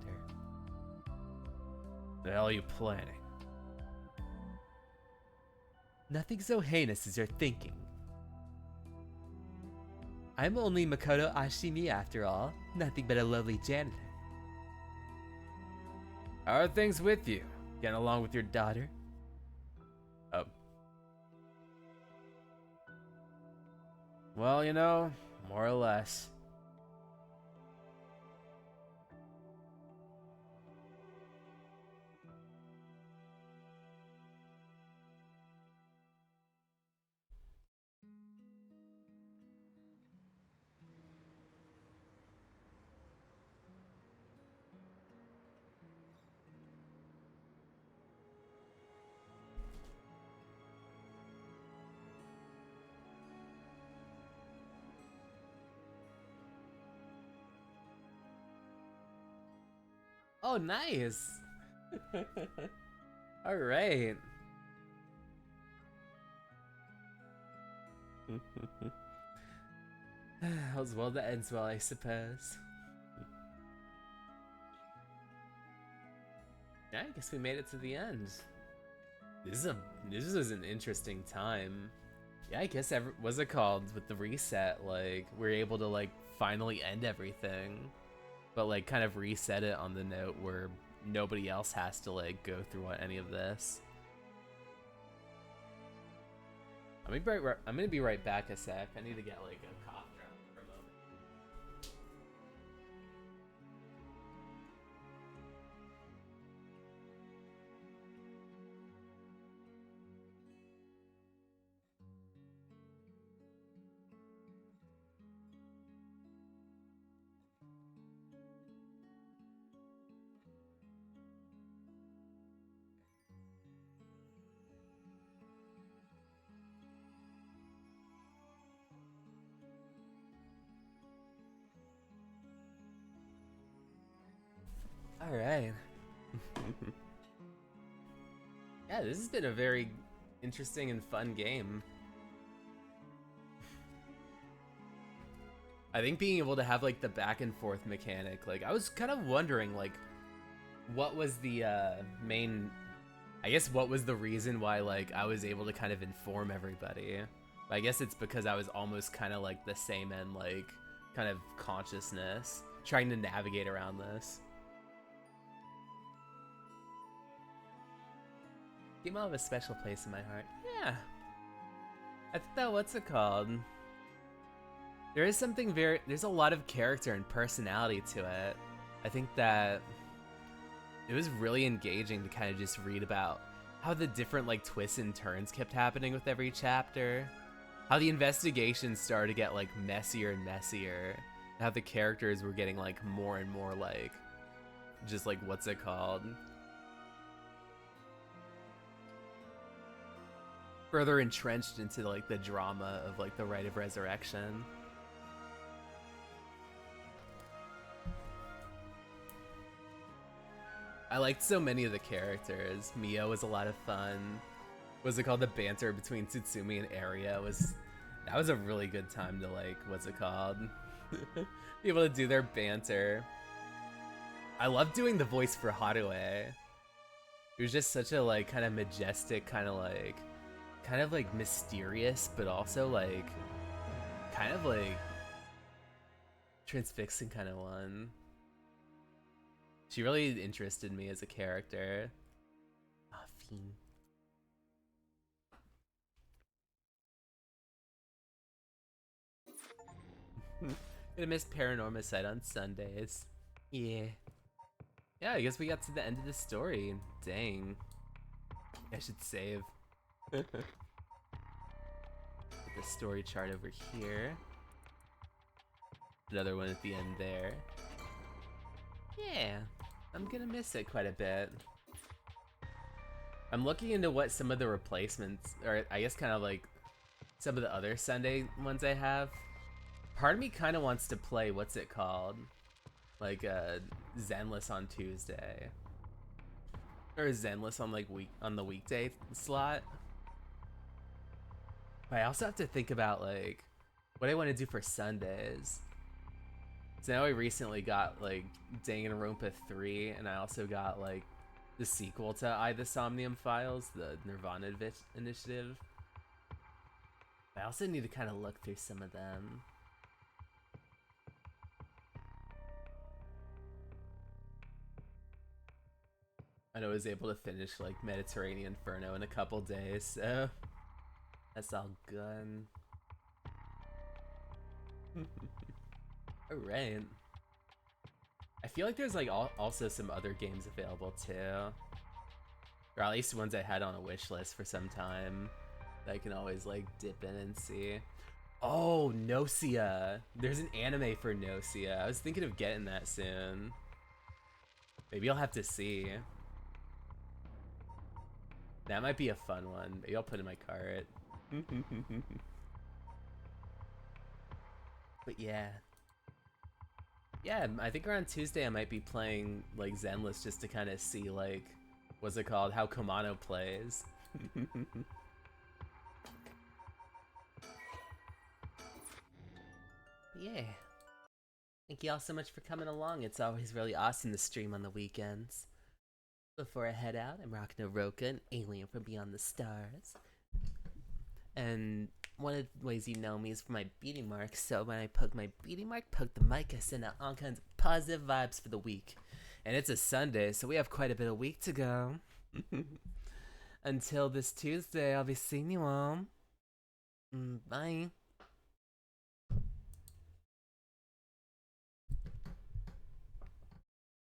Speaker 2: The hell are you planning?
Speaker 3: Nothing so heinous as you're thinking. I'm only Makoto Ashimi after all. Nothing but a lovely janitor.
Speaker 2: How are things with you? Getting along with your daughter? Well, you know, more or less.
Speaker 1: Oh, nice. All right. All's well that ends well, I suppose. Yeah, I guess we made it to the end. This was an interesting time. Yeah, I guess what's it called with the reset? Like we're able to like finally end everything, but like kind of reset it on the note where nobody else has to like go through any of this. I'm gonna be right back a sec. I need to get like a cough drop for a moment. All right. Yeah, this has been a very interesting and fun game. I think being able to have like the back and forth mechanic, like I was kind of wondering like what was the main, I guess what was the reason why like I was able to kind of inform everybody. But I guess it's because I was almost kind of like the same end, like kind of consciousness trying to navigate around this. Game will have a special place in my heart. Yeah. I think that, what's it called? There is something there's a lot of character and personality to it. I think that it was really engaging to kind of just read about how the different like twists and turns kept happening with every chapter. How the investigations started to get like messier and messier. How the characters were getting like more and more like, just like, what's it called? Further entrenched into like the drama of like the Rite of Resurrection. I liked so many of the characters. Mio was a lot of fun. What's it called? The banter between Tsutsumi and Aria that was a really good time to like, what's it called? Be able to do their banter. I love doing the voice for Haruo. It was just such a like kind of majestic, kind of like mysterious, but also like kind of like transfixing kind of one. She really interested me as a character. Ah, fiend. Gonna miss Paranormasight on Sundays. Yeah. Yeah, I guess we got to the end of the story. Dang. I should save. Put the story chart over here. Another one at the end there. Yeah, I'm gonna miss it quite a bit. I'm looking into what some of the replacements, or I guess kind of like some of the other Sunday ones I have. Part of me kind of wants to play, what's it called? Like Zenless on Tuesday. Or Zenless on like on the weekday slot. But I also have to think about like what I want to do for Sundays. So now I recently got like Danganronpa 3, and I also got like the sequel to I the Somnium Files, the Nirvana Initiative. I also need to kind of look through some of them. I know I was able to finish like Mediterranean Inferno in a couple days, so that's all good. Alright. I feel like there's like also some other games available too. Or at least ones I had on a wish list for some time that I can always like dip in and see. Oh, Nocia. There's an anime for Nocia. I was thinking of getting that soon. Maybe I'll have to see. That might be a fun one. Maybe I'll put it in my cart. But yeah. Yeah, I think around Tuesday I might be playing like Zenless just to kind of see like, what's it called, how Komano plays. Yeah. Thank you all so much for coming along. It's always really awesome to stream on the weekends. Before I head out, I'm rocking a Roka, an alien from beyond the stars. And one of the ways you know me is for my beating mark, so when I poke my beating mark, poke the mic, I send out all kinds of positive vibes for the week. And it's a Sunday, so we have quite a bit of week to go. Until this Tuesday, I'll be seeing you all. Bye.